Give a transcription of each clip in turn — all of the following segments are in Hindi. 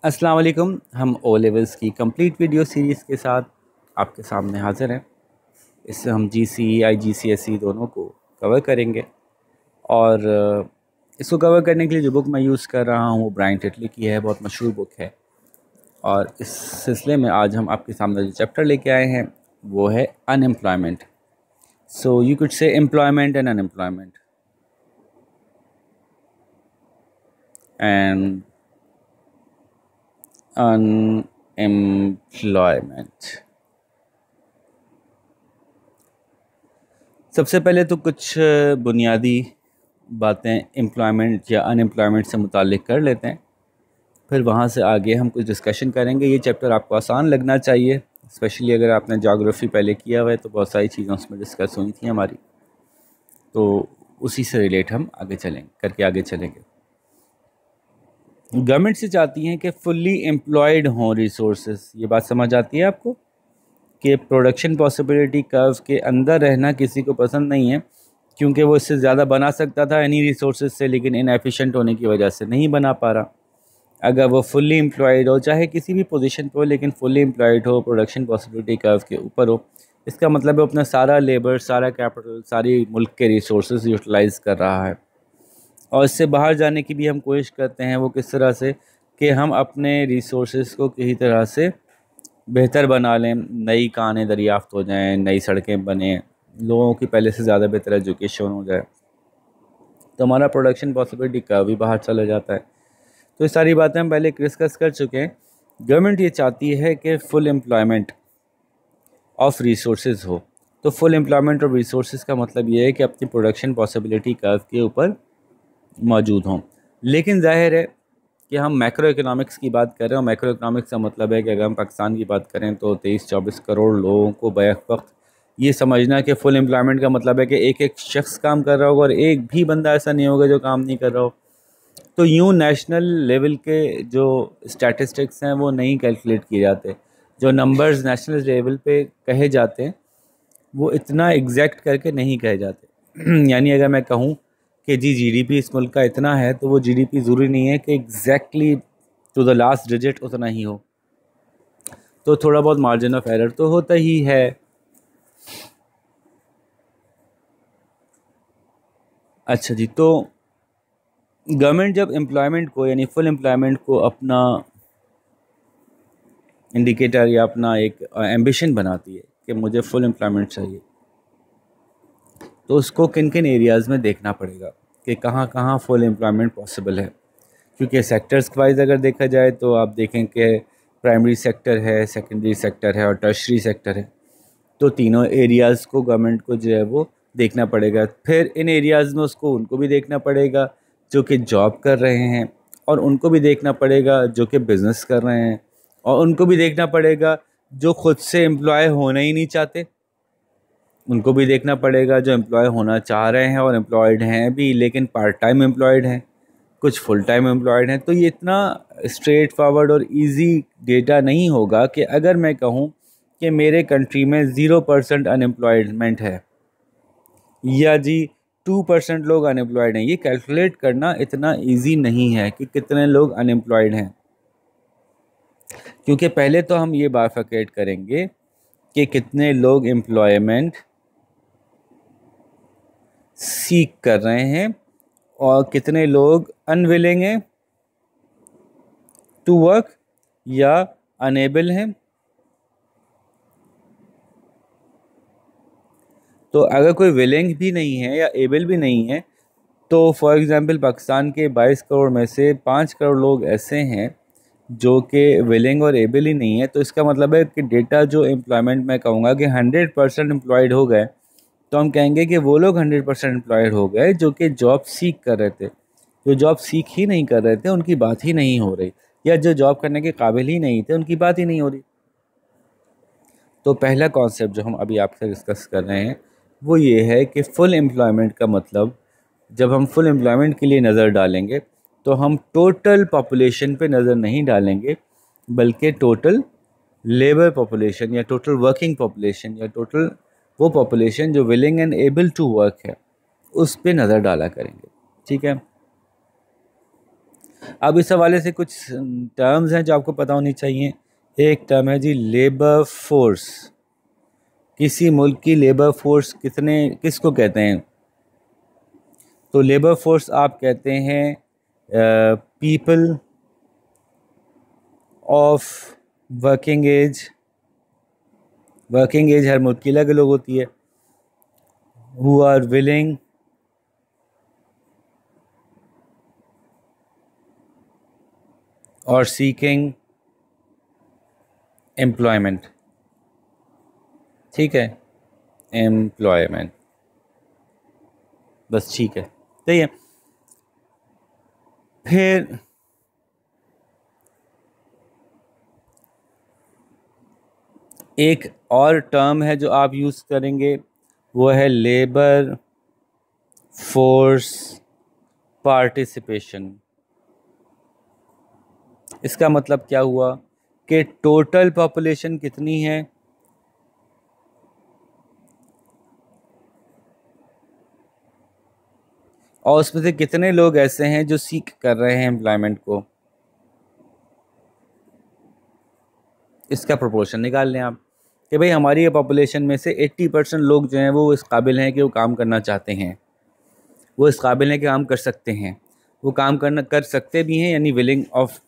अस्सलाम वालेकुम। हम ओ लेवल्स की कंप्लीट वीडियो सीरीज़ के साथ आपके सामने हाज़िर हैं। इससे हम जीसीई, आईजीसीएसई दोनों को कवर करेंगे और इसको कवर करने के लिए जो बुक मैं यूज़ कर रहा हूँ वो ब्रायन टिटली की है, बहुत मशहूर बुक है। और इस सिलसिले में आज हम आपके सामने जो चैप्टर लेके आए हैं वो है unemployment. So you could say employment and unemployment and unemployment. सबसे पहले तो कुछ बुनियादी बातें एम्प्लॉयमेंट या अनएम्प्लॉयमेंट से मुताल्लिक़ कर लेते हैं, फिर वहाँ से आगे हम कुछ डिस्कशन करेंगे। ये चैप्टर आपको आसान लगना चाहिए, स्पेशली अगर आपने ज्योग्राफी पहले किया हुआ है तो बहुत सारी चीज़ें उसमें डिस्कस हुई थी हमारी, तो उसी से रिलेट हम आगे चलेंगे। गवर्नमेंट से चाहती हैं कि फुल्ली एम्प्लॉयड हों रिसोर्सेज। ये बात समझ आती है आपको कि प्रोडक्शन पॉसिबिलिटी कर्व के अंदर रहना किसी को पसंद नहीं है, क्योंकि वो इससे ज़्यादा बना सकता था इन्हीं रिसोर्सेज से, लेकिन इनएफिशिएंट होने की वजह से नहीं बना पा रहा। अगर वो फुल्ली एम्प्लॉयड हो, चाहे किसी भी पोजीशन पे हो, लेकिन फुल्ली एम्प्लॉयड हो, प्रोडक्शन पॉसिबिलिटी कर्व के ऊपर हो, इसका मतलब है अपना सारा लेबर, सारा कैपिटल, सारी मुल्क के रिसोर्सेज यूटिलाइज़ कर रहा है। और इससे बाहर जाने की भी हम कोशिश करते हैं। वो किस तरह से कि हम अपने रिसोर्सेज को किसी तरह से बेहतर बना लें, नई कानें दरियाफ़्त हो जाएं, नई सड़कें बने, लोगों की पहले से ज़्यादा बेहतर एजुकेशन हो जाए, तो हमारा प्रोडक्शन पॉसिबिलिटी कर्व भी बाहर चला जाता है। तो ये सारी बातें हम पहले डिस्कस कर चुके हैं। गवर्नमेंट ये चाहती है कि फुल एम्प्लॉयमेंट ऑफ रिसोर्सेज हो। तो फुल एम्प्लॉयमेंट ऑफ रिसोर्सेज का मतलब ये है कि अपनी प्रोडक्शन पॉसिबिलिटी कर्व के ऊपर मौजूद हों। लेकिन जाहिर है कि हम मैक्रो इकोनॉमिक्स की बात कर रहे हैं, और मैक्रो इकोनॉमिक्स का मतलब है कि अगर हम पाकिस्तान की बात करें तो 23-24 करोड़ लोगों को बैक वक्त ये समझना कि फुल एम्प्लॉयमेंट का मतलब है कि एक एक शख्स काम कर रहा होगा और एक भी बंदा ऐसा नहीं होगा जो काम नहीं कर रहा हो। तो यूँ नेशनल लेवल के जो स्टैटिस्टिक्स हैं वो नहीं कैलकुलेट किए जाते। जो नंबर्स नेशनल लेवल पे कहे जाते हैं वो इतना एग्जैक्ट करके नहीं कहे जाते। यानी अगर मैं कहूँ कि जी जीडीपी इस मुल्क का इतना है, तो वो जीडीपी ज़रूरी नहीं है कि exactly to the last digit उतना ही हो। तो थोड़ा बहुत मार्जिन ऑफ एरर तो होता ही है। अच्छा जी, तो गवर्नमेंट जब एम्प्लॉयमेंट को यानी फुल एम्प्लॉयमेंट को अपना इंडिकेटर या अपना एक एम्बिशन बनाती है कि मुझे फुल एम्प्लॉयमेंट चाहिए, तो उसको किन किन एरियाज़ में देखना पड़ेगा कि कहाँ कहाँ फुल एम्प्लॉयमेंट पॉसिबल है। क्योंकि सेक्टर्स वाइज अगर देखा जाए तो आप देखें कि प्राइमरी सेक्टर है, सेकेंडरी सेक्टर है और टर्शरी सेक्टर है। तो तीनों एरियाज़ को गवर्नमेंट को जो है वो देखना पड़ेगा। फिर इन एरियाज़ में उसको उनको भी देखना पड़ेगा जो कि जॉब कर रहे हैं, और उनको भी देखना पड़ेगा जो कि बिज़नेस कर रहे हैं, और उनको भी देखना पड़ेगा जो खुद से एम्प्लॉय होना ही नहीं चाहते। उनको भी देखना पड़ेगा जो एम्प्लॉय होना चाह रहे हैं और एम्प्लॉयड हैं भी, लेकिन पार्ट टाइम एम्प्लॉयड हैं, कुछ फुल टाइम एम्प्लॉयड हैं। तो ये इतना स्ट्रेट फॉरवर्ड और इजी डेटा नहीं होगा कि अगर मैं कहूँ कि मेरे कंट्री में 0% अनएम्प्लॉयमेंट है या जी 2% लोग अनएम्प्लॉयड हैं। ये कैलकुलेट करना इतना इजी नहीं है कि कितने लोग अनएम्प्लॉयड हैं, क्योंकि पहले तो हम ये बाइफरकेट करेंगे कि कितने लोग एम्प्लॉयमेंट सीख कर रहे हैं और कितने लोग अनविलिंग हैं टू वर्क या अनेबल हैं। तो अगर कोई विलिंग भी नहीं है या एबल भी नहीं है, तो फॉर एग्ज़ाम्पल पाकिस्तान के 22 करोड़ में से 5 करोड़ लोग ऐसे हैं जो कि विलिंग और एबल ही नहीं है। तो इसका मतलब है कि डेटा जो एम्प्लॉयमेंट मैं कहूँगा कि 100% एम्प्लॉयड हो गए, तो हम कहेंगे कि वो लोग 100% एम्प्लॉयड हो गए जो कि जॉब सीख कर रहे थे। जो जॉब सीख ही नहीं कर रहे थे उनकी बात ही नहीं हो रही, या जो जॉब करने के काबिल ही नहीं थे उनकी बात ही नहीं हो रही। तो पहला कॉन्सेप्ट जो हम अभी आपसे डिस्कस कर रहे हैं वो ये है कि फुल एम्प्लॉयमेंट का मतलब, जब हम फुल एम्प्लॉयमेंट के लिए नज़र डालेंगे तो हम टोटल पॉपुलेशन पे नज़र नहीं डालेंगे, बल्कि टोटल लेबर पॉपुलेशन या टोटल वर्किंग पॉपुलेशन या टोटल वो पॉपुलेशन जो willing and able to work है उस पे नज़र डाला करेंगे। ठीक है। अब इस हवाले से कुछ टर्म्स हैं जो आपको पता होनी चाहिए। एक टर्म है जी लेबर फोर्स। किसी मुल्क की लेबर फोर्स किसको कहते हैं? तो लेबर फोर्स आप कहते हैं people of working age. Working age हर मुल्क की अलग अलग होती है। हु आर विलिंग और सीकिंग एम्प्लॉयमेंट। ठीक है, एम्प्लॉयमेंट, बस ठीक है, सही है। फिर एक और टर्म है जो आप यूज़ करेंगे, वो है लेबर फोर्स पार्टिसिपेशन। इसका मतलब क्या हुआ कि टोटल पॉपुलेशन कितनी है, और उसमें से कितने लोग ऐसे हैं जो सीख कर रहे हैं एम्प्लॉयमेंट को, इसका प्रोपोर्शन निकाल लें आप कि भाई हमारी ये पॉपुलेशन में से 80% लोग जो हैं वो इस काबिल हैं कि वो काम करना चाहते हैं, वो इस काबिल हैं कि काम कर सकते हैं, वो काम कर सकते भी हैं, यानी विलिंग ऑफ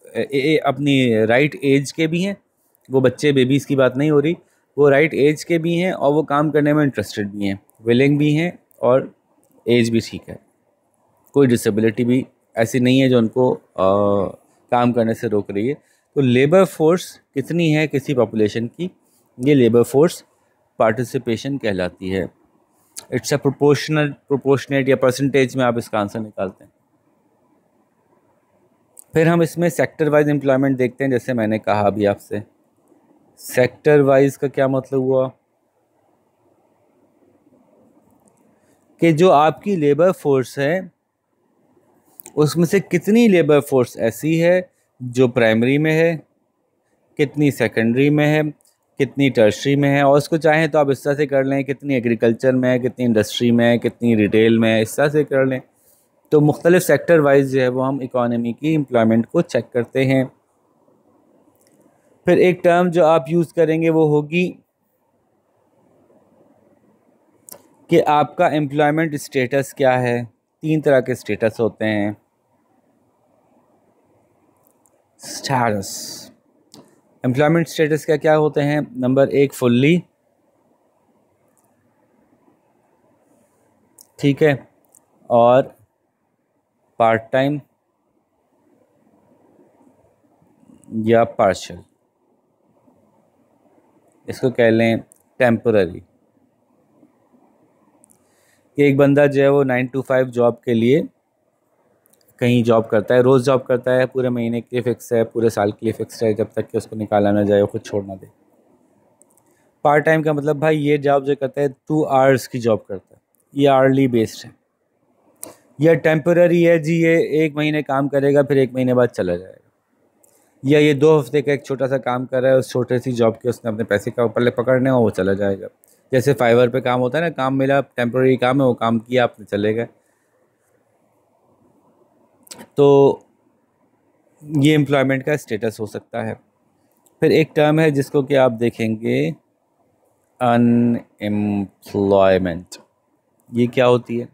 अपनी राइट एज के भी हैं। वो बच्चे बेबीज़ की बात नहीं हो रही, वो राइट एज के भी हैं और वो काम करने में इंटरेस्टेड भी हैं, विलिंग भी हैं और एज भी ठीक है। कोई डिसेबिलिटी भी ऐसी नहीं है जो उनको काम करने से रोक रही है। तो लेबर फोर्स कितनी है किसी पॉपुलेशन की, ये लेबर फोर्स पार्टिसिपेशन कहलाती है। इट्स अ प्रोपोर्शनेट या परसेंटेज में आप इसका आंसर निकालते हैं। फिर हम इसमें सेक्टर वाइज एम्प्लॉयमेंट देखते हैं। जैसे मैंने कहा अभी आपसे, सेक्टर वाइज का क्या मतलब हुआ कि जो आपकी लेबर फोर्स है उसमें से कितनी लेबर फोर्स ऐसी है जो प्राइमरी में है, कितनी सेकेंडरी में है, कितनी टर्शरी में है, और उसको चाहें तो आप इस तरह से कर लें कितनी एग्रीकल्चर में है, कितनी इंडस्ट्री में है, कितनी रिटेल में है, इस तरह से कर लें। तो मुख्तलिफ सेक्टर वाइज जो है वो हम इकॉनमी की एम्प्लॉयमेंट को चेक करते हैं। फिर एक टर्म जो आप यूज़ करेंगे वो होगी कि आपका एम्प्लॉयमेंट स्टेटस क्या है। 3 तरह के स्टेटस होते हैं। स्टेटस, एम्प्लॉयमेंट स्टेटस क्या क्या होते हैं? नंबर 1 फुल्ली, ठीक है, और पार्ट टाइम या पार्शियल, इसको कह लें टेम्पररी। एक बंदा जो है वो 9 to 5 जॉब के लिए कहीं जॉब करता है, रोज़ जॉब करता है, पूरे महीने के लिए फ़िक्स है, पूरे साल के लिए फ़िक्स है, जब तक कि उसको निकाला ना जाए, वो खुद छोड़ ना दे। पार्ट टाइम का मतलब भाई ये जॉब जो करता है 2 आवर्स की जॉब करता है, ये आर्ली बेस्ड है। या टेम्पररी है जी, ये 1 महीने काम करेगा फिर 1 महीने बाद चला जाएगा। या ये 2 हफ्ते का एक छोटा सा काम कर रहा है, उस छोटे सी जॉब के उसने अपने पैसे का पल्ले पकड़ने और वो चला जाएगा। जैसे फाइवर पे काम होता है ना, काम मिला, टेम्पररी काम है, वो काम किया, आपने चले गए। तो ये एम्प्लॉयमेंट का स्टेटस हो सकता है। फिर एक टर्म है जिसको कि आप देखेंगे अनएम्प्लॉयमेंट। ये क्या होती है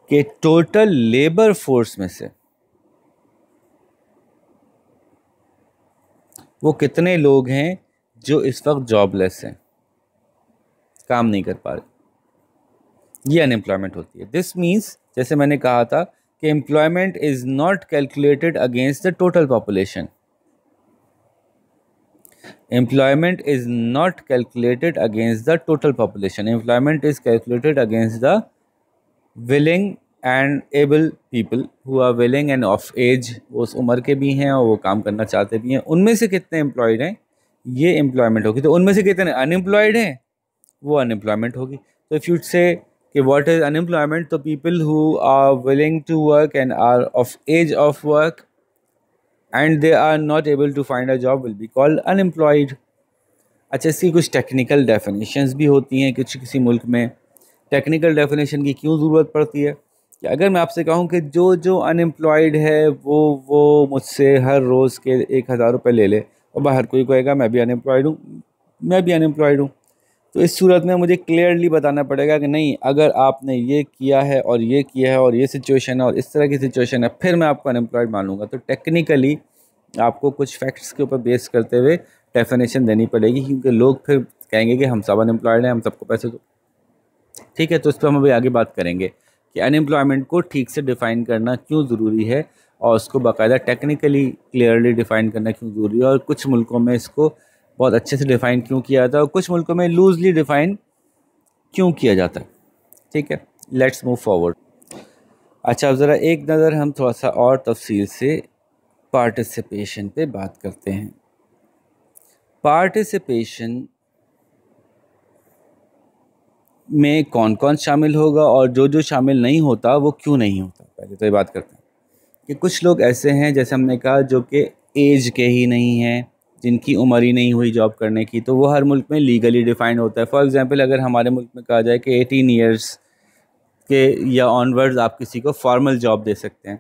कि टोटल लेबर फोर्स में से वो कितने लोग हैं जो इस वक्त जॉबलेस हैं, काम नहीं कर पा रहे, ये अनएम्प्लॉयमेंट होती है। दिस मीन्स, जैसे मैंने कहा था कि employment is not calculated against the total population. Employment is not calculated against the total population. Employment is calculated against the willing and able people who are willing and of age, वो उस उम्र के भी हैं और वो काम करना चाहते भी हैं। उनमें से कितने एम्प्लॉयड हैं, ये एम्प्लॉयमेंट होगी। तो उनमें से कितने अनएम्प्लॉयड हैं, वो अनएम्प्लॉयमेंट होगी। तो इफ़ यू से कि व्हाट इज़ अनएम्प्लॉयमेंट, तो people who are willing to work and are of age of work and they are not able to find a job will be called unemployed. अच्छा, इसकी कुछ टेक्निकल डेफिनेशंस भी होती हैं किसी मुल्क में। टेक्निकल डेफिनेशन की क्यों ज़रूरत पड़ती है कि अगर मैं आपसे कहूँ कि जो जो अनएम्प्लॉयड है वो मुझसे हर रोज़ के 1,000 रुपये ले ले, और बाहर कोई कहेगा मैं भी अनएम्प्लॉयड हूँ, मैं भी अनएम्प्लॉयड हूँ, तो इस सूरत में मुझे क्लियरली बताना पड़ेगा कि नहीं, अगर आपने ये किया है और ये किया है और ये सिचुएशन है और इस तरह की सिचुएशन है, फिर मैं आपको अनएम्प्लॉयड मानूंगा। तो टेक्निकली आपको कुछ फैक्ट्स के ऊपर बेस करते हुए डेफिनेशन देनी पड़ेगी, क्योंकि लोग फिर कहेंगे कि हम सब अनएम्प्लॉयड हैं, हम सबको पैसे दो। ठीक है, तो इस पर हम अभी आगे बात करेंगे कि अनएम्प्लॉयमेंट को ठीक से डिफ़ाइन करना क्यों ज़रूरी है और उसको बाकायदा टेक्निकली क्लियरली डिफ़ाइन करना क्यों ज़रूरी है, और कुछ मुल्कों में इसको बहुत अच्छे से डिफ़ाइन क्यों किया जाता है और कुछ मुल्कों में लूजली डिफ़ाइन क्यों किया जाता है। ठीक है, लेट्स मूव फॉरवर्ड। अच्छा, अब ज़रा एक नज़र हम थोड़ा सा और तफसील से पार्टिसिपेशन पे बात करते हैं। पार्टिसिपेशन में कौन कौन शामिल होगा और जो जो शामिल नहीं होता वो क्यों नहीं होता। पहले तो ये बात करते हैं कि कुछ लोग ऐसे हैं, जैसे हमने कहा, जो कि एज के ही नहीं हैं, जिनकी उम्र ही नहीं हुई जॉब करने की, तो वो हर मुल्क में लीगली डिफाइंड होता है। फॉर एग्जांपल, अगर हमारे मुल्क में कहा जाए कि 18 ईयर्स के या ऑनवर्ड्स आप किसी को फॉर्मल जॉब दे सकते हैं,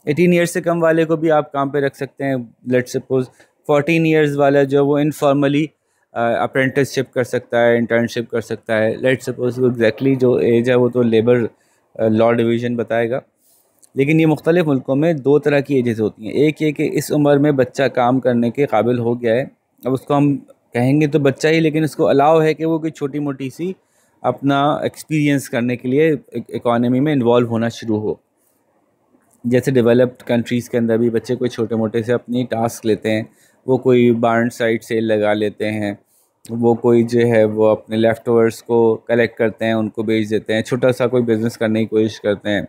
18 ईयर्स से कम वाले को भी आप काम पे रख सकते हैं। लेट सपोज 14 ईयर्स वाला जो वो इनफॉर्मली अप्रेंटिसशिप कर सकता है, इंटर्नशिप कर सकता है। लेट सपोज वो एग्जैक्टली जो एज है वो तो लेबर लॉ डिवीज़न बताएगा, लेकिन ये मुख्तलिफ़ मुल्कों में दो तरह की एजेस होती हैं। एक ये कि इस उम्र में बच्चा काम करने के काबिल हो गया है, अब उसको हम कहेंगे तो बच्चा ही, लेकिन उसको अलाउ है कि वो कोई छोटी मोटी सी अपना एक्सपीरियंस करने के लिए इकॉनमी में इन्वॉल्व होना शुरू हो। जैसे डेवलप्ड कंट्रीज़ के अंदर भी बच्चे कोई छोटे मोटे से अपनी टास्क लेते हैं, वो कोई बार्न साइड सेल लगा लेते हैं, वो कोई जो है वो अपने लेफ़्ट ओवर्स को कलेक्ट करते हैं, उनको बेच देते हैं, छोटा सा कोई बिज़नेस करने की कोशिश करते हैं।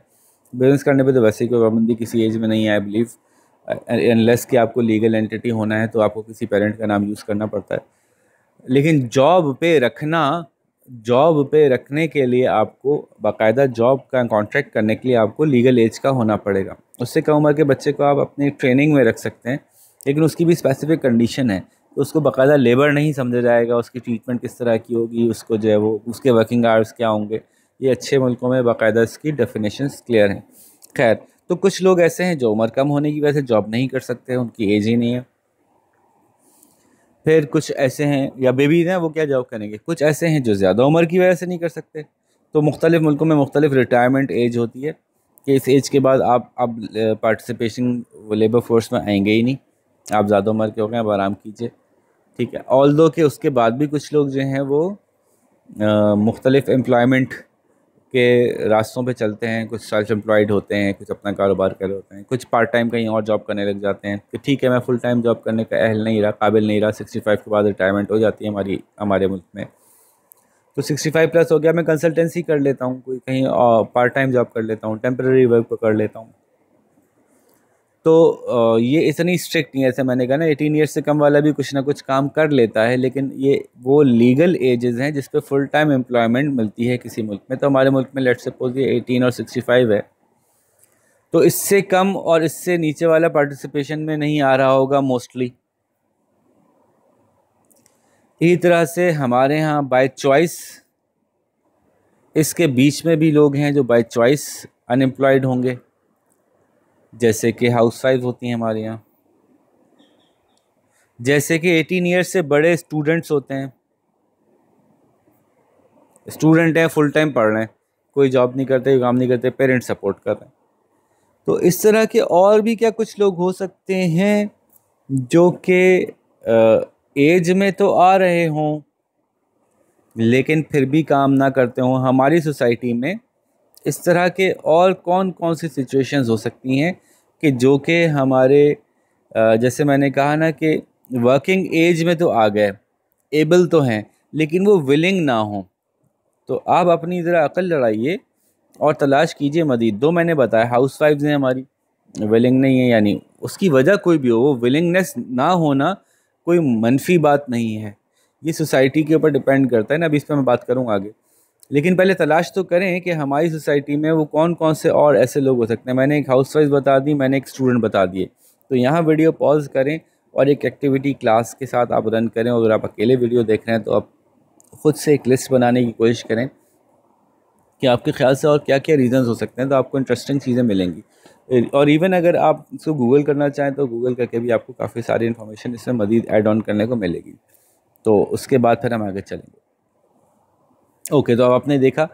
बिज़नेस करने पे तो वैसे ही कोई पाबंदी किसी एज में नहीं है, आई बिलीव, अनलेस कि आपको लीगल एंटिटी होना है तो आपको किसी पेरेंट का नाम यूज़ करना पड़ता है। लेकिन जॉब पे रखने के लिए आपको बाकायदा जॉब का कॉन्ट्रैक्ट करने के लिए आपको लीगल एज का होना पड़ेगा। उससे कम उम्र के बच्चे को आप अपनी ट्रेनिंग में रख सकते हैं, लेकिन उसकी भी स्पेसिफिक कंडीशन है, तो उसको बाकायदा लेबर नहीं समझा जाएगा, उसकी ट्रीटमेंट किस तरह की होगी, उसको जो है वो उसके वर्किंग आवर्स क्या होंगे, ये अच्छे मुल्कों में बाकायदा इसकी डेफिनेशंस क्लियर हैं। खैर, तो कुछ लोग ऐसे हैं जो उम्र कम होने की वजह से जॉब नहीं कर सकते, उनकी एज ही नहीं है। फिर कुछ ऐसे हैं, या बेबीज़ हैं, वो क्या जॉब करेंगे। कुछ ऐसे हैं जो ज़्यादा उम्र की वजह से नहीं कर सकते, तो मुख्तलिफ़ मुल्कों में मुख्तलिफ रिटायरमेंट एज होती है कि इस एज के बाद आप अब पार्टिसिपेशन लेबर फोर्स में आएंगे ही नहीं, आप ज़्यादा उम्र के हो गए, अब आराम कीजिए। ठीक है, ऑल्दो कि उसके बाद भी कुछ लोग जो हैं वो मुख्तलिफ़ एम्प्लॉयमेंट के रास्तों पे चलते हैं, कुछ सेल्फ एम्प्लॉयड होते हैं, कुछ अपना कारोबार कर रहे होते हैं, कुछ पार्ट टाइम कहीं और जॉब करने लग जाते हैं कि ठीक है, मैं फुल टाइम जॉब करने का अहल नहीं रहा, काबिल नहीं रहा, 65 के बाद रिटायरमेंट हो जाती है हमारे मुल्क में, तो 65 प्लस हो गया, मैं कंसल्टेंसी कर लेता हूँ, कोई कहीं पार्ट टाइम जॉब कर लेता हूँ, टेम्प्रेरी वर्क कर लेता हूँ। तो ये इतनी स्ट्रिक्ट नहीं है, जैसे मैंने कहा ना, 18 ईयर्स से कम वाला भी कुछ ना कुछ काम कर लेता है, लेकिन ये वो लीगल एजेस हैं जिस पे फुल टाइम एम्प्लॉयमेंट मिलती है किसी मुल्क में। तो हमारे मुल्क में लेट्स सपोज ये 18 और 65 है, तो इससे कम और इससे नीचे वाला पार्टिसिपेशन में नहीं आ रहा होगा मोस्टली। इसी तरह से हमारे यहाँ बाय चॉइस इसके बीच में भी लोग हैं जो बाय चॉइस अनएम्प्लॉयड होंगे, जैसे कि हाउस वाइफ होती हैं हमारे यहाँ, जैसे कि 18 ईयर्स से बड़े स्टूडेंट्स होते हैं, स्टूडेंट हैं, फुल टाइम पढ़ रहे हैं, कोई जॉब नहीं करते, काम नहीं करते, पेरेंट्स सपोर्ट कर रहे हैं। तो इस तरह के और भी क्या कुछ लोग हो सकते हैं जो कि एज में तो आ रहे हों लेकिन फिर भी काम ना करते हों। हमारी सोसाइटी में इस तरह के और कौन कौन सी सिचुएशंस हो सकती हैं कि जो कि हमारे जैसे मैंने कहा ना कि वर्किंग एज में तो आ गए, एबल तो हैं, लेकिन वो विलिंग ना हो। तो आप अपनी ज़रा अकल लड़ाइए और तलाश कीजिए मज़ीद। दो मैंने बताया, हाउस वाइफ्स हैं हमारी, विलिंग नहीं है, यानी उसकी वजह कोई भी हो, वो विलिंगनेस ना होना कोई मनफी बात नहीं है, ये सोसाइटी के ऊपर डिपेंड करता है ना। अभी इस पर मैं बात करूँगा आगे, लेकिन पहले तलाश तो करें कि हमारी सोसाइटी में वो कौन कौन से और ऐसे लोग हो सकते हैं। मैंने एक हाउस वाइफ बता दी, मैंने एक स्टूडेंट बता दिए, तो यहाँ वीडियो पॉज करें और एक एक्टिविटी क्लास के साथ आप रन करें, और अगर आप अकेले वीडियो देख रहे हैं तो आप ख़ुद से एक लिस्ट बनाने की कोशिश करें कि आपके ख्याल से और क्या क्या रीज़न्स हो सकते हैं, तो आपको इंटरेस्टिंग चीज़ें मिलेंगी। और इवन अगर आप इसको गूगल करना चाहें तो गूगल करके भी आपको काफ़ी सारी इन्फॉर्मेशन इसमें मज़ीद ऐड ऑन करने को मिलेगी। तो उसके बाद फिर हम आगे चलेंगे। ओके, तो अब आपने देखा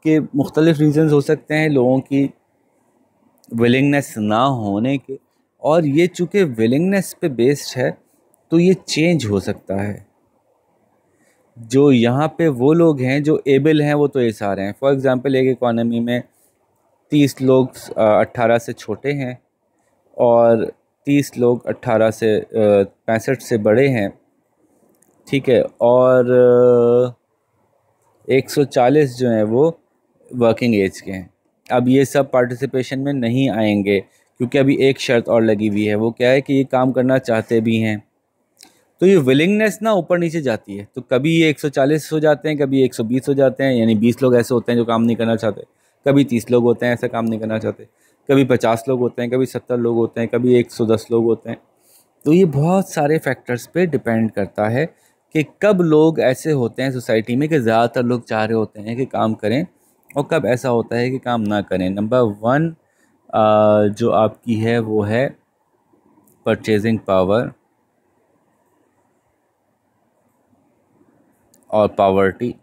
कि मुख्तलिफ़ रीज़न्स हो सकते हैं लोगों की विलिंगनेस ना होने के, और ये चूँकि विलिंगनेस पे बेस्ड है तो ये चेंज हो सकता है। जो यहाँ पे वो लोग हैं जो एबल हैं वो तो ये सारे हैं। फॉर एग्ज़ाम्पल, एक इकॉनमी में 30 लोग 18 से छोटे हैं और 30 लोग 18 से 65 से बड़े हैं, ठीक है, और 140 जो हैं वो वर्किंग एज के हैं। अब ये सब पार्टिसिपेशन में नहीं आएंगे क्योंकि अभी एक शर्त और लगी हुई है, वो क्या है कि ये काम करना चाहते भी हैं। तो ये विलिंगनेस ना ऊपर नीचे जाती है, तो कभी ये 140 हो जाते हैं, कभी 120 हो जाते हैं, यानी 20 लोग ऐसे होते हैं जो काम नहीं करना चाहते, कभी 30 लोग होते हैं ऐसा काम नहीं करना चाहते, कभी 50 लोग होते हैं, कभी 70 लोग होते हैं, कभी 110 लोग होते हैं। तो ये बहुत सारे फैक्टर्स पे डिपेंड करता है कि कब लोग ऐसे होते हैं सोसाइटी में कि ज़्यादातर लोग चाह रहे होते हैं कि काम करें, और कब ऐसा होता है कि काम ना करें। नंबर 1 जो आपकी है वो है परचेजिंग पावर और पावर्टी,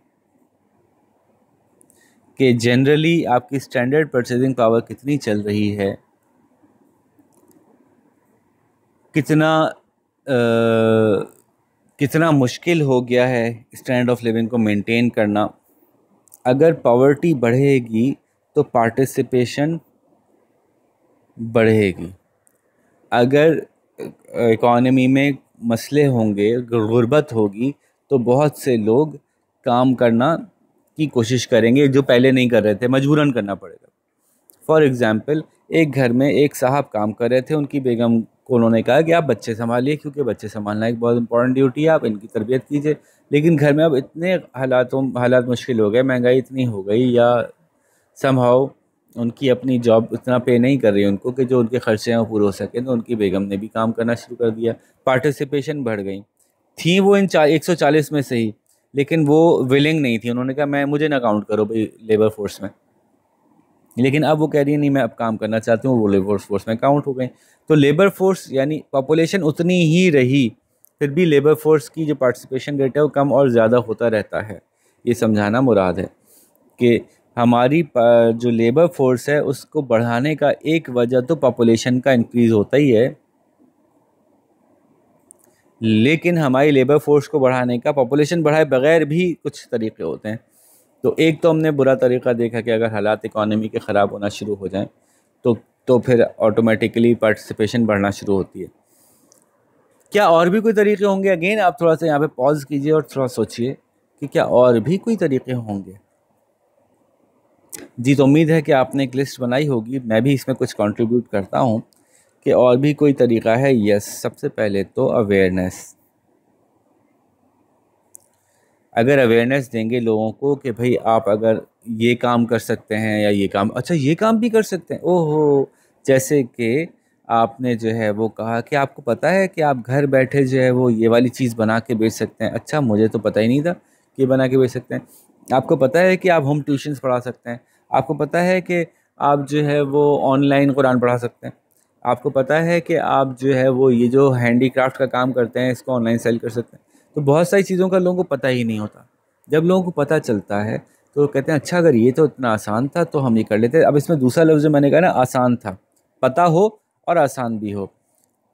कि जनरली आपकी स्टैंडर्ड परचेजिंग पावर कितनी चल रही है, कितना कितना मुश्किल हो गया है स्टैंडर्ड ऑफ लिविंग को मेंटेन करना। अगर पावर्टी बढ़ेगी तो पार्टिसिपेशन बढ़ेगी। अगर इकॉनमी में मसले होंगे, गुर्बत होगी, तो बहुत से लोग काम करना की कोशिश करेंगे जो पहले नहीं कर रहे थे, मजबूरन करना पड़ेगा। फॉर एग्ज़ाम्पल, एक घर में एक साहब काम कर रहे थे, उनकी बेगम को उन्होंने कहा कि आप बच्चे संभालिए क्योंकि बच्चे संभालना एक बहुत इंपॉर्टेंट ड्यूटी है, आप इनकी तरबियत कीजिए। लेकिन घर में अब इतने हालात मुश्किल हो गए, महंगाई इतनी हो गई, या समहाउ उनकी अपनी जॉब इतना पे नहीं कर रही उनको कि जो उनके खर्चे हैं वो पूरे हो सके, तो उनकी बेगम ने भी काम करना शुरू कर दिया। पार्टिसिपेशन बढ़ गई थी वो इन 140 में से ही, लेकिन वो विलिंग नहीं थी। उन्होंने कहा मैं मुझे ना काउंट करो भाई लेबर फोर्स में। लेकिन अब वो कह रही है नहीं, मैं अब काम करना चाहती हूँ, वो लेबर फोर्स में काउंट हो गई। तो लेबर फोर्स यानी पॉपुलेशन उतनी ही रही, फिर भी लेबर फोर्स की जो पार्टिसिपेशन रेट है वो कम और ज़्यादा होता रहता है। ये समझाना मुराद है कि हमारी जो लेबर फोर्स है उसको बढ़ाने का एक वजह तो पॉपुलेशन का इंक्रीज़ होता ही है, लेकिन हमारी लेबर फोर्स को बढ़ाने का पॉपुलेशन बढ़ाए बगैर भी कुछ तरीके होते हैं। तो एक तो हमने बुरा तरीका देखा कि अगर हालात इकॉनमी के ख़राब होना शुरू हो जाएं तो फिर ऑटोमेटिकली पार्टिसिपेशन बढ़ना शुरू होती है। क्या और भी कोई तरीके होंगे? अगेन आप थोड़ा सा यहाँ पे पॉज कीजिए और थोड़ा सोचिए कि क्या और भी कोई तरीके होंगे। जी, तो उम्मीद है कि आपने एक लिस्ट बनाई होगी, मैं भी इसमें कुछ कंट्रीब्यूट करता हूँ कि और भी कोई तरीका है। यस, सबसे पहले तो अवेयरनेस। अगर अवेयरनेस देंगे लोगों को कि भाई आप अगर ये काम कर सकते हैं या ये काम, अच्छा ये काम भी कर सकते हैं, ओहो, जैसे कि आपने जो है वो कहा कि आपको पता है कि आप घर बैठे जो है वो ये वाली चीज़ बना के बेच सकते हैं। अच्छा, मुझे तो पता ही नहीं था कि बना के बेच सकते हैं। आपको पता है कि आप होम ट्यूशन्स पढ़ा सकते हैं। आपको पता है कि आप जो है वो ऑनलाइन कुरान पढ़ा सकते हैं। आपको पता है कि आप जो है वो ये जो हैंडीक्राफ्ट का काम करते हैं इसको ऑनलाइन सेल कर सकते हैं। तो बहुत सारी चीज़ों का लोगों को पता ही नहीं होता। जब लोगों को पता चलता है तो कहते हैं अच्छा अगर ये तो इतना आसान था तो हम ये कर लेते। अब इसमें दूसरा लफ्ज़ जो मैंने कहा ना, आसान था, पता हो और आसान भी हो,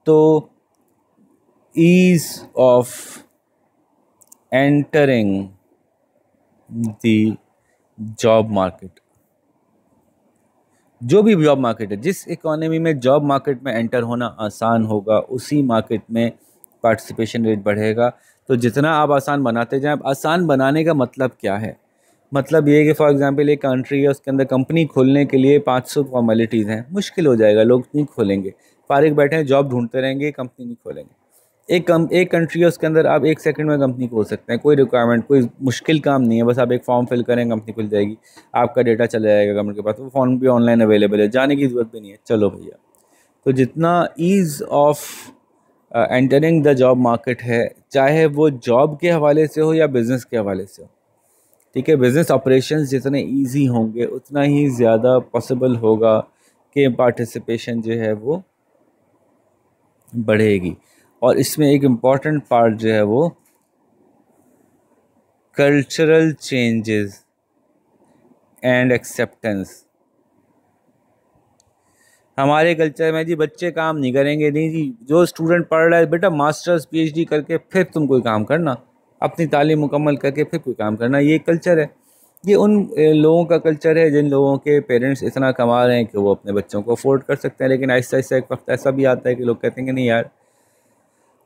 तो ease of entering the job market. जो भी जॉब मार्केट है, जिस इकोनॉमी में जॉब मार्केट में एंटर होना आसान होगा, उसी मार्केट में पार्टिसिपेशन रेट बढ़ेगा। तो जितना आप आसान बनाते जाएं, आसान बनाने का मतलब क्या है? मतलब ये है कि फॉर एग्जांपल एक कंट्री है, उसके अंदर कंपनी खोलने के लिए 500 फॉर्मेलिटीज़ हैं, मुश्किल हो जाएगा, लोग नहीं खोलेंगे, फारिग बैठे हैं जॉब ढूंढते रहेंगे, कंपनी नहीं खोलेंगे। एक कंट्री है, उसके अंदर आप एक सेकंड में कंपनी खोल सकते हैं, कोई रिक्वायरमेंट, कोई मुश्किल काम नहीं है, बस आप एक फॉर्म फिल करें, कंपनी खुल जाएगी, आपका डेटा चला जाएगा गवर्नमेंट के पास, वो फॉर्म भी ऑनलाइन अवेलेबल है, जाने की ज़रूरत भी नहीं है, चलो भैया। तो जितना ease of entering the job market है, चाहे वो जॉब के हवाले से हो या बिज़नेस के हवाले से हो, ठीक है। बिज़नेस ऑपरेशंस जितने इजी होंगे उतना ही ज़्यादा पॉसिबल होगा कि पार्टिसिपेशन जो है वो बढ़ेगी। और इसमें एक इम्पॉर्टेंट पार्ट जो है वो कल्चरल चेंजेस एंड एक्सेप्टेंस। हमारे कल्चर में जी बच्चे काम नहीं करेंगे, नहीं जी, जो स्टूडेंट पढ़ रहा है बेटा मास्टर्स पीएचडी करके फिर तुम कोई काम करना, अपनी तालीम मुकम्मल करके फिर कोई काम करना, ये कल्चर है। ये उन लोगों का कल्चर है जिन लोगों के पेरेंट्स इतना कमा रहे हैं कि वो अपने बच्चों को अफोर्ड कर सकते हैं। लेकिन ऐसा ऐसा एक वक्त ऐसा भी आता है कि लोग कहते हैं कि नहीं यार,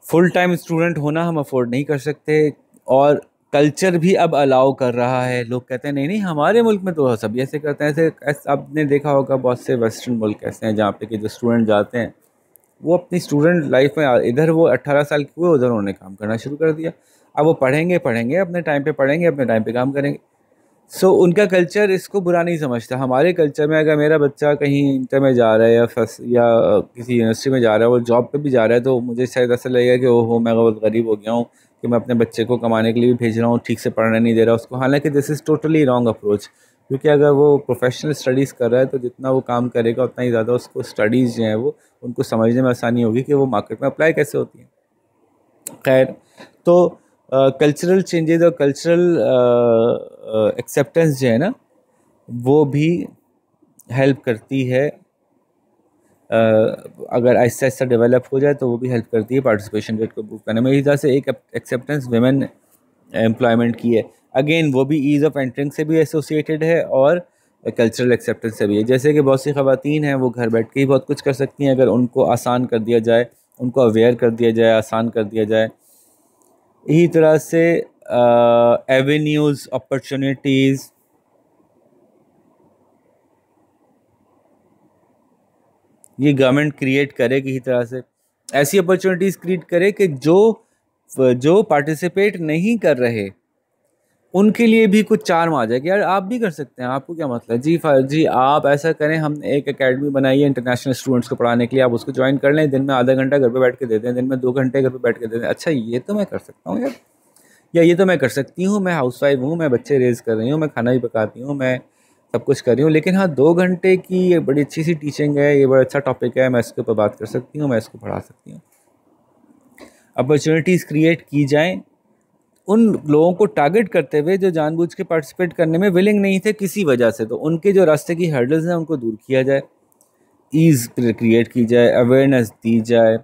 फुल टाइम स्टूडेंट होना हम अफोर्ड नहीं कर सकते। और कल्चर भी अब अलाउ कर रहा है, लोग कहते हैं नहीं नहीं हमारे मुल्क में तो सभी ऐसे करते हैं। ऐसे आपने देखा होगा बहुत से वेस्टर्न मुल्क ऐसे हैं जहाँ पे कि जो स्टूडेंट जाते हैं वो अपनी स्टूडेंट लाइफ में, इधर वो 18 साल के हुए उधर उन्होंने काम करना शुरू कर दिया। अब वो पढ़ेंगे पढ़ेंगे अपने टाइम पे पढ़ेंगे, अपने टाइम पे काम करेंगे। उनका कल्चर इसको बुरा नहीं समझता। हमारे कल्चर में अगर मेरा बच्चा कहीं इंटर में जा रहा है या किसी यूनिवर्सिटी में जा रहा है, वो जॉब पे भी जा रहा है, तो मुझे शायद ऐसा लगेगा कि ओहो मैं बहुत गरीब हो गया हूँ कि मैं अपने बच्चे को कमाने के लिए भी भेज रहा हूँ, ठीक से पढ़ने नहीं दे रहा उसको। हालांकि this is totally wrong approach, क्योंकि अगर वो प्रोफेशनल स्टडीज़ कर रहा है तो जितना वो काम करेगा उतना ही ज़्यादा उसको स्टडीज़ जो हैं वो उनको समझने में आसानी होगी कि वो मार्केट में अप्लाई कैसे होती हैं। खैर, तो कल्चरल चेंजेस और कल्चरल एक्सेप्टेंस जो है ना वो भी हेल्प करती है। अगर ऐसा ऐसा डेवलप हो जाए तो वो भी हेल्प करती है पार्टिसिपेशन रेट को इम्प्रूव करने में। इस तरह से एक एक्सेप्टेंस विमेन एम्प्लॉयमेंट की है, अगेन वो भी ईज़ ऑफ एंट्रिंग से भी एसोसिएटेड है और कल्चरल एक्सेप्टेंस से भी है। जैसे कि बहुत सी ख़वातीन हैं वो घर बैठ के ही बहुत कुछ कर सकती हैं अगर उनको आसान कर दिया जाए, उनको अवेयर कर दिया जाए, आसान कर दिया जाए। इसी तरह से एवेन्यूज़, अपॉर्चुनिटीज़, ये गवर्नमेंट क्रिएट करे किसी तरह से, ऐसी अपॉर्चुनिटीज़ क्रिएट करे कि जो पार्टिसिपेट नहीं कर रहे उनके लिए भी कुछ चार्म आ जाए कि यार आप भी कर सकते हैं, आपको क्या मतलब जी आप ऐसा करें, हम एक एकेडमी बनाई है इंटरनेशनल स्टूडेंट्स को पढ़ाने के लिए, आप उसको ज्वाइन कर लें, दिन में आधा घंटा घर पे बैठ के दे दें, दिन में 2 घंटे घर पे बैठ के दे दें। अच्छा ये तो मैं कर सकता हूँ यार, या ये तो मैं कर सकती हूँ, मैं हाउसवाइफ हूँ, मैं बच्चे रेज़ कर रही हूँ, मैं खाना भी पकाती हूँ, मैं सब कुछ कर रही हूँ, लेकिन हाँ 2 घंटे की ये बड़ी अच्छी सी टीचिंग है, ये बड़ा अच्छा टॉपिक है, मैं इसके ऊपर बात कर सकती हूँ, मैं इसको पढ़ा सकती हूँ। अपॉर्चुनिटीज़ क्रिएट की जाएँ उन लोगों को टारगेट करते हुए जो जानबूझ के पार्टिसिपेट करने में विलिंग नहीं थे किसी वजह से, तो उनके जो रास्ते की हर्डल्स हैं उनको दूर किया जाए, ईज़ क्रिएट की जाए, अवेयरनेस दी जाए,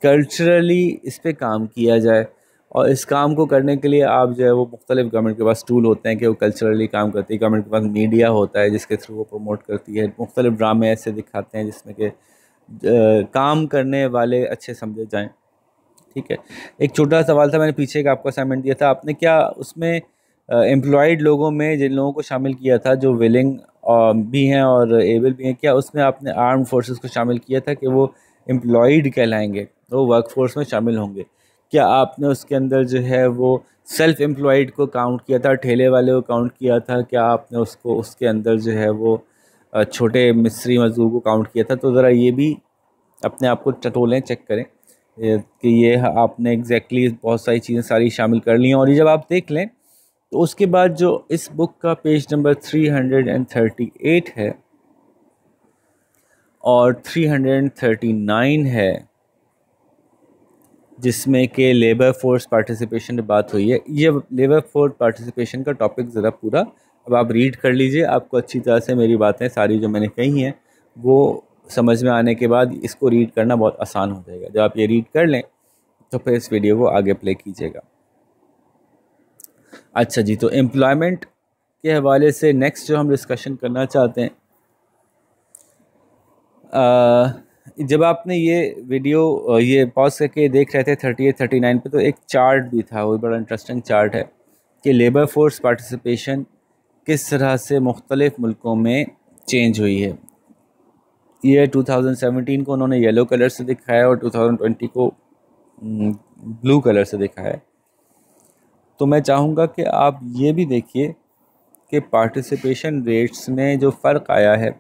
कल्चरली इस पे काम किया जाए। और इस काम को करने के लिए आप जो है वो मुख्तलिफ गवर्नमेंट के पास टूल होते हैं कि वो कल्चरली काम करती है। गवर्नमेंट के पास मीडिया होता है जिसके थ्रू वो प्रमोट करती है, मुख्तलिफ ड्रामे ऐसे दिखाते हैं जिसमें कि काम करने वाले अच्छे समझे जाएँ। ठीक है। एक छोटा सवाल था, मैंने पीछे एक आपको असाइनमेंट दिया था, आपने क्या उसमें एम्प्लॉयड लोगों में जिन लोगों को शामिल किया था जो विलिंग भी हैं और एबल भी हैं, क्या उसमें आपने आर्म फोर्सेस को शामिल किया था कि वो एम्प्लॉयड कहलाएंगे, वो वर्कफोर्स में शामिल होंगे? क्या आपने उसके अंदर जो है वो सेल्फ एम्प्लॉयड को काउंट किया था, ठेले वाले को काउंट किया था? क्या आपने उसको उसके अंदर जो है वो छोटे मिस्त्री मजदूर को काउंट किया था? तो ज़रा ये भी अपने आप को टटोलें, चेक करें कि ये आपने एग्जैक्टली बहुत सारी चीज़ें सारी शामिल कर ली हैं। और ये जब आप देख लें तो उसके बाद जो इस बुक का पेज नंबर 338 है और 339 है जिसमें कि लेबर फोर्स पार्टिसिपेशन की बात हुई है, ये लेबर फोर्स पार्टिसिपेशन का टॉपिक ज़रा पूरा अब आप रीड कर लीजिए, आपको अच्छी तरह से मेरी बातें सारी जो मैंने कही हैं वो समझ में आने के बाद इसको रीड करना बहुत आसान हो जाएगा। जब आप ये रीड कर लें तो फिर इस वीडियो को आगे प्ले कीजिएगा। अच्छा जी, तो एम्प्लॉयमेंट के हवाले से नेक्स्ट जो हम डिस्कशन करना चाहते हैं, जब आपने ये वीडियो ये पॉज करके देख रहे थे 38-39 पे, तो एक चार्ट भी था, वो बड़ा इंटरेस्टिंग चार्ट है कि लेबर फोर्स पार्टिसिपेशन किस तरह से मुख्तलिफ मुल्कों में चेंज हुई है। ये 2017 को उन्होंने येलो कलर से दिखाया और 2020 को ब्लू कलर से दिखाया है। तो मैं चाहूँगा कि आप ये भी देखिए कि पार्टिसिपेशन रेट्स में जो फ़र्क आया है,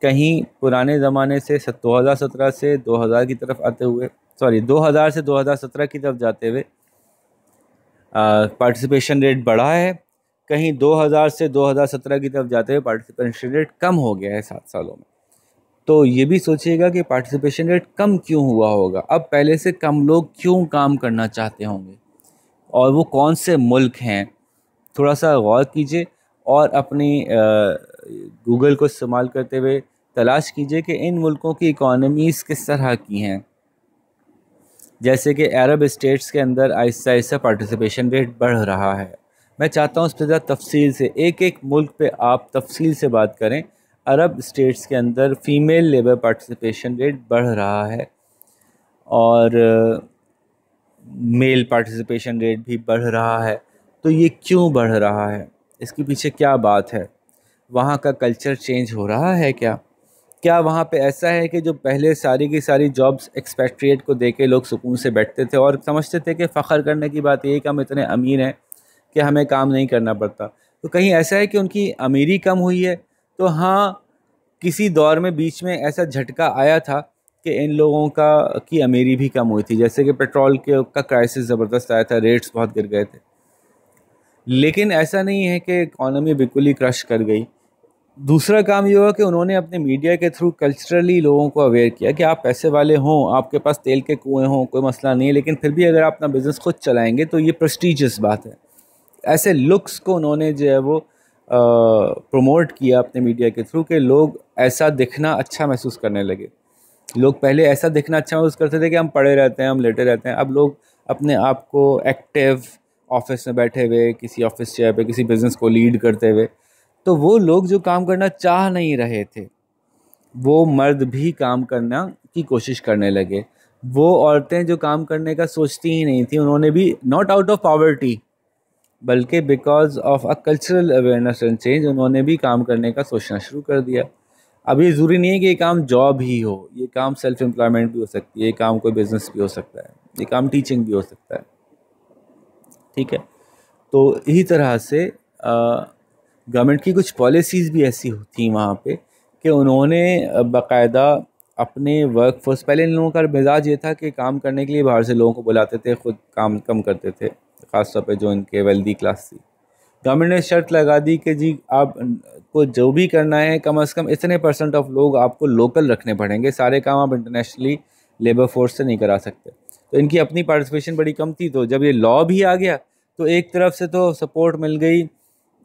कहीं पुराने ज़माने से 2017 से 2000 की तरफ आते हुए, 2000 से 2017 की तरफ जाते हुए पार्टिसिपेशन रेट बढ़ा है, कहीं 2000 से 2017 की तरफ जाते हुए पार्टिसिपेशन रेट कम हो गया है 7 सालों में। तो ये भी सोचिएगा कि पार्टिसिपेशन रेट कम क्यों हुआ होगा, अब पहले से कम लोग क्यों काम करना चाहते होंगे, और वो कौन से मुल्क हैं, थोड़ा सा गौर कीजिए। और अपनी गूगल को इस्तेमाल करते हुए तलाश कीजिए कि इन मुल्कों की इकॉनमीज़ किस तरह की हैं। जैसे कि अरब स्टेट्स के अंदर आहिस्ता आहिस्ता पार्टिसिपेशन रेट बढ़ रहा है। मैं चाहता हूँ उस पर ज़रा तफसील से एक एक मुल्क पे आप तफसील से बात करें। अरब स्टेट्स के अंदर फ़ीमेल लेबर पार्टिसिपेशन रेट बढ़ रहा है और मेल पार्टिसिपेशन रेट भी बढ़ रहा है। तो ये क्यों बढ़ रहा है, इसके पीछे क्या बात है? वहाँ का कल्चर चेंज हो रहा है क्या वहाँ पे ऐसा है कि जो पहले सारी की सारी जॉब्स एक्सपेट्रिएट को देके लोग सुकून से बैठते थे और समझते थे कि फ़ख्र करने की बात यही कि हम इतने अमीर हैं कि हमें काम नहीं करना पड़ता, तो कहीं ऐसा है कि उनकी अमीरी कम हुई है? तो हाँ, किसी दौर में बीच में ऐसा झटका आया था कि इन लोगों का की अमीरी भी कम हुई थी, जैसे कि पेट्रोल के का क्राइसिस ज़बरदस्त आया था, रेट्स बहुत गिर गए थे। लेकिन ऐसा नहीं है कि इकॉनमी बिल्कुल ही क्रश कर गई। दूसरा काम ये हुआ कि उन्होंने अपने मीडिया के थ्रू कल्चरली लोगों को अवेयर किया कि आप पैसे वाले हों, आपके पास तेल के कुएं हों, कोई मसला नहीं है, लेकिन फिर भी अगर आप अपना बिज़नेस खुद चलाएंगे तो ये प्रेस्टीजियस बात है। ऐसे लुक्स को उन्होंने जो है वो प्रमोट किया अपने मीडिया के थ्रू कि लोग ऐसा दिखना अच्छा महसूस करने लगे। लोग पहले ऐसा दिखना अच्छा महसूस करते थे कि हम पड़े रहते हैं, हम लेटे रहते हैं। अब लोग अपने आप को एक्टिव ऑफिस में बैठे हुए, किसी ऑफिस चेयर पे, किसी बिज़नेस को लीड करते हुए, तो वो लोग जो काम करना चाह नहीं रहे थे, वो मर्द भी काम करना की कोशिश करने लगे। वो औरतें जो काम करने का सोचती ही नहीं थी, उन्होंने भी नॉट आउट ऑफ पॉवर्टी बल्कि because of a cultural awareness and change उन्होंने भी काम करने का सोचना शुरू कर दिया। अब ये ज़रूरी नहीं है कि ये काम जॉब ही हो, ये काम सेल्फ एम्प्लॉयमेंट भी हो सकती है, ये काम कोई बिज़नेस भी हो सकता है, ये काम टीचिंग भी हो सकता है। ठीक है, तो इसी तरह से गवर्नमेंट की कुछ पॉलिसीज़ भी ऐसी थी वहाँ पे कि उन्होंने बाकायदा अपने वर्क फोर्स, पहले इन लोगों का मिजाज ये था कि काम करने के लिए बाहर से लोगों को बुलाते थे, खुद काम कम करते थे, ख़ासतौर पे जो इनके वेल्दी क्लास थी। गवर्नमेंट ने शर्त लगा दी कि जी आप को जो भी करना है कम से कम इतने % ऑफ लोग आपको लोकल रखने पड़ेंगे, सारे काम आप इंटरनेशनली लेबर फोर्स से नहीं करा सकते। तो इनकी अपनी पार्टिसिपेशन बड़ी कम थी, तो जब ये लॉ भी आ गया तो एक तरफ से तो सपोर्ट मिल गई,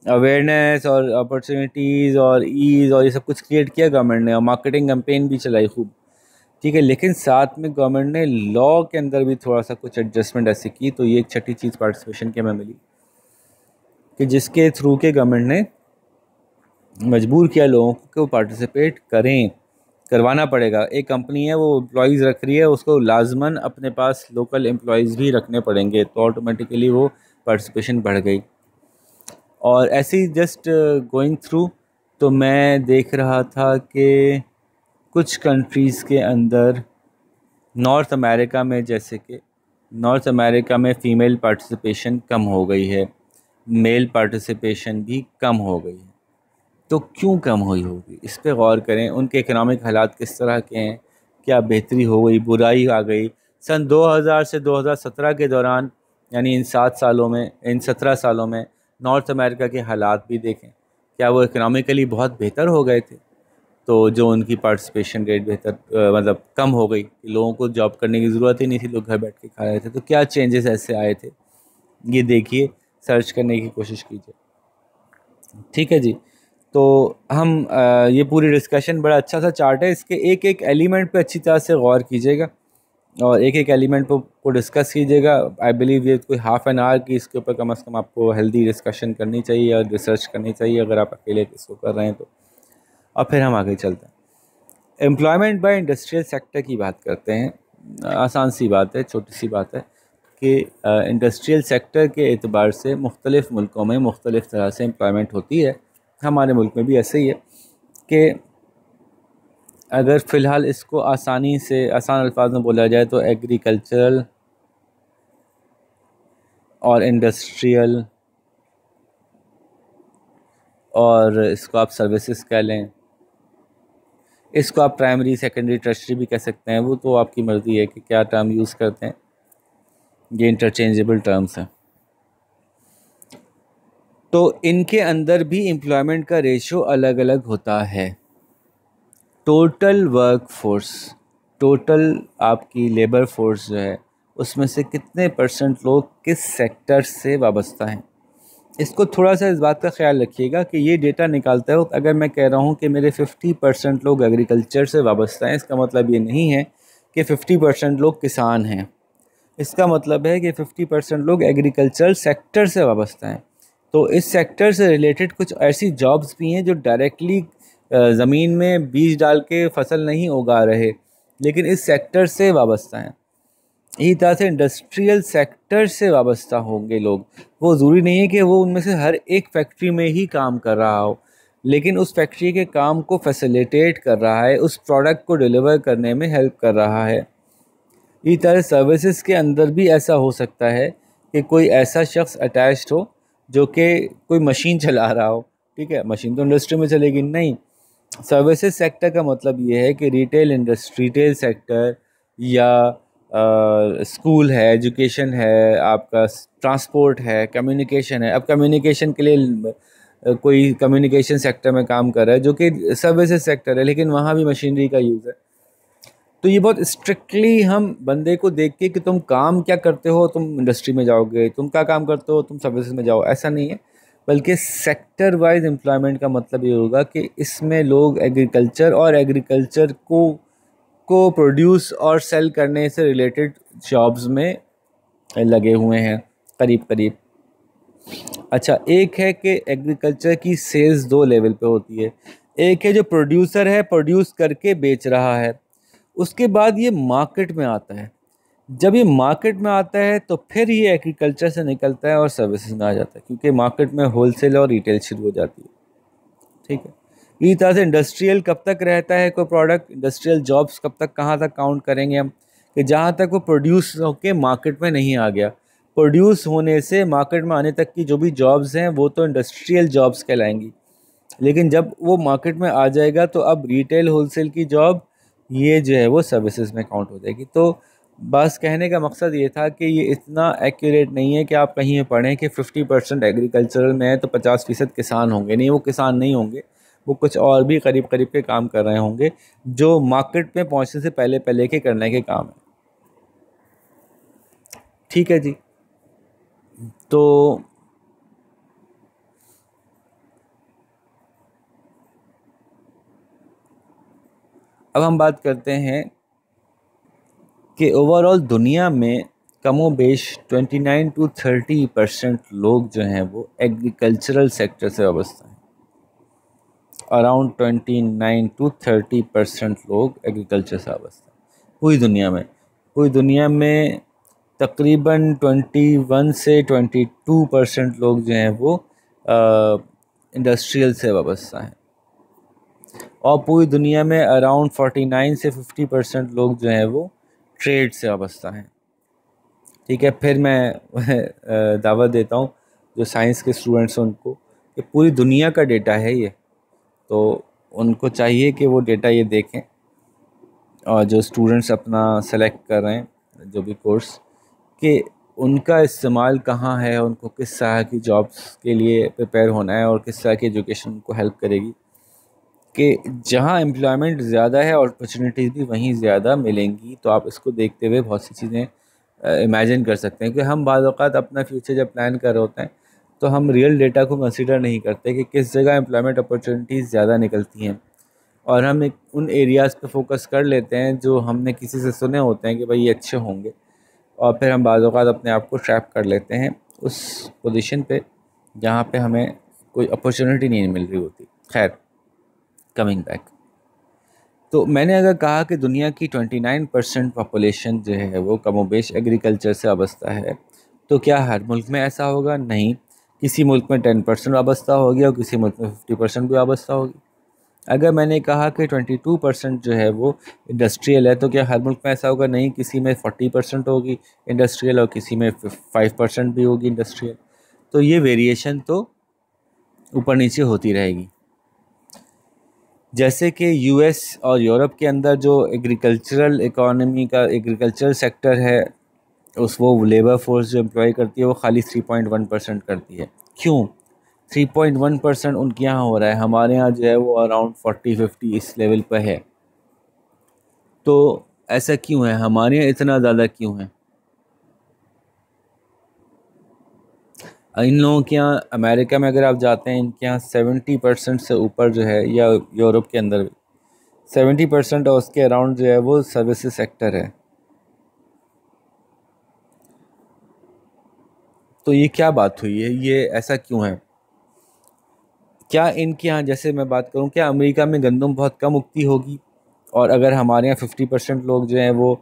अवेयरनेस और अपॉर्चुनिटीज़ और ईज़ और ये सब कुछ क्रिएट किया गवर्नमेंट ने, और मार्केटिंग कैंपेन भी चलाई खूब। ठीक है, लेकिन साथ में गवर्नमेंट ने लॉ के अंदर भी थोड़ा सा कुछ एडजस्टमेंट ऐसी की, तो ये एक छठी चीज़ पार्टिसिपेशन के में मिली कि जिसके थ्रू के गवर्नमेंट ने मजबूर किया लोगों को कि वो पार्टिसिपेट करें, करवाना पड़ेगा। एक कंपनी है वो एम्प्लॉयज़ रख रही है, उसको लाजमन अपने पास लोकल एम्प्लॉयज़ भी रखने पड़ेंगे, तो ऑटोमेटिकली वो पार्टिसिपेशन बढ़ गई। और ऐसे ही जस्ट गोइंग थ्रू तो मैं देख रहा था कि कुछ कंट्रीज़ के अंदर नॉर्थ अमेरिका में, जैसे कि नॉर्थ अमेरिका में फ़ीमेल पार्टिसिपेशन कम हो गई है, मेल पार्टिसिपेशन भी कम हो गई है। तो क्यों कम हुई होगी, इस पे गौर करें। उनके इकनॉमिक हालात किस तरह के हैं, क्या बेहतरी हो गई, बुराई आ गई? सन 2000 से 2017 के दौरान, यानी इन 7 सालों में, इन 17 सालों में नॉर्थ अमेरिका के हालात भी देखें, क्या वो इकनॉमिकली बहुत बेहतर हो गए थे? तो जो उनकी पार्टिसिपेशन रेट बेहतर मतलब कम हो गई, लोगों को जॉब करने की ज़रूरत ही नहीं थी, लोग घर बैठ के खा रहे थे। तो क्या चेंजेस ऐसे आए थे, ये देखिए, सर्च करने की कोशिश कीजिए। ठीक है जी, तो हम ये पूरी डिस्कशन, बड़ा अच्छा सा चार्ट है, इसके एक एक एलिमेंट पे अच्छी तरह से गौर कीजिएगा और एक एक एलिमेंट को डिस्कस कीजिएगा। आई बिलीव ये कोई हाफ़ एन आवर की इसके ऊपर कम से कम आपको हेल्दी डिस्कशन करनी चाहिए और रिसर्च करनी चाहिए, अगर आप अकेले इसको कर रहे हैं तो। और फिर हम आगे चलते हैं, एम्प्लॉयमेंट बाय इंडस्ट्रियल सेक्टर की बात करते हैं। आसान सी बात है, छोटी सी बात है कि इंडस्ट्रियल सेक्टर के एतबार से मुख्तलिफ़ मुल्कों में मुख्तलिफ़ तरह से एम्प्लॉयमेंट होती है। हमारे मुल्क में भी ऐसे ही है कि अगर फ़िलहाल इसको आसानी से आसान अल्फाज में बोला जाए तो एग्रीकल्चरल और इंडस्ट्रियल, और इसको आप सर्विसेज कह लें, इसको आप प्राइमरी, सेकेंडरी, टर्शरी भी कह सकते हैं, वो तो आपकी मर्ज़ी है कि क्या टर्म यूज़ करते हैं, ये इंटरचेंजेबल टर्म्स हैं। तो इनके अंदर भी एम्प्लॉयमेंट का रेशो अलग अलग होता है। टोटल वर्क फोर्स, टोटल आपकी लेबर फोर्स जो है उसमें से कितने परसेंट लोग किस सेक्टर से वाबस्ता हैं। इसको थोड़ा सा इस बात का ख्याल रखिएगा कि ये डेटा निकालते वक्त अगर मैं कह रहा हूँ कि मेरे 50% लोग एग्रीकल्चर से वाबस्ता हैं, इसका मतलब ये नहीं है कि 50% लोग किसान हैं। इसका मतलब है कि 50% लोग एग्रीकल्चर सेक्टर से वाबस्ता हैं। तो इस सेक्टर से रिलेटेड कुछ ऐसी जॉब्स भी हैं जो डायरेक्टली ज़मीन में बीज डाल के फसल नहीं उगा रहे, लेकिन इस सेक्टर से वाबस्ता हैं। इसी तरह से इंडस्ट्रियल सेक्टर से वाबस्ता होंगे लोग। वो ज़रूरी नहीं है कि वो उनमें से हर एक फैक्ट्री में ही काम कर रहा हो, लेकिन उस फैक्ट्री के काम को फैसिलिटेट कर रहा है, उस प्रोडक्ट को डिलीवर करने में हेल्प कर रहा है। इसी तरह सर्विसेज के अंदर भी ऐसा हो सकता है कि कोई ऐसा शख्स अटैच्ड हो जो कि कोई मशीन चला रहा हो। ठीक है, मशीन तो इंडस्ट्री में चलेगी नहीं। सर्विसेज सेक्टर का मतलब ये है कि रिटेल सेक्टर या स्कूल है, एजुकेशन है, आपका ट्रांसपोर्ट है, कम्युनिकेशन है। अब कम्युनिकेशन के लिए कोई कम्युनिकेशन सेक्टर में काम कर रहा है जो कि सर्विसेज सेक्टर है, लेकिन वहाँ भी मशीनरी का यूज़ है। तो ये बहुत स्ट्रिक्टली हम बंदे को देख के कि तुम काम क्या करते हो, तुम इंडस्ट्री में जाओगे, तुम क्या काम करते हो, तुम सर्विसेज में जाओ, ऐसा नहीं है। बल्कि सेक्टर वाइज एम्प्लॉयमेंट का मतलब ये होगा कि इसमें लोग एग्रीकल्चर और एग्रीकल्चर को प्रोड्यूस और सेल करने से रिलेटेड जॉब्स में लगे हुए हैं करीब करीब। अच्छा, एक है कि एग्रीकल्चर की सेल्स दो लेवल पे होती है। एक है जो प्रोड्यूसर है, प्रोड्यूस करके बेच रहा है, उसके बाद ये मार्केट में आता है। जब ये मार्केट में आता है तो फिर ये एग्रीकल्चर से निकलता है और सर्विसेज में आ जाता है, क्योंकि मार्केट में होलसेल और रिटेल शुरू हो जाती है। ठीक है, इसी तरह से इंडस्ट्रियल कब तक रहता है कोई प्रोडक्ट, इंडस्ट्रियल जॉब्स कब तक, कहाँ तक काउंट करेंगे हम, कि जहाँ तक वो प्रोड्यूस होके मार्केट में नहीं आ गया। प्रोड्यूस होने से मार्केट में आने तक की जो भी जॉब्स हैं वो तो इंडस्ट्रियल जॉब्स कहलाएंगी, लेकिन जब वो मार्केट में आ जाएगा तो अब रिटेल होलसेल की जॉब ये जो है वो सर्विसेज में काउंट हो जाएगी। तो बस कहने का मकसद ये था कि ये इतना एक्यूरेट नहीं है कि आप कहीं ये पढ़ें कि 50% एग्रीकल्चरल में है तो 50% किसान होंगे। नहीं, वो किसान नहीं होंगे, वो कुछ और भी करीब करीब के काम कर रहे होंगे जो मार्केट में पहुंचने से पहले पहले के करने के काम है। ठीक है जी। तो अब हम बात करते हैं कि ओवरऑल दुनिया में कमोबेश 29 to 30% लोग जो हैं वो एग्रीकल्चरल सेक्टर से वाबस्ता हैं। अराउंड 29 to 30% लोग एग्रीकल्चर से वाबस्ता हैं पूरी दुनिया में। पूरी दुनिया में तकरीबन 21 से 22% लोग जो हैं वो इंडस्ट्रियल से वाबस्ता हैं, और पूरी दुनिया में अराउंड 49 से 50% लोग जो हैं वो ट्रेड से वाबस्ता हैं। ठीक है, फिर मैं दावत देता हूँ जो साइंस के स्टूडेंट्स हैं उनको कि पूरी दुनिया का डेटा है ये, तो उनको चाहिए कि वो डेटा ये देखें, और जो स्टूडेंट्स अपना सेलेक्ट कर रहे हैं जो भी कोर्स, कि उनका इस्तेमाल कहाँ है, उनको किस तरह की जॉब्स के लिए प्रिपेयर होना है और किस तरह की एजुकेशन उनको हेल्प करेगी, कि जहाँ एम्प्लॉयमेंट ज़्यादा है और अपॉर्चुनिटीज़ भी वहीं ज़्यादा मिलेंगी। तो आप इसको देखते हुए बहुत सी चीज़ें इमेजिन कर सकते हैं कि हम बाज़ औक़ात अपना फ्यूचर जब प्लान कर रहे होते हैं तो हम रियल डेटा को कंसीडर नहीं करते कि किस जगह एम्प्लॉयमेंट अपॉर्चुनिटीज़ ज़्यादा निकलती हैं, और हम एक उन एरियाज़ पे फोकस कर लेते हैं जो हमने किसी से सुने होते हैं कि भाई ये अच्छे होंगे, और फिर हम बाज़ औक़ात अपने आप को ट्रैप कर लेते हैं उस पोजीशन पे जहाँ पे हमें कोई अपॉर्चुनिटी नहीं मिल रही होती। खैर, कमिंग बैक, तो मैंने अगर कहा कि दुनिया की 29% पॉपुलेशन जो है वो कमोबेश एग्रीकल्चर से वाबस्ता है, तो क्या हर मुल्क में ऐसा होगा? नहीं, किसी मुल्क में 10% वाबस्ता होगी और किसी मुल्क में 50% भी वाबस्ता होगी। अगर मैंने कहा कि 22% जो है वो इंडस्ट्रियल है, तो क्या हर मुल्क में ऐसा होगा? नहीं, किसी में 40% होगी इंडस्ट्रियल और किसी में 5% भी होगी इंडस्ट्रियल। तो ये वेरिएशन तो ऊपर नीचे होती रहेगी। जैसे कि यूएस और यूरोप के अंदर जो एग्रीकल्चरल इकोनॉमी का एग्रीकल्चरल सेक्टर है, वो लेबर फोर्स जो एम्प्लॉय करती है वो खाली 3.1% करती है। क्यों 3.1% उनके यहाँ हो रहा है, हमारे यहाँ जो है वो अराउंड 40-50 इस लेवल पर है। तो ऐसा क्यों है, हमारे यहाँ इतना ज़्यादा क्यों है? इन लोगों के यहाँ अमेरिका में अगर आप जाते हैं, इनके यहाँ 70% से ऊपर जो है, या यूरोप के अंदर 70% और उसके अराउंड जो है वो सर्विसेज सेक्टर है। तो ये क्या बात हुई है, ये ऐसा क्यों है? क्या इनके यहाँ, जैसे मैं बात करूँ, क्या अमेरिका में गंदम बहुत कम उगती होगी, और अगर हमारे यहाँ 50% लोग जो हैं वो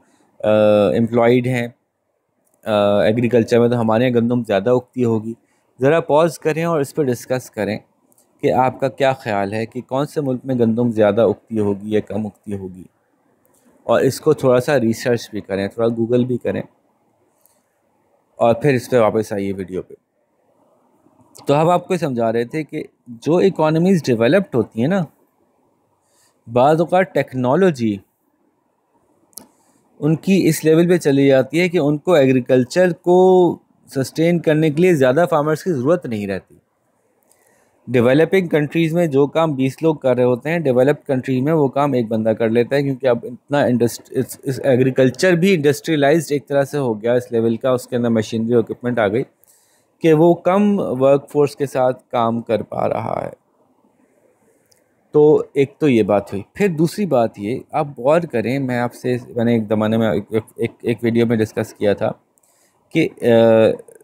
एम्प्लॉयड हैं एग्रीकल्चर में, तो हमारे यहाँ गंदम ज़्यादा उगती होगी? ज़रा पॉज करें और इस पर डिस्कस करें कि आपका क्या ख़्याल है कि कौन से मुल्क में गंदम ज़्यादा उगती होगी या कम उगती होगी, और इसको थोड़ा सा रिसर्च भी करें, थोड़ा गूगल भी करें, और फिर इस पर वापस आइए वीडियो पे। तो हम आपको समझा रहे थे कि जो इकोनॉमीज़ डेवलप्ड होती हैं ना, बाज़ औक़ात टेक्नोलॉजी उनकी इस लेवल पे चली जाती है कि उनको एग्रीकल्चर को सस्टेन करने के लिए ज़्यादा फार्मर्स की ज़रूरत नहीं रहती। डेवलपिंग कंट्रीज़ में जो काम 20 लोग कर रहे होते हैं, डेवलप्ड कंट्री में वो काम एक बंदा कर लेता है, क्योंकि अब इतना इस एग्रीकल्चर भी इंडस्ट्रियलाइज्ड एक तरह से हो गया इस लेवल का, उसके अंदर मशीनरी और इक्विपमेंट आ गई कि वो कम वर्क फोर्स के साथ काम कर पा रहा है। तो एक तो ये बात हुई। फिर दूसरी बात ये, आप गौर करें, मैंने एक ज़माने में एक वीडियो में डिस्कस किया था कि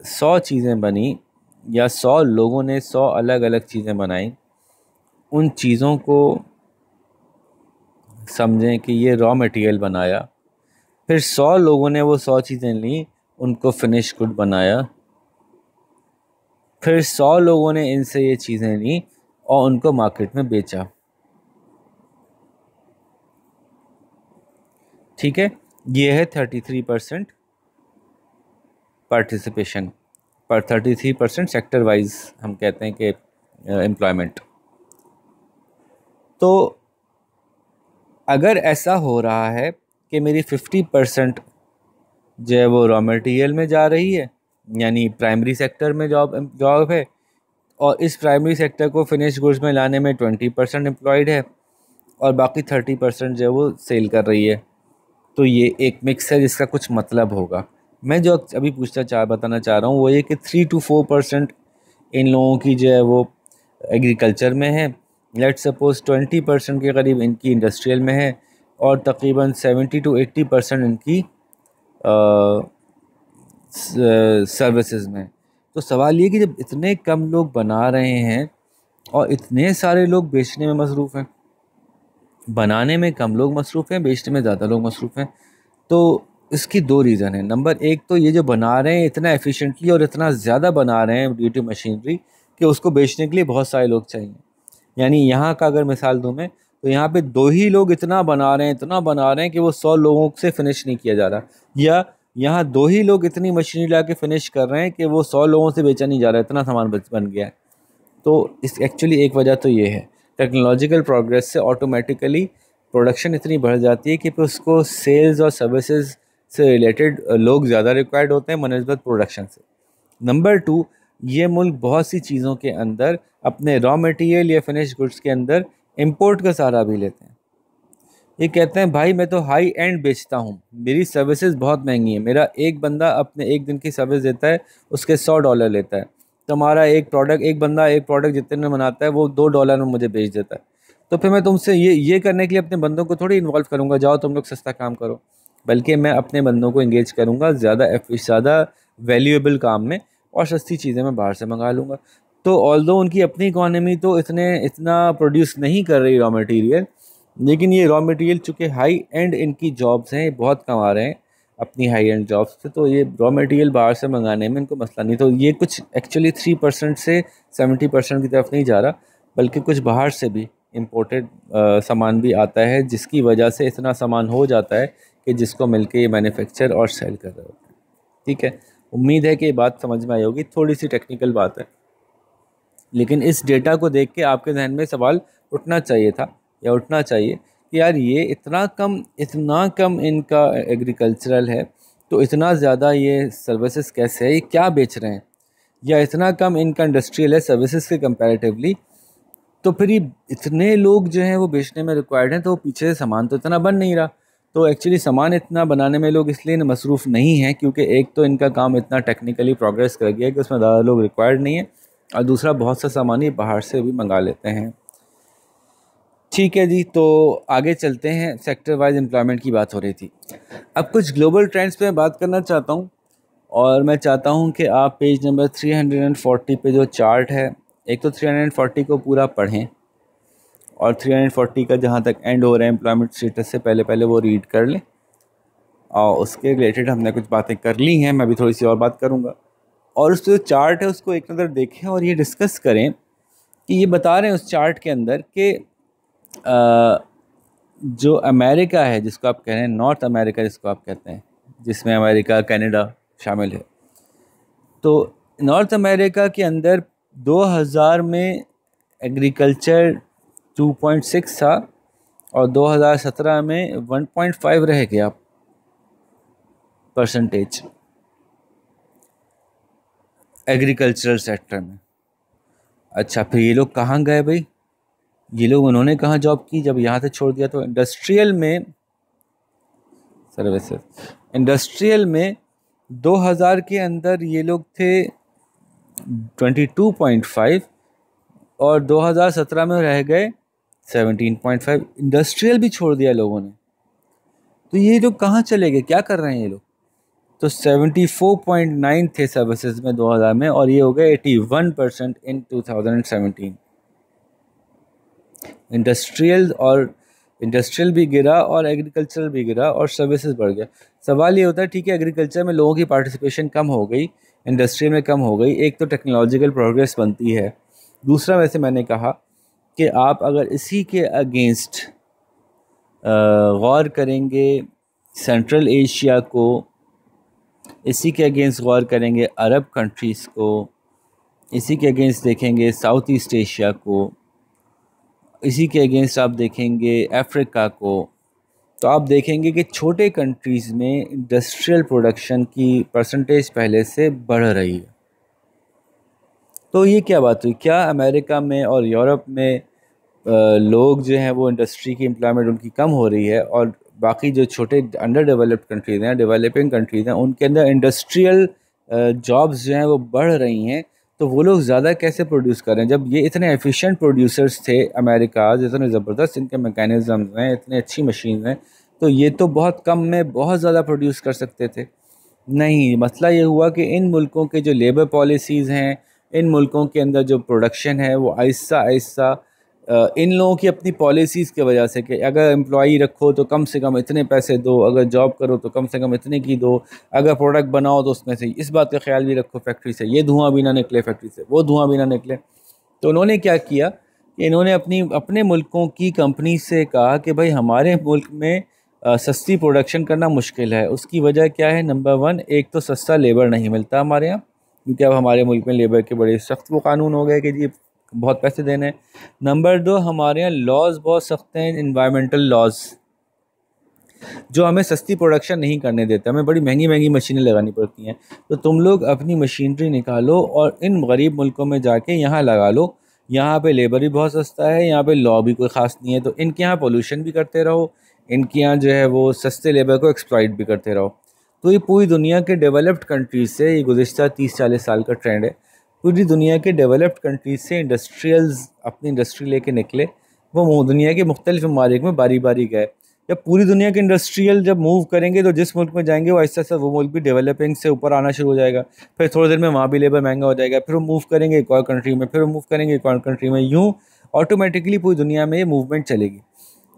100 चीज़ें बनी या 100 लोगों ने 100 अलग अलग चीज़ें बनाई, उन चीज़ों को समझें कि ये रॉ मटेरियल बनाया, फिर 100 लोगों ने वो 100 चीज़ें ली, उनको फिनिश गुड बनाया, फिर 100 लोगों ने इनसे ये चीज़ें ली और उनको मार्केट में बेचा। ठीक है, ये है 33% पार्टिसिपेशन पर 33% सेक्टर वाइज हम कहते हैं कि एम्प्लॉयमेंट। तो अगर ऐसा हो रहा है कि मेरी 50% जो है वो रॉ मटेरियल में जा रही है, यानी प्राइमरी सेक्टर में जॉब है, और इस प्राइमरी सेक्टर को फिनिश गुड्स में लाने में 20% एम्प्लॉयड है, और बाकी 30% जो है वो सेल कर रही है, तो ये एक मिक्स है जिसका कुछ मतलब होगा। मैं जो अभी बताना चाह रहा हूँ वो ये कि 3 to 4% इन लोगों की जो है वो एग्रीकल्चर में है, लेट्स सपोज 20% के करीब इनकी इंडस्ट्रियल में है, और तकरीबन 70 to 80% इनकी सर्विसेज में। तो सवाल ये कि जब इतने कम लोग बना रहे हैं और इतने सारे लोग बेचने में मसरूफ़ हैं, बनाने में कम लोग मसरूफ़ हैं, बेचने में ज़्यादा लोग मसरूफ़ हैं, तो इसकी दो रीज़न है। नंबर एक तो ये जो बना रहे हैं इतना एफिशिएंटली और इतना ज़्यादा बना रहे हैं ड्यू टू मशीनरी कि उसको बेचने के लिए बहुत सारे लोग चाहिए। यानी यहाँ का अगर मिसाल दूँ मैं, तो यहाँ पे 2 ही लोग इतना बना रहे हैं कि वो 100 लोगों से फिनिश नहीं किया जा रहा, या यहाँ 2 ही लोग इतनी मशीनरी ला के फिनिश कर रहे हैं कि वो 100 लोगों से बेचा नहीं जा रहा, इतना सामान बन गया है। तो इस एक्चुअली एक वजह तो ये है, टेक्नोलॉजिकल प्रोग्रेस से ऑटोमेटिकली प्रोडक्शन इतनी बढ़ जाती है कि फिर उसको सेल्स और सर्विसेज से रिलेटेड लोग ज़्यादा रिक्वायर्ड होते हैं मनस्बत प्रोडक्शन से। नंबर 2, ये मुल्क बहुत सी चीज़ों के अंदर अपने रॉ मटेरियल या फिनिश गुड्स के अंदर इंपोर्ट का सहारा भी लेते हैं। ये कहते हैं भाई मैं तो हाई एंड बेचता हूँ, मेरी सर्विसेज बहुत महंगी है, मेरा एक बंदा अपने एक दिन की सर्विस देता है, उसके $100 लेता है, तो हमारा एक बंदा एक प्रोडक्ट जितने में बनाता है वो $2 में मुझे बेच देता है। तो फिर मैं तुमसे ये करने के लिए अपने बंदों को थोड़ी इन्वॉल्व करूँगा, जाओ तुम लोग सस्ता काम करो, बल्कि मैं अपने बंदों को इंगेज करूँगा ज़्यादा वैल्यूएबल काम में, और सस्ती चीज़ें मैं बाहर से मंगा लूँगा। तो ऑल्दो उनकी अपनी इकॉनमी तो इतना प्रोड्यूस नहीं कर रही रॉ मटेरियल, लेकिन ये रॉ मटेरियल चूँकि हाई एंड इनकी जॉब्स हैं, बहुत कमा रहे हैं अपनी हाई एंड जॉब्स से, तो ये रॉ मटेरियल बाहर से मंगाने में इनको मसला नहीं। तो ये कुछ एक्चुअली 3% से 70% की तरफ नहीं जा रहा, बल्कि कुछ बाहर से भी इम्पोर्टेड सामान भी आता है, जिसकी वजह से इतना सामान हो जाता है कि जिसको मिलके ये मैन्युफैक्चर और सेल कर रहे होते हैं। ठीक है, उम्मीद है कि ये बात समझ में आई होगी, थोड़ी सी टेक्निकल बात है, लेकिन इस डेटा को देख के आपके जहन में सवाल उठना चाहिए था, या उठना चाहिए कि यार ये इतना कम इनका एग्रीकल्चरल है, तो इतना ज़्यादा ये सर्विसेज कैसे है, ये क्या बेच रहे हैं? या इतना कम इनका इंडस्ट्रियल है सर्विसेज के कंपैरेटिवली, तो फिर ये इतने लोग जो हैं वो बेचने में रिक्वायर्ड हैं, तो पीछे से सामान तो इतना बन नहीं रहा। तो एक्चुअली सामान इतना बनाने में लोग इसलिए मसरूफ़ नहीं हैं क्योंकि एक तो इनका काम इतना टेक्निकली प्रोग्रेस कर गया है कि उसमें ज़्यादा लोग रिक्वायर्ड नहीं है, और दूसरा बहुत सा सामान ही बाहर से भी मंगा लेते हैं। ठीक है जी, तो आगे चलते हैं। सेक्टर वाइज एम्प्लॉयमेंट की बात हो रही थी, अब कुछ ग्लोबल ट्रेंड्स पे बात करना चाहता हूँ, और मैं चाहता हूँ कि आप पेज नंबर 340 पे जो चार्ट है, एक तो 340 को पूरा पढ़ें, और 340 का जहाँ तक एंड हो रहा है एम्प्लॉयमेंट स्टेटस से पहले पहले वो रीड कर लें, और उसके रिलेटेड हमने कुछ बातें कर ली हैं, मैं भी थोड़ी सी और बात करूँगा। और उस जो चार्ट है उसको एक नज़र देखें और ये डिस्कस करें कि ये बता रहे हैं उस चार्ट के अंदर कि जो अमेरिका है, जिसको आप कह रहे हैं नॉर्थ अमेरिका जिसको आप कहते हैं, जिसमें अमेरिका कनाडा शामिल है, तो नॉर्थ अमेरिका के अंदर 2000 में एग्रीकल्चर 2.6 था और 2017 में 1.5 रह गया परसेंटेज एग्रीकल्चरल सेक्टर में। अच्छा, फिर ये लोग कहाँ गए भाई? ये लोग उन्होंने कहाँ जॉब की जब यहाँ से छोड़ दिया? तो इंडस्ट्रियल में सर्विसेज, इंडस्ट्रियल में 2000 के अंदर ये लोग थे 22.5 और 2017 में रह गए 17.5। इंडस्ट्रियल भी छोड़ दिया लोगों ने। तो ये लोग कहाँ चले गए, क्या कर रहे हैं ये लोग? तो 74.9 थे सर्विसेज में 2000 में, और ये हो गए 81% इन 2017। इंडस्ट्रियल भी गिरा और एग्रीकल्चरल भी गिरा और सर्विसेज बढ़ गया। सवाल ये होता है, ठीक है एग्रीकल्चर में लोगों की पार्टिसिपेशन कम हो गई, इंडस्ट्री में कम हो गई, एक तो टेक्नोलॉजिकल प्रोग्रेस बनती है, दूसरा वैसे मैंने कहा कि आप अगर इसी के अगेंस्ट गौर करेंगे सेंट्रल एशिया को, इसी के अगेंस्ट गौर करेंगे अरब कंट्रीज़ को, इसी के अगेंस्ट देखेंगे साउथ ईस्ट एशिया को, इसी के अगेंस्ट आप देखेंगे अफ्रीका को, तो आप देखेंगे कि छोटे कंट्रीज़ में इंडस्ट्रियल प्रोडक्शन की परसेंटेज पहले से बढ़ रही है। तो ये क्या बात हुई? क्या अमेरिका में और यूरोप में लोग जो हैं वो इंडस्ट्री की एम्प्लॉयमेंट उनकी कम हो रही है, और बाकी जो छोटे अंडर डेवलप्ड कंट्रीज़ हैं, डेवलपिंग कंट्रीज़ हैं, उनके अंदर इंडस्ट्रियल जॉब्स जो हैं वो बढ़ रही हैं, तो वो लोग ज़्यादा कैसे प्रोड्यूस कर रहे हैं? जब ये इतने एफिशिएंट प्रोड्यूसर्स थे अमेरिका, इतने ज़बरदस्त इनके मैकेनिज़म्स हैं, इतनी अच्छी मशीन हैं, तो ये तो बहुत कम में बहुत ज़्यादा प्रोड्यूस कर सकते थे। नहीं, मसला ये हुआ कि इन मुल्कों के जो लेबर पॉलिसीज़ हैं, इन मुल्कों के अंदर जो प्रोडक्शन है वो आहिस्ता आहिस्ता इन लोगों की अपनी पॉलिसीज़ की वजह से, कि अगर एम्प्लॉई रखो तो कम से कम इतने पैसे दो, अगर जॉब करो तो कम से कम इतने की दो, अगर प्रोडक्ट बनाओ तो उसमें से इस बात का ख्याल भी रखो फैक्ट्री से ये धुआं भी ना निकले, फैक्ट्री से वो धुआं भी ना निकले। तो उन्होंने क्या किया कि इन्होंने अपने मुल्कों की कंपनी से कहा कि भाई हमारे मुल्क में सस्ती प्रोडक्शन करना मुश्किल है। उसकी वजह क्या है? नंबर 1, एक तो सस्ता लेबर नहीं मिलता हमारे यहाँ, क्योंकि अब हमारे मुल्क में लेबर के बड़े सख्त वो कानून हो गए कि जी बहुत पैसे देने हैं। नंबर 2, हमारे यहाँ लॉज बहुत सख्त हैं, इन्वायरमेंटल लॉज, जो हमें सस्ती प्रोडक्शन नहीं करने देते, हमें बड़ी महंगी महंगी मशीनें लगानी पड़ती हैं। तो तुम लोग अपनी मशीनरी निकालो और इन गरीब मुल्कों में जाके यहाँ लगा लो, यहाँ पे लेबर भी बहुत सस्ता है, यहाँ पे लॉ भी कोई ख़ास नहीं है, तो इनके यहाँ पोल्यूशन भी करते रहो, इनके यहाँ जो है वो सस्ते लेबर को एक्सप्लॉइट भी करते रहो। तो ये पूरी दुनिया के डेवलप्ड कंट्रीज़ से ये गुज़िश्ता 30-40 साल का ट्रेंड है। पूरी दुनिया के डेवलप्ड कंट्रीज़ से इंडस्ट्रियल्स अपनी इंडस्ट्री लेके निकले, वो दुनिया के मुख्तलिफ ममालिक में बारी बारी गए। जब पूरी दुनिया के इंडस्ट्रियल जब मूव करेंगे तो जिस मुल्क में जाएंगे वो आहिस्ता आहिस्ता वो मुल्क भी डेवलपिंग से ऊपर आना शुरू हो जाएगा, फिर थोड़ी देर में वहाँ भी लेबर महंगा हो जाएगा, फिर वो मूव करेंगे एक और कंट्री में, फिर वो मूव करेंगे एक और कंट्री में, यूँ ऑटोमेटिकली पूरी दुनिया में ये मूवमेंट चलेगी।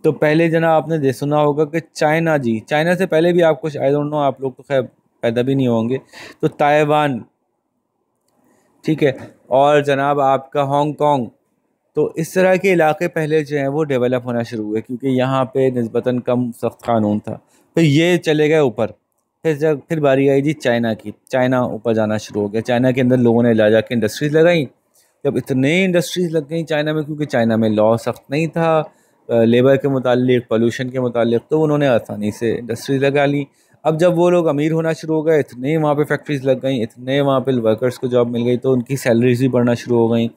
तो पहले जना आपने सुना होगा कि चाइना, जी चाइना से पहले भी आपको आई डोंट नो, आप लोग तो खैर पैदा भी नहीं होंगे, तो ताइवान, ठीक है, और जनाब आपका हांगकांग, तो इस तरह के इलाके पहले जो हैं वो डेवलप होना शुरू हुए, क्योंकि यहाँ पे निस्बतन कम सख्त कानून था। फिर ये चले गए ऊपर, फिर बारी आई जी चाइना की, चाइना ऊपर जाना शुरू हो गया। चाइना के अंदर लोगों ने ला जाके इंडस्ट्रीज़ लगाई। जब इतने इंडस्ट्रीज़ लग गई चाइना में, क्योंकि चाइना में लॉ सख्त नहीं था लेबर के मुतालिक, पोल्यूशन के मुतालिक, तो उन्होंने आसानी से इंडस्ट्रीज़ लगा ली। अब जब वो लोग अमीर होना शुरू हो गए, इतने वहाँ पे फैक्ट्रीज लग गई, इतने वहाँ पे वर्कर्स को जॉब मिल गई, तो उनकी सैलरीज भी बढ़ना शुरू हो गई,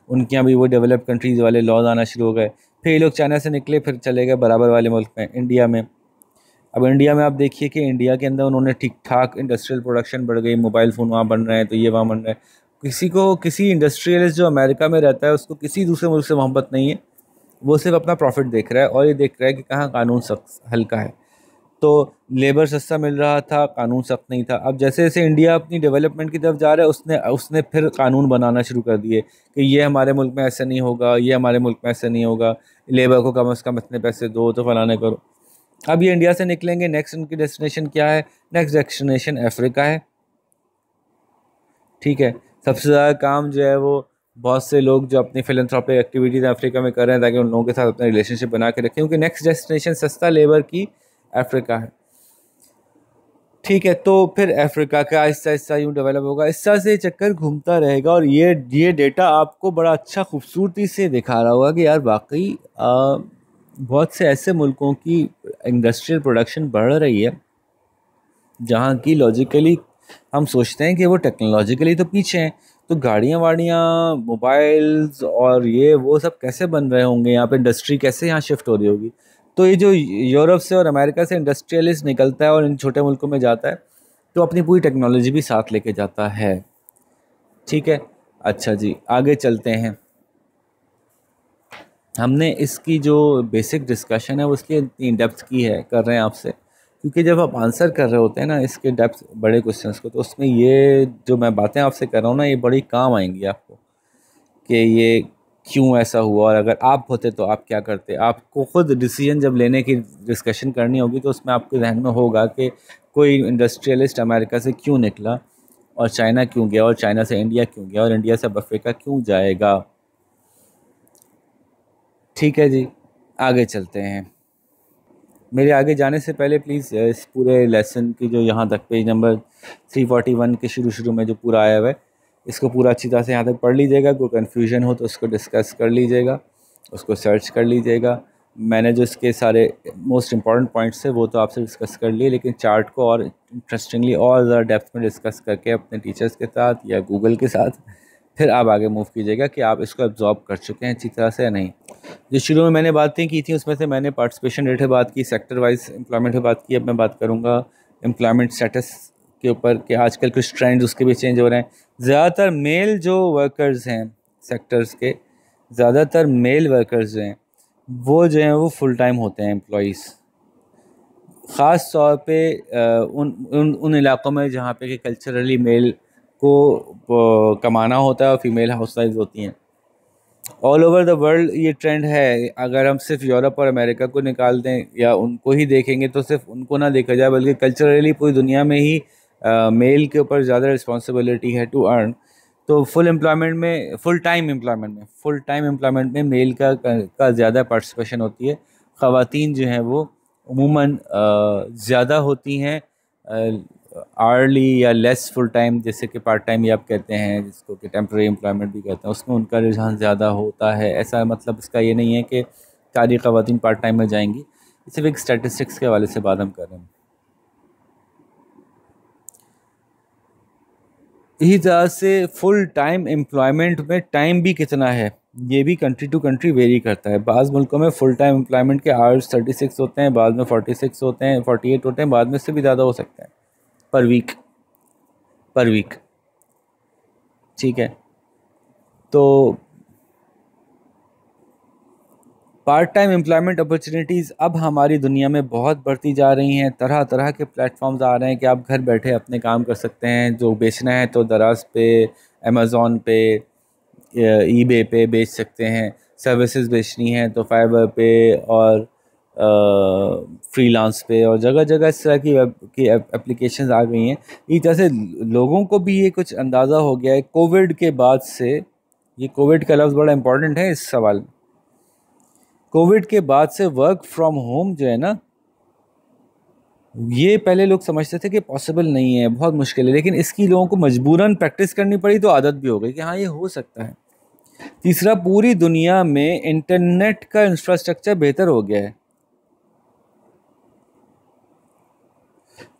उनके यहाँ भी वो डेवलप कंट्रीज़ वाले लॉज आना शुरू हो गए। फिर ये लोग चाइना से निकले, फिर चले गए बराबर वाले मुल्क में, इंडिया में। अब इंडिया में आप देखिए कि इंडिया के अंदर उन्होंने ठीक ठाक इंडस्ट्रियल प्रोडक्शन बढ़ गई, मोबाइल फ़ोन वहाँ बन रहे हैं, तो ये वहाँ बन रहे हैं। किसी को, किसी इंडस्ट्रियलिस्ट जो अमेरिका में रहता है, उसको किसी दूसरे मुल्क से मोहब्बत नहीं है। वो सिर्फ अपना प्रॉफिट देख रहा है, और ये देख रहा है कि कहाँ कानून सख्त हल्का है। तो लेबर सस्ता मिल रहा था, कानून सख्त नहीं था। अब जैसे जैसे इंडिया अपनी डेवलपमेंट की तरफ जा रहा है, उसने उसने फिर कानून बनाना शुरू कर दिए कि ये हमारे मुल्क में ऐसा नहीं होगा, ये हमारे मुल्क में ऐसा नहीं होगा, लेबर को कम से कम इतने पैसे दो, तो फलाने करो। अब ये इंडिया से निकलेंगे, नेक्स्ट उनकी डेस्टिनेशन क्या है? नेक्स्ट डेस्टिनेशन अफ्रीका है। ठीक है, सबसे ज़्यादा काम जो है वो बहुत से लोग जो अपनी फिलंथ्रोपिक एक्टिविटीज़ अफ्रीका में कर रहे हैं, ताकि उन लोगों के साथ अपना रिलेशनशिप बना के रखें, क्योंकि नेक्स्ट डेस्टिनेशन सस्ता लेबर की अफ्रीका है। ठीक है, तो फिर अफ्रीका का आहिस्ता आहिस्ता यूँ डेवलप होगा, इस तरह से ये चक्कर घूमता रहेगा। और ये डेटा आपको बड़ा अच्छा खूबसूरती से दिखा रहा होगा कि यार वाकई बहुत से ऐसे मुल्कों की इंडस्ट्रियल प्रोडक्शन बढ़ रही है जहाँ की लॉजिकली हम सोचते हैं कि वो टेक्नोलॉजिकली तो पीछे हैं। तो गाड़ियाँ वाड़ियाँ, मोबाइल्स और ये वो सब कैसे बन रहे होंगे यहाँ पे, इंडस्ट्री कैसे यहाँ शिफ्ट हो रही होगी। तो ये जो यूरोप से और अमेरिका से इंडस्ट्रियलिस्ट निकलता है और इन छोटे मुल्कों में जाता है, तो अपनी पूरी टेक्नोलॉजी भी साथ लेके जाता है। ठीक है, अच्छा जी, आगे चलते हैं। हमने इसकी जो बेसिक डिस्कशन है वो इसलिए इतनी डेप्थ की है, कर रहे हैं आपसे, क्योंकि जब आप आंसर कर रहे होते हैं ना इसके डेप्थ बड़े क्वेश्चंस को, तो उसमें ये जो मैं बातें आपसे कर रहा हूँ ना, ये बड़ी काम आएंगी आपको कि ये क्यों ऐसा हुआ, और अगर आप होते तो आप क्या करते। आपको खुद डिसीजन जब लेने की डिस्कशन करनी होगी, तो उसमें आपके जहन में होगा कि कोई इंडस्ट्रियलिस्ट अमेरिका से क्यों निकला, और चाइना क्यों गया, और चाइना से इंडिया क्यों गया, और इंडिया से अब अफ्रीका क्यों जाएगा। ठीक है जी, आगे चलते हैं। मेरे आगे जाने से पहले प्लीज़ इस पूरे लेसन की जो यहाँ तक पेज नंबर 341 के शुरू में जो पूरा आया हुआ है, इसको पूरा अच्छी तरह से यहाँ तक पढ़ लीजिएगा। कोई कन्फ्यूजन हो तो उसको डिस्कस कर लीजिएगा, उसको सर्च कर लीजिएगा। मैंने जो इसके सारे मोस्ट इम्पॉर्टेंट पॉइंट्स थे वो तो आपसे डिस्कस कर लिए, लेकिन चार्ट को और इंटरेस्टिंगली और ज़्यादा डेप्थ में डिस्कस करके अपने टीचर्स के साथ या गूगल के साथ फिर आप आगे मूव कीजिएगा कि आप इसको एब्जॉर्ब कर चुके हैं अच्छी तरह से या नहीं। जो शुरू में मैंने बातें की थी उसमें से मैंने पार्टिसिपेशन रेट पे बात की, सेक्टर वाइज एम्प्लॉयमेंट पे बात की। अब मैं बात करूँगा एम्प्लॉयमेंट स्टेटस के ऊपर कि आजकल कुछ ट्रेंड्स उसके भी चेंज हो रहे हैं। ज़्यादातर मेल जो वर्कर्स हैं सेक्टर्स के, ज़्यादातर मेल वर्कर्स जो हैं वो जो हैं वो फुल टाइम होते हैं एम्प्लॉइज़, ख़ास तौर पे उन उन उन इलाक़ों में जहाँ पे कि कल्चरली मेल को कमाना होता है और फीमेल हाउसवाइफ होती हैं। ऑल ओवर द वर्ल्ड ये ट्रेंड है। अगर हम सिर्फ यूरोप और अमेरिका को निकाल दें या उनको ही देखेंगे, तो सिर्फ उनको ना देखा जाए, बल्कि कल्चरली पूरी दुनिया में ही मेल के ऊपर ज़्यादा रिस्पॉन्सिबिलिटी है टू अर्न। तो फुल टाइम एम्प्लॉयमेंट में मेल का ज़्यादा पार्टिसिपेशन होती है। ख़वातीन जो हैं वो उमूमन ज़्यादा होती हैं आर्ली या लेस फुल टाइम, जैसे कि पार्ट टाइम ही आप कहते हैं, जिसको कि टेम्प्रेरी एम्प्लॉयमेंट भी कहते हैं, उसमें उनका रुझान ज़्यादा होता है। ऐसा मतलब इसका ये नहीं है कि सारी ख़वातीन पार्ट टाइम में जाएंगी, सिर्फ एक स्टैटिस्टिक्स के हवाले से बात हम कर रहे हैं। इसी तरह से फुल टाइम एम्प्लॉयमेंट में टाइम भी कितना है ये भी कंट्री टू कंट्री वेरी करता है। बाज़ मुल्कों में फुल टाइम एम्प्लॉयमेंट के आवर्स 36 होते हैं, बाद में 46 होते हैं, 48 होते हैं, बाद में से भी ज़्यादा हो सकते हैं पर वीक। ठीक है, तो पार्ट टाइम एम्प्लॉयमेंट अपॉर्चुनिटीज़ अब हमारी दुनिया में बहुत बढ़ती जा रही हैं। तरह तरह के प्लेटफॉर्म्स आ रहे हैं कि आप घर बैठे अपने काम कर सकते हैं। जो बेचना है तो दराज पे, अमेज़ॉन पे, ईबे पे बेच सकते हैं। सर्विसेज बेचनी है तो फाइवर पे और फ्रीलांस पे, और जगह जगह इस तरह की वेब की एप्लीकेशंस आ गई हैं। इस तरह से लोगों को भी ये कुछ अंदाज़ा हो गया है कोविड के बाद से। ये कोविड का लफ्ज़ बड़ा इंपॉर्टेंट है इस सवाल में। कोविड के बाद से वर्क फ्रॉम होम जो है ना, ये पहले लोग समझते थे कि पॉसिबल नहीं है, बहुत मुश्किल है, लेकिन इसकी लोगों को मजबूरन प्रैक्टिस करनी पड़ी तो आदत भी हो गई कि हाँ ये हो सकता है। तीसरा, पूरी दुनिया में इंटरनेट का इंफ्रास्ट्रक्चर बेहतर हो गया है।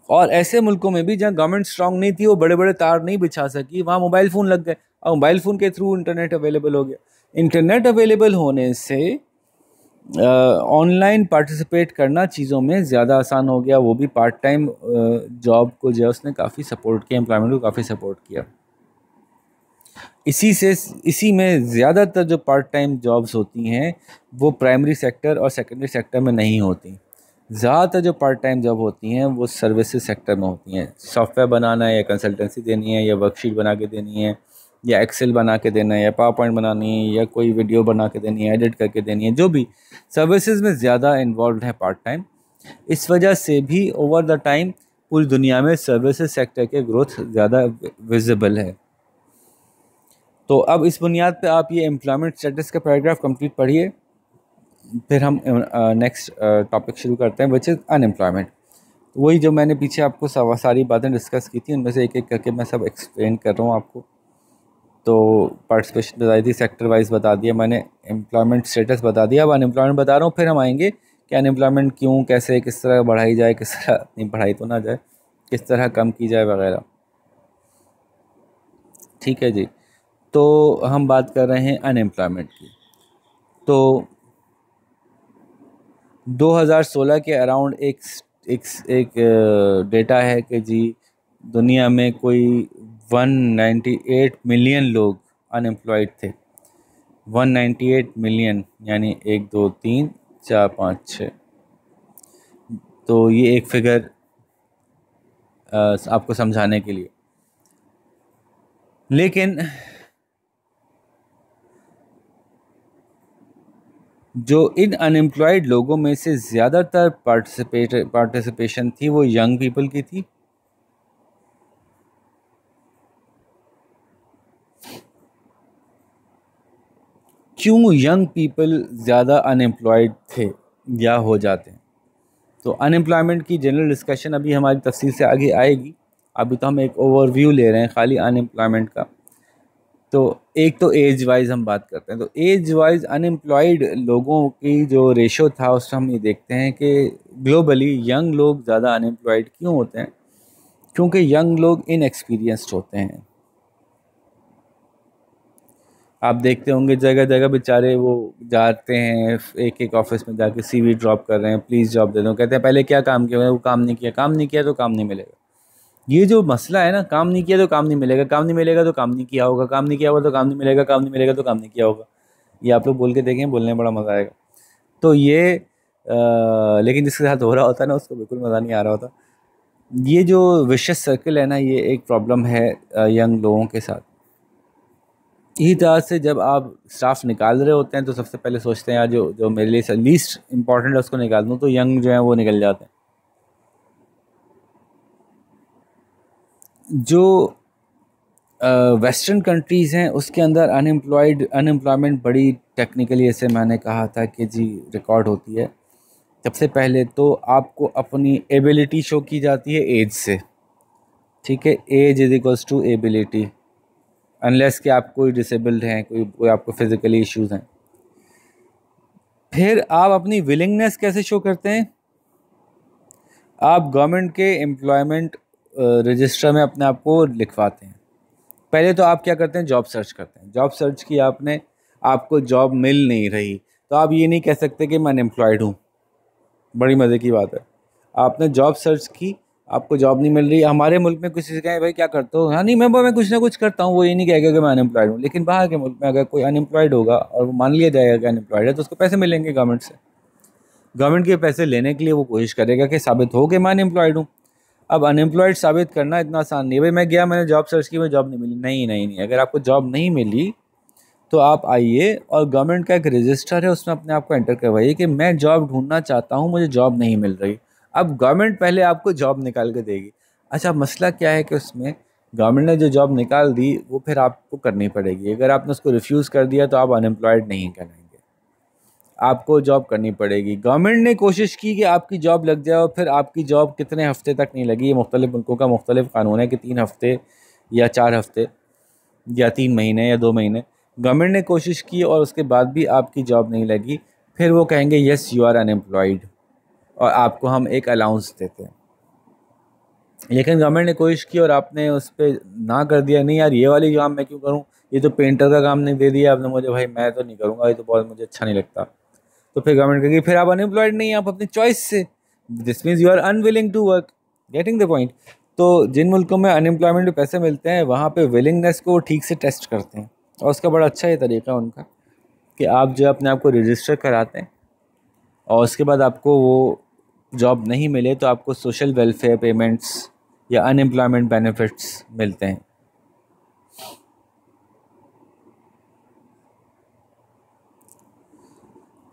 और ऐसे मुल्कों में भी जहाँ गवर्नमेंट स्ट्रांग नहीं थी, वो बड़े बड़े तार नहीं बिछा सकी, वहाँ मोबाइल फ़ोन लग गए और मोबाइल फ़ोन के थ्रू इंटरनेट अवेलेबल हो गया। इंटरनेट अवेलेबल होने से ऑनलाइन पार्टिसिपेट करना चीज़ों में ज़्यादा आसान हो गया। वो भी पार्ट टाइम जॉब को जो है उसने काफ़ी सपोर्ट किया, एम्प्लॉयमेंट को काफ़ी सपोर्ट किया। इसी में ज़्यादातर जो पार्ट टाइम जॉब्स होती हैं वो प्राइमरी सेक्टर और सेकेंडरी सेक्टर में नहीं होती। ज़्यादातर जो पार्ट टाइम जॉब होती हैं वो सर्विसेज सेक्टर में होती हैं। सॉफ्टवेयर बनाना है या कंसल्टेंसी देनी है या वर्कशीट बना के देनी है या एक्सेल बना के देना है या पावर पॉइंट बनानी है या कोई वीडियो बना के देनी है, एडिट करके देनी है, जो भी सर्विसेज में ज़्यादा इन्वॉल्व है पार्ट टाइम। इस वजह से भी ओवर द टाइम पूरी दुनिया में सर्विसेज सेक्टर के ग्रोथ ज़्यादा विजिबल है। तो अब इस बुनियाद पे आप ये एम्प्लॉयमेंट स्टेटस का पैराग्राफ कंप्लीट पढ़िए, फिर हम नेक्स्ट टॉपिक शुरू करते हैं विच इज़ अनएम्प्लॉयमेंट। वही जो मैंने पीछे आपको सारी बातें डिस्कस की थी उनमें से एक एक करके मैं सब एक्सप्लेन कर रहा हूँ आपको। तो पार्टिसिपेशन बताई थी, सेक्टर वाइज बता दिया मैंने, एम्प्लॉयमेंट स्टेटस बता दिया, अब अनएम्प्लॉयमेंट बता रहा हूँ। फिर हम आएंगे कि अनएम्प्लॉयमेंट क्यों, कैसे, किस तरह बढ़ाई जाए, किस तरह नहीं बढ़ाई तो ना जाए, किस तरह कम की जाए वगैरह। ठीक है जी। तो हम बात कर रहे हैं अनएम्प्लॉयमेंट की। तो 2016 के अराउंड एक डेटा है कि जी दुनिया में कोई 198 मिलियन लोग अनएम्प्लॉयड थे। 198 मिलियन यानी 1 2 3 4 5 6। तो ये एक फिगर आपको समझाने के लिए। लेकिन जो इन अनएम्प्लॉयड लोगों में से ज़्यादातर पार्टिसिपेशन थी वो यंग पीपल की थी। क्यों यंग पीपल ज़्यादा अनएम्प्लॉयड थे या हो जाते हैं? तो अनएम्प्लॉयमेंट की जनरल डिस्कशन अभी हमारी तफसील से आगे आएगी। अभी तो हम एक ओवरव्यू ले रहे हैं खाली अनएम्प्लॉयमेंट का। तो एक तो एज वाइज हम बात करते हैं। तो एज वाइज अनएम्प्लॉयड लोगों की जो रेशो था उसमें हम ये देखते हैं कि ग्लोबली यंग लोग ज़्यादा अनएम्प्लॉयड क्यों होते हैं? क्योंकि यंग लोग इनएक्सपीरियंस्ड होते हैं। आप देखते होंगे जगह जगह बेचारे वो जाते हैं, एक एक ऑफिस में जाके सीवी ड्रॉप कर रहे हैं, प्लीज़ जॉब दे दो। कहते हैं पहले क्या काम किया, वो काम नहीं किया, काम नहीं किया तो काम नहीं मिलेगा। ये जो मसला है ना, काम नहीं किया तो काम नहीं मिलेगा, काम नहीं मिलेगा तो काम नहीं किया होगा, काम नहीं किया होगा तो काम नहीं मिलेगा, काम नहीं मिलेगा तो काम नहीं किया होगा। ये आप लोग बोल के देखें, बोलने में बड़ा मज़ा आएगा। तो ये लेकिन जिसके साथ हो रहा होता है ना उसको बिल्कुल मज़ा नहीं आ रहा होता। ये जो विशियस सर्कल है ना, ये एक प्रॉब्लम है यंग लोगों के साथ। इसी तरह से जब आप स्टाफ निकाल रहे होते हैं तो सबसे पहले सोचते हैं यार जो जो मेरे लिए लीस्ट इंपॉर्टेंट है उसको निकाल दूँ, तो यंग जो है वो निकल जाते हैं। जो वेस्टर्न कंट्रीज़ हैं उसके अंदर अनएम्प्लॉयमेंट बड़ी टेक्निकली, ऐसे मैंने कहा था कि जी रिकॉर्ड होती है। सबसे पहले तो आपको अपनी एबिलिटी शो की जाती है एज से। ठीक है, age is equals to ability, unless कि आप कोई डिसेबल्ड हैं, कोई आपको फिजिकली इश्यूज हैं। फिर आप अपनी विलिंगनेस कैसे शो करते हैं? आप गवर्नमेंट के एम्प्लॉयमेंट रजिस्टर में अपने आप को लिखवाते हैं। पहले तो आप क्या करते हैं, जॉब सर्च करते हैं। जॉब सर्च की आपने, आपको जॉब मिल नहीं रही तो आप ये नहीं कह सकते कि मैं अनएम्प्लॉयड हूँ। बड़ी मज़े की बात है, आपने जॉब सर्च की, आपको जॉब नहीं मिल रही। हमारे मुल्क में किसी से कहें भाई क्या करते हो, हाँ नहीं मैं कुछ ना कुछ करता हूँ, वो ये नहीं कहेगा कि मैं अनएम्प्लॉयड हूँ। लेकिन बाहर के मुल्क में अगर कोई अनएम्प्लॉयड होगा और वो मान लिया जाएगा कि अनएम्प्लॉयड है तो उसको पैसे मिलेंगे गवर्नमेंट से। गवर्नमेंट के पैसे लेने के लिए वो कोशिश करेगा कि साबित हो कि मैं अनएम्प्लॉयड हूँ। अब अनएम्प्लॉयड साबित करना इतना आसान नहीं है। भाई मैं गया, मैंने जॉब सर्च की, मुझे जॉब नहीं मिली। नहीं नहीं नहीं, अगर आपको जॉब नहीं मिली तो आप आइए और गवर्नमेंट का एक रजिस्टर है उसमें अपने आप को एंटर करवाइए कि मैं जॉब ढूंढना चाहता हूँ, मुझे जॉब नहीं मिल रही। अब गवर्नमेंट पहले आपको जॉब निकाल के देगी। अच्छा, मसला क्या है कि उसमें गवर्नमेंट ने जो जॉब निकाल दी वो फिर आपको करनी पड़ेगी। अगर आपने उसको रिफ्यूज़ कर दिया तो आप अनएम्प्लॉयड नहीं कहलाएंगे, आपको जॉब करनी पड़ेगी। गवर्नमेंट ने कोशिश की कि आपकी जॉब लग जाए और फिर आपकी जॉब कितने हफ्ते तक नहीं लगी। ये मुख्तलिफ मुल्कों का मुख्तलिफ कानून है कि 3 हफ्ते या 4 हफ्ते या 3 महीने या 2 महीने। गवर्नमेंट ने कोशिश की और उसके बाद भी आपकी जॉब नहीं लगी, फिर वो कहेंगे यस यू आर अनएम्प्लॉयड और आपको हम एक अलाउंस देते हैं। लेकिन गवर्नमेंट ने कोशिश की और आपने उस पर ना कर दिया, नहीं यार ये वाली काम मैं क्यों करूँ, ये तो पेंटर का काम नहीं दे दिया आपने मुझे, भाई मैं तो नहीं करूँगा, ये तो बहुत मुझे अच्छा नहीं लगता। तो फिर गवर्नमेंट कहेगी फिर आप अनएम्प्लॉयड नहीं हैं, आप अपनी चॉइस से, this means you are unwilling to work, getting the point. तो जिन मुल्कों में अनएम्प्लॉयमेंट पे पैसे मिलते हैं वहाँ पे विलिंगनेस को ठीक से टेस्ट करते हैं, और उसका बड़ा अच्छा ये तरीका है उनका कि आप जो अपने आप को रजिस्टर कराते हैं और उसके बाद आपको वो जॉब नहीं मिले तो आपको सोशल वेलफेयर पेमेंट्स या अनएम्प्लॉयमेंट बेनिफिट्स मिलते हैं।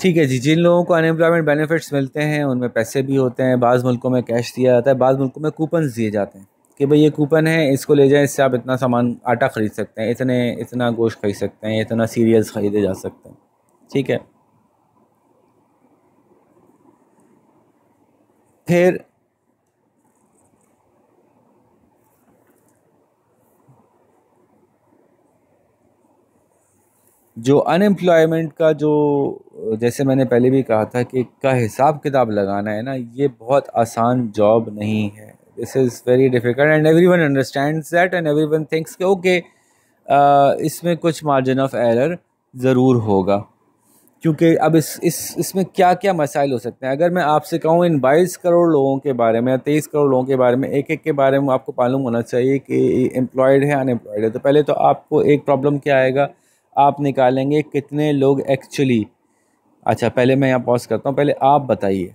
ठीक है जी, जिन लोगों को अनएम्प्लॉयमेंट बेनिफिट्स मिलते हैं उनमें पैसे भी होते हैं, बाज़ मुल्कों में कैश दिया जाता है, बाज़ मुल्कों में कूपन्स दिए जाते हैं कि भाई ये कूपन है, इसको ले जाएं, इससे आप इतना सामान आटा ख़रीद सकते हैं, इतना गोश्त खरीद सकते हैं, इतना सीरियल्स ख़रीदे जा सकते हैं। ठीक है, फिर जो अनएम्प्लॉयमेंट का जो, जैसे मैंने पहले भी कहा था कि का हिसाब किताब लगाना है ना, ये बहुत आसान जॉब नहीं है। This is very difficult and everyone understands that and everyone thinks कि ओके इसमें कुछ मार्जिन ऑफ एरर ज़रूर होगा, क्योंकि अब इसमें क्या क्या मसाइल हो सकते हैं। अगर मैं आपसे कहूँ इन 22 करोड़ लोगों के बारे में या 23 करोड़ लोगों के बारे में, एक एक के बारे में आपको मालूम होना चाहिए कि एम्प्लॉयड है अनएम्प्लॉयड है, तो पहले तो आपको एक प्रॉब्लम क्या आएगा, आप निकालेंगे कितने लोग एक्चुअली, अच्छा पहले मैं यहाँ पॉज करता हूँ, पहले आप बताइए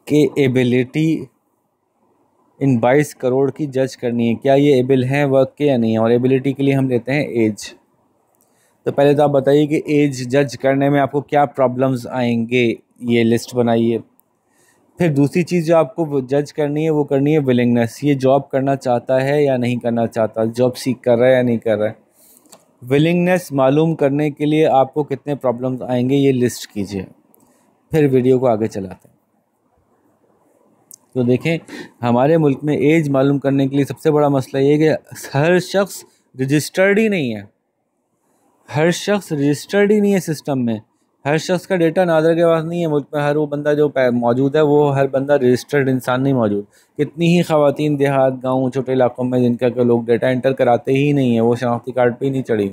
कि एबिलिटी इन 22 करोड़ की जज करनी है, क्या ये एबिल हैं वर्क के या नहीं है, और एबिलिटी के लिए हम लेते हैं एज। तो पहले तो आप बताइए कि एज जज करने में आपको क्या प्रॉब्लम्स आएंगे, ये लिस्ट बनाइए। फिर दूसरी चीज़ जो आपको जज करनी है वो करनी है विलिंगनेस, ये जॉब करना चाहता है या नहीं करना चाहता, जॉब सीख कर रहा है या नहीं कर रहा है। विलिंगनेस मालूम करने के लिए आपको कितने प्रॉब्लम्स आएंगे ये लिस्ट कीजिए। फिर वीडियो को आगे चलाते हैं। तो देखें, हमारे मुल्क में एज मालूम करने के लिए सबसे बड़ा मसला ये है कि हर शख्स रजिस्टर्ड ही नहीं है, हर शख्स रजिस्टर्ड ही नहीं है सिस्टम में, हर शख्स का डेटा नादर के पास नहीं है मुल्क में, हर वो बंदा जो मौजूद है वो हर बंदा रजिस्टर्ड इंसान नहीं मौजूद। कितनी ही ख़वातीन देहात गांव छोटे इलाकों में जिनका के लोग डेटा एंटर कराते ही नहीं है, वो शनाख्ती कार्ड पे ही नहीं चढ़ी।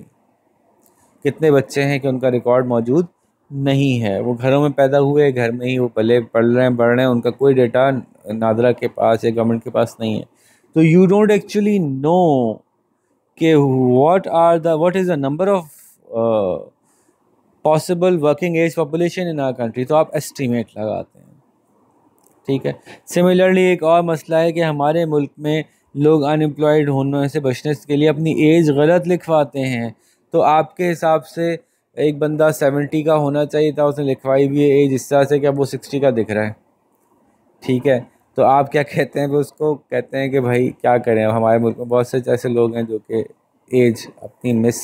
कितने बच्चे हैं कि उनका रिकॉर्ड मौजूद नहीं है, वो घरों में पैदा हुए, घर में ही वो पले पढ़ रहे हैं बढ़ रहे हैं, उनका कोई डेटा नादरा के पास या गवर्नमेंट के पास नहीं है। तो यू डोंट एक्चुअली नो कि what is the number of possible working age population in our country, तो आप एस्टीमेट लगाते हैं। ठीक है, सिमिलरली एक और मसला है कि हमारे मुल्क में लोग अनएम्प्लॉयड होने से बचने के लिए अपनी एज गलत लिखवाते हैं। तो आपके हिसाब से एक बंदा 70 का होना चाहिए था, उसने लिखवाई भी है एज इस तरह से कि अब वो 60 का दिख रहा है। ठीक है, तो आप क्या कहते हैं, वो उसको कहते हैं कि भाई क्या करें, हमारे मुल्क में बहुत से ऐसे लोग हैं जो कि एज अपनी मिस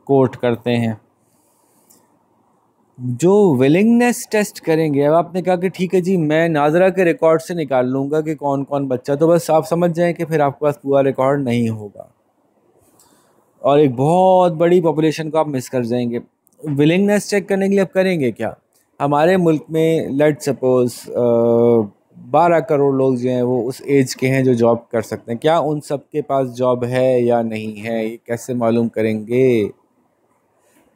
कोट करते हैं। जो विलिंगनेस टेस्ट करेंगे, अब आपने कहा कि ठीक है जी मैं नाजरा के रिकॉर्ड से निकाल लूँगा कि कौन कौन बच्चा, तो बस आप समझ जाएं कि फिर आपके पास पूरा रिकॉर्ड नहीं होगा और एक बहुत बड़ी पॉपुलेशन को आप मिस कर जाएंगे। विलिंगनेस चेक करने के लिए आप करेंगे क्या, हमारे मुल्क में लेट सपोज 12 करोड़ लोग जो हैं वो उस एज के हैं जो जॉब कर सकते हैं, क्या उन सब के पास जॉब है या नहीं है, ये कैसे मालूम करेंगे।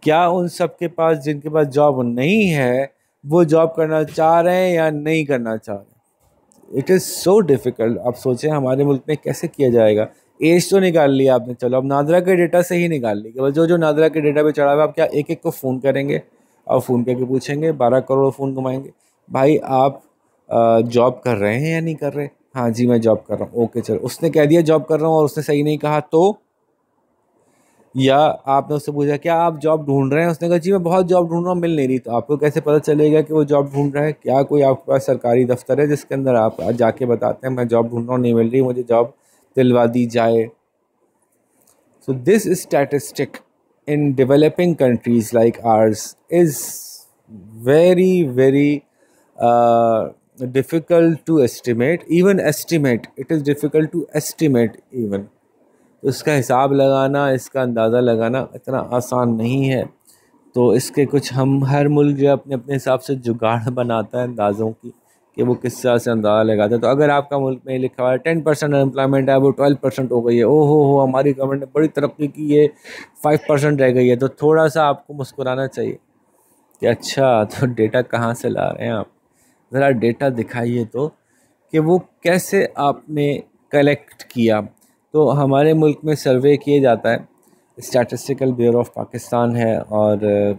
क्या उन सब के पास जिनके पास जॉब नहीं है वो जॉब करना चाह रहे हैं या नहीं करना चाह रहे। It is so difficult. आप सोचें हमारे मुल्क में कैसे किया जाएगा। एज तो निकाल लिया आपने, चलो अब नादरा के डेटा से ही निकाल ली, केवल जो जो नादरा के डेटा पे चढ़ा हुआ, आप क्या एक एक को फ़ोन करेंगे और फ़ोन करके पूछेंगे, 12 करोड़ फ़ोन घुमाएंगे, भाई आप जॉब कर रहे हैं या नहीं कर रहे। हाँ जी मैं जॉब कर रहा हूँ, ओके चलो, उसने कह दिया जॉब कर रहा हूँ और उसने सही नहीं कहा तो, या आपने उससे पूछा क्या आप जॉब ढूंढ रहे हैं, उसने कहा जी मैं बहुत जॉब ढूंढ रहा हूँ मिल नहीं रही, तो आपको कैसे पता चलेगा कि वो जॉब ढूंढ रहा है। क्या कोई आपके पास सरकारी दफ्तर है जिसके अंदर आप जाके बताते हैं मैं जॉब ढूंढ रहा हूँ नहीं मिल रही, मुझे जॉब दिलवा दी जाए। So this statistic in developing countries like ours is very very difficult to estimate, even estimate, it is difficult to estimate even। तो इसका हिसाब लगाना, इसका अंदाज़ा लगाना इतना आसान नहीं है। तो इसके कुछ हम हर मुल्क जो अपने अपने हिसाब से जुगाड़ बनाता है अंदाज़ों की कि वो किस तरह से अंदाज़ा लगाते हैं। तो अगर आपका मुल्क में लिखा हुआ है 10% अनएम्प्लॉयमेंट है, वो 12% हो गई है, ओहो हो हमारी गवर्नमेंट ने बड़ी तरक्की की है, 5% रह गई है, तो थोड़ा सा आपको मुस्कुराना चाहिए कि अच्छा तो डेटा कहाँ से ला रहे हैं आप, ज़रा डेटा दिखाइए तो कि वो कैसे आपने कलेक्ट किया। तो हमारे मुल्क में सर्वे किए जाता है, स्टैटिस्टिकल ब्यूरो ऑफ पाकिस्तान है और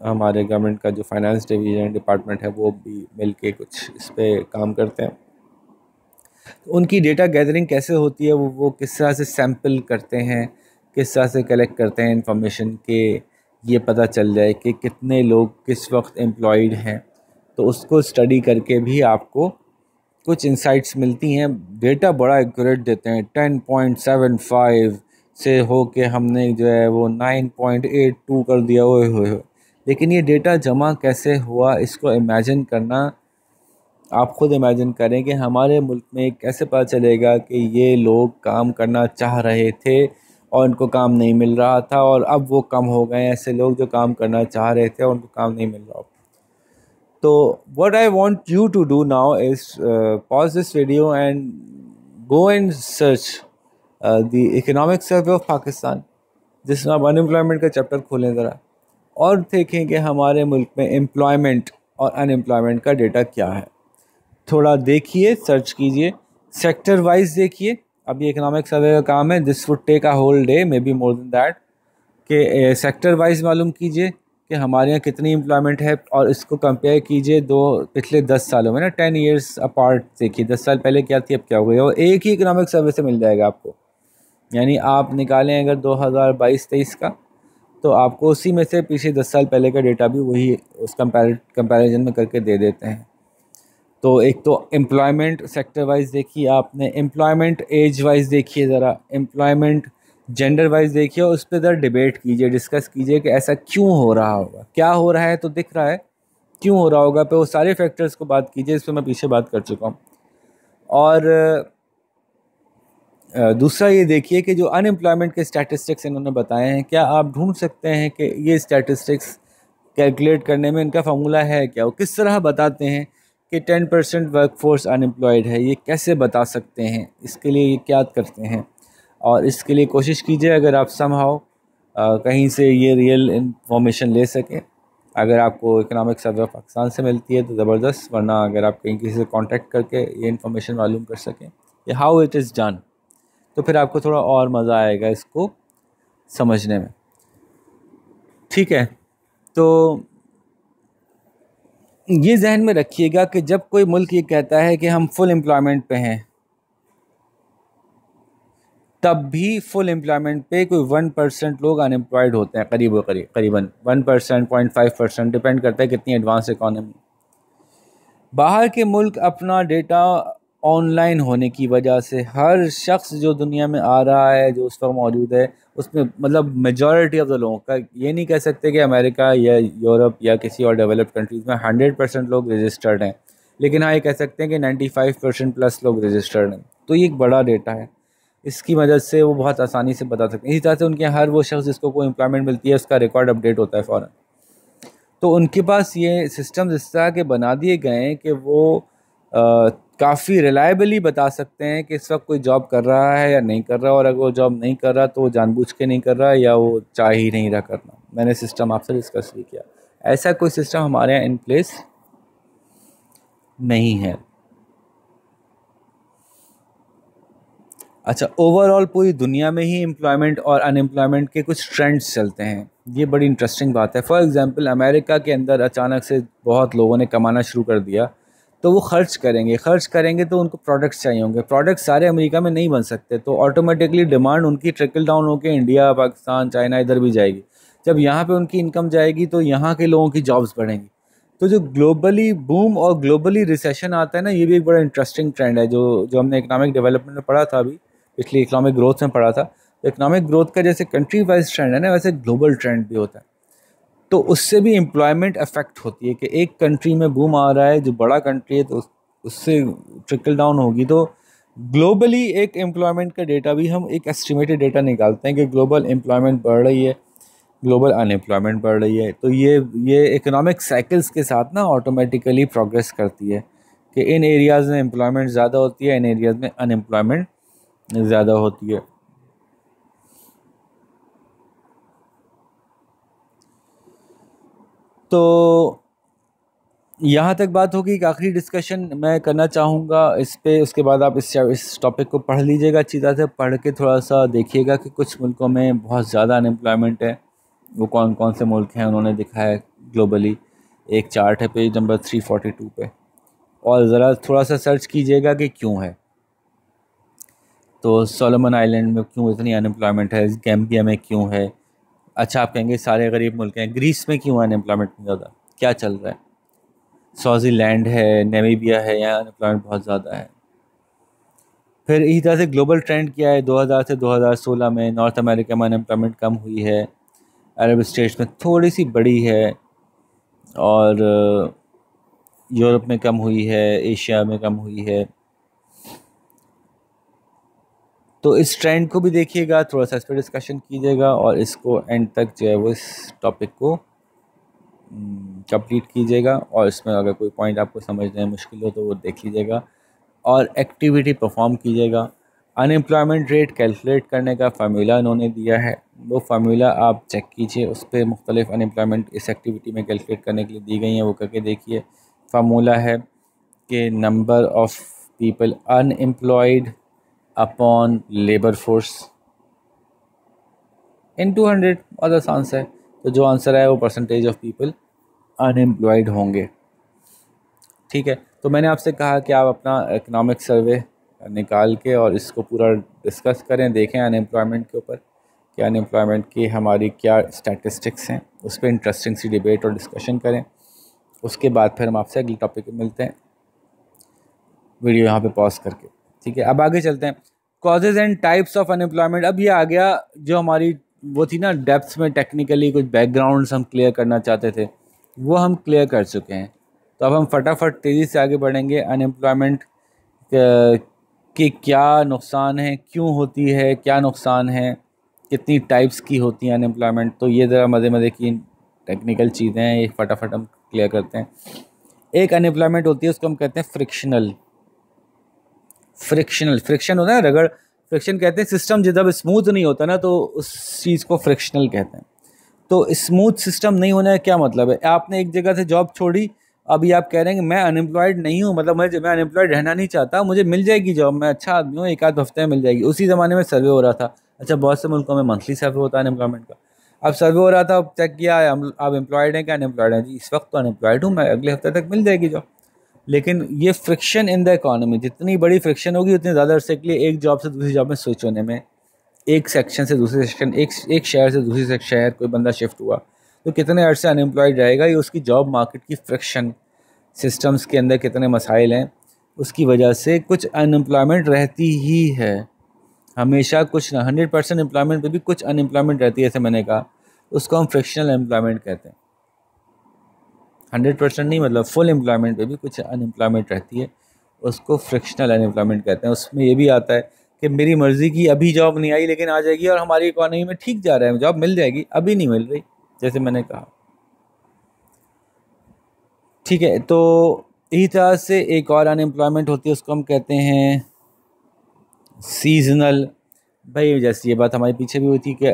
हमारे गवर्नमेंट का जो फाइनेंस डिवीज़न डिपार्टमेंट है वो भी मिल के कुछ इस पर काम करते हैं। तो उनकी डेटा गैदरिंग कैसे होती है, वो किस तरह से सैंपल करते हैं, किस तरह से कलेक्ट करते हैं इंफॉर्मेशन के ये पता चल जाए कि कितने लोग किस वक्त एम्प्लॉयड हैं। तो उसको स्टडी करके भी आपको कुछ इंसाइट्स मिलती हैं। डेटा बड़ा एक्यूरेट देते हैं, 10.75 से हो के हमने जो है वो 9.82 कर दिया, ओए होए होए। लेकिन ये डेटा जमा कैसे हुआ, इसको इमेजिन करना, आप खुद इमेजिन करें कि हमारे मुल्क में कैसे पता चलेगा कि ये लोग काम करना चाह रहे थे और उनको काम नहीं मिल रहा था, और अब वो कम हो गए ऐसे लोग जो काम करना चाह रहे थे और उनको काम नहीं मिल रहा। तो what I want you to do now is pause this video and go and search the economic survey of Pakistan, जिसमें आप अनएम्प्लॉयमेंट का चैप्टर खोलें ज़रा और देखें कि हमारे मुल्क में एम्प्लॉयमेंट और अनएम्प्लॉयमेंट का डेटा क्या है। थोड़ा देखिए, सर्च कीजिए, सेक्टर वाइज देखिए। अब ये इकोनॉमिक सर्वे का काम है, this would take a whole day, maybe more than that, कि सेक्टर वाइज मालूम कीजिए कि हमारे यहाँ कितनी एम्प्लॉयमेंट है और इसको कंपेयर कीजिए पिछले 10 सालों में ना, 10 ईयर्स अपार्ट देखिए, 10 साल पहले क्या थी अब क्या हो गई, और एक ही इकोनॉमिक सर्वे से मिल जाएगा आपको। यानी आप निकालें अगर 2022-23 का, तो आपको उसी में से पीछे 10 साल पहले का डेटा भी वही उस कंपैरिजन में करके दे देते हैं। तो एक तो एम्प्लॉयमेंट सेक्टर वाइज देखिए आपने, एम्प्लॉयमेंट एज वाइज देखिए ज़रा, एम्प्लॉयमेंट जेंडर वाइज देखिए, और उस पर ज़रा डिबेट कीजिए, डिस्कस कीजिए कि ऐसा क्यों हो रहा होगा, क्या हो रहा है तो दिख रहा है, क्यों हो रहा होगा पे वो सारे फैक्टर्स को बात कीजिए। इस पर मैं पीछे बात कर चुका हूँ। और दूसरा ये देखिए कि जो अनएम्प्लॉयमेंट के स्टैटिस्टिक्स इन्होंने बताए हैं, क्या आप ढूंढ सकते हैं कि ये स्टैटिस्टिक्स कैलकुलेट करने में इनका फार्मूला है क्या, वो किस तरह बताते हैं कि 10% वर्कफोर्स अनएम्प्लॉयड है, ये कैसे बता सकते हैं, इसके लिए ये क्या करते हैं। और इसके लिए कोशिश कीजिए अगर आप समहाउ कहीं से ये रियल इंफॉर्मेशन ले सकें। अगर आपको इकोनॉमिक सर्वे ऑफ पाकिस्तान से मिलती है तो ज़बरदस्त, वरना अगर आप कहीं किसी से कांटेक्ट करके ये इन्फॉर्मेशन मालूम कर सकें कि हाउ इट इज़ डन, तो फिर आपको थोड़ा और मज़ा आएगा इसको समझने में। ठीक है, तो ये जहन में रखिएगा कि जब कोई मुल्क ये कहता है कि हम फुल एम्प्लॉयमेंट पे हैं, तब भी फुल एम्प्लॉयमेंट पे कोई 1% लोग अनएम्प्लॉयड होते हैं, करीबन 1%, 0.5%, डिपेंड करता है कितनी एडवांस इकॉनमी। बाहर के मुल्क अपना डेटा ऑनलाइन होने की वजह से हर शख्स जो दुनिया में आ रहा है, जो उस वक्त मौजूद है, उसमें मतलब मेजॉरिटी ऑफ द लोगों का, ये नहीं कह सकते कि अमेरिका या यूरोप या किसी और डेवलप्ड कंट्रीज़ में 100% लोग रजिस्टर्ड हैं, लेकिन हाँ ये कह सकते हैं कि 95% प्लस लोग रजिस्टर्ड हैं। तो ये एक बड़ा डेटा है, इसकी मदद से वो बहुत आसानी से बता सकते हैं। इसी तरह से उनके हर वो शख्स जिसको कोई एम्प्लॉयमेंट मिलती है उसका रिकॉर्ड अपडेट होता है फ़ौरन। तो उनके पास ये सिस्टम इस तरह के बना दिए गए हैं कि वो काफ़ी रिलायबली बता सकते हैं कि इस वक्त कोई जॉब कर रहा है या नहीं कर रहा, और अगर वो जॉब नहीं कर रहा तो वो जानबूझ के नहीं कर रहा या वो चाह ही नहीं रहा करना। मैंने सिस्टम आपसे डिस्कस भी किया, ऐसा कोई सिस्टम हमारे यहाँ इन प्लेस नहीं है। अच्छा, ओवरऑल पूरी दुनिया में ही एम्प्लॉयमेंट और अनएम्प्लॉयमेंट के कुछ ट्रेंड्स चलते हैं, ये बड़ी इंटरेस्टिंग बात है। फॉर एग्जांपल अमेरिका के अंदर अचानक से बहुत लोगों ने कमाना शुरू कर दिया, तो वो खर्च करेंगे तो उनको प्रोडक्ट्स चाहिए होंगे, प्रोडक्ट्स सारे अमेरिका में नहीं बन सकते, तो ऑटोमेटिकली डिमांड उनकी ट्रिकल डाउन होकर इंडिया, पाकिस्तान, चाइना इधर भी जाएगी। जब यहाँ पे उनकी इनकम जाएगी तो यहाँ के लोगों की जॉब्स बढ़ेंगी। तो जो ग्लोबली बूम और ग्लोबली रिसेशन आता है ना, ये भी एक बड़ा इंटरेस्टिंग ट्रेंड है जो हमने इकोनॉमिक डेवलपमेंट में पढ़ा था, अभी पिछली इकोनॉमिक ग्रोथ में पढ़ा था। तो इकोनॉमिक ग्रोथ का जैसे कंट्री वाइज ट्रेंड है ना, वैसे ग्लोबल ट्रेंड भी होता है। तो उससे भी एम्प्लॉयमेंट अफेक्ट होती है कि एक कंट्री में बूम आ रहा है, जो बड़ा कंट्री है, तो उससे ट्रिकल डाउन होगी। तो ग्लोबली एक एम्प्लॉयमेंट का डेटा भी हम एक एस्टिमेटेड डेटा निकालते हैं कि ग्लोबल एम्प्लॉयमेंट बढ़ रही है, ग्लोबल अनएम्प्लॉयमेंट बढ़ रही है। तो ये इकोनॉमिक साइकिल्स के साथ ना ऑटोमेटिकली प्रोग्रेस करती है कि इन एरियाज़ में एम्प्लॉयमेंट ज़्यादा होती है, इन एरियाज़ में अनएम्प्लॉयमेंट ज़्यादा होती है। तो यहाँ तक बात होगी। एक आखिरी डिस्कशन मैं करना चाहूँगा इस पे, उसके बाद आप इस टॉपिक को पढ़ लीजिएगा, अच्छी तरह से पढ़ के थोड़ा सा देखिएगा कि कुछ मुल्कों में बहुत ज़्यादा अनएम्प्लॉयमेंट है, वो कौन कौन से मुल्क हैं उन्होंने दिखाया है ग्लोबली। एक चार्ट है पेज नंबर 342 पे, और ज़रा थोड़ा सा सर्च कीजिएगा कि क्यों है। तो सोलोमन आइलैंड में क्यों इतनी अनएम्प्लॉयमेंट है, गैम्बिया में क्यों है। अच्छा, आप कहेंगे सारे गरीब मुल्क हैं, ग्रीस में क्यों अनएम्प्लॉयमेंट ज़्यादा, क्या चल रहा है। स्वाज़ीलैंड है, नामीबिया है, यहाँ अनएम्प्लॉयमेंट बहुत ज़्यादा है। फिर इसी तरह से ग्लोबल ट्रेंड क्या है, 2000 से 2016 में नॉर्थ अमेरिका में अनएम्प्लॉयमेंट कम हुई है, अरब स्टेट्स में थोड़ी सी बढ़ी है, और यूरोप में कम हुई है, एशिया में कम हुई है। तो इस ट्रेंड को भी देखिएगा, थोड़ा सा इस पर डिस्कशन कीजिएगा, और इसको एंड तक जो है वो इस टॉपिक को कंप्लीट कीजिएगा। और इसमें अगर कोई पॉइंट आपको समझने में मुश्किल हो तो वो देख लीजिएगा, और एक्टिविटी परफॉर्म कीजिएगा। अनएम्प्लॉयमेंट रेट कैलकुलेट करने का फार्मूला इन्होंने दिया है, वो फार्मूला आप चेक कीजिए, उस पर मुख्तलिफ अनएम्प्लॉयमेंट इस एक्टिविटी में कैलकुलेट करने के लिए दी गई हैं, वो करके देखिए। फार्मूला है कि number of people unemployed upon labour force in 200, और आसान सा है। तो जो आंसर है वो परसेंटेज ऑफ पीपल अनएम्प्लॉयड होंगे। ठीक है, तो मैंने आपसे कहा कि आप अपना इकोनॉमिक सर्वे निकाल के और इसको पूरा डिस्कस करें, देखें अनएम्प्लॉयमेंट के ऊपर कि अनएम्प्लॉयमेंट की हमारी क्या स्टैटिस्टिक्स हैं, उस पर इंटरेस्टिंग सी डिबेट और डिस्कशन करें। उसके बाद फिर हम आपसे अगले टॉपिक पे मिलते हैं, वीडियो यहाँ पे पॉज करके। ठीक है, अब आगे चलते हैं। Causes and types of unemployment. अब ये आ गया जो हमारी वो थी ना डेप्थ में, टेक्निकली कुछ बैकग्राउंड्स हम क्लियर करना चाहते थे, वो हम क्लियर कर चुके हैं। तो अब हम फटाफट तेज़ी से आगे बढ़ेंगे। अनएम्प्लॉयमेंट के क्या नुकसान हैं, क्यों होती है, क्या नुकसान है, कितनी टाइप्स की होती हैं अनएम्प्लॉयमेंट। तो ये ज़रा मज़े मज़े की टेक्निकल चीज़ें हैं, ये फटाफट हम क्लियर करते हैं। एक अनएम्प्लॉयमेंट होती है, उसको हम कहते हैं फ्रिक्शन होता है रगड़, फ्रिक्शन कहते हैं। सिस्टम जब स्मूथ नहीं होता ना तो उस चीज़ को फ्रिक्शनल कहते हैं। तो स्मूथ सिस्टम नहीं होने का क्या मतलब है, आपने एक जगह से जॉब छोड़ी, अभी आप कह रहे हैं कि मैं अनएम्प्लॉयड नहीं हूँ, मतलब मैं अनएम्प्लॉयड रहना नहीं चाहता, मुझे मिल जाएगी जॉब, मैं अच्छा आदमी हूँ, एक आध हफ्ते में मिल जाएगी। उसी ज़माने में सर्वे हो रहा था। अच्छा, बहुत से मुल्कों में मंथली सर्वे होता है अनएम्प्लॉयमेंट का। अब सर्वे हो रहा था, अब चेक किया आप एम्प्लॉयड हैं क्या, अनएम्प्लॉयड हैं जी, इस वक्त तो अनएम्प्लॉयड हूँ मैं, अगले हफ्ते तक मिल जाएगी जॉब। लेकिन ये फ्रिक्शन इन द इकोनॉमी, जितनी बड़ी फ्रिक्शन होगी उतनी ज़्यादा अरसे के लिए एक जॉब से दूसरी जॉब में स्विच होने में, एक सेक्शन से दूसरे सेक्शन, एक शहर से दूसरे शहर कोई बंदा शिफ्ट हुआ तो कितने अरसे अनएम्प्लॉयड रहेगा, ये उसकी जॉब मार्केट की फ्रिक्शन, सिस्टम्स के अंदर कितने मसाइल हैं, उसकी वजह से कुछ अनएम्प्लॉयमेंट रहती ही है हमेशा। कुछ ना 100% एम्प्लॉयमेंट पे भी कुछ अनएम्प्लॉयमेंट रहती है, जैसे मैंने कहा, उसको हम फ्रिक्शनल एम्प्लॉयमेंट कहते हैं। 100% नहीं, मतलब फुल एम्प्लॉयमेंट पे भी कुछ अनएम्प्लॉयमेंट रहती है, उसको फ्रिक्शनल अनएम्प्लॉयमेंट कहते हैं। उसमें ये भी आता है कि मेरी मर्ज़ी की अभी जॉब नहीं आई लेकिन आ जाएगी, और हमारी इकोनॉमी में ठीक जा रहा है, जॉब मिल जाएगी, अभी नहीं मिल रही, जैसे मैंने कहा। ठीक है, तो इसी तरह से एक और अनएम्प्लॉयमेंट होती है, उसको हम कहते हैं सीजनल। भाई जैसे ये बात हमारे पीछे भी हुई थी कि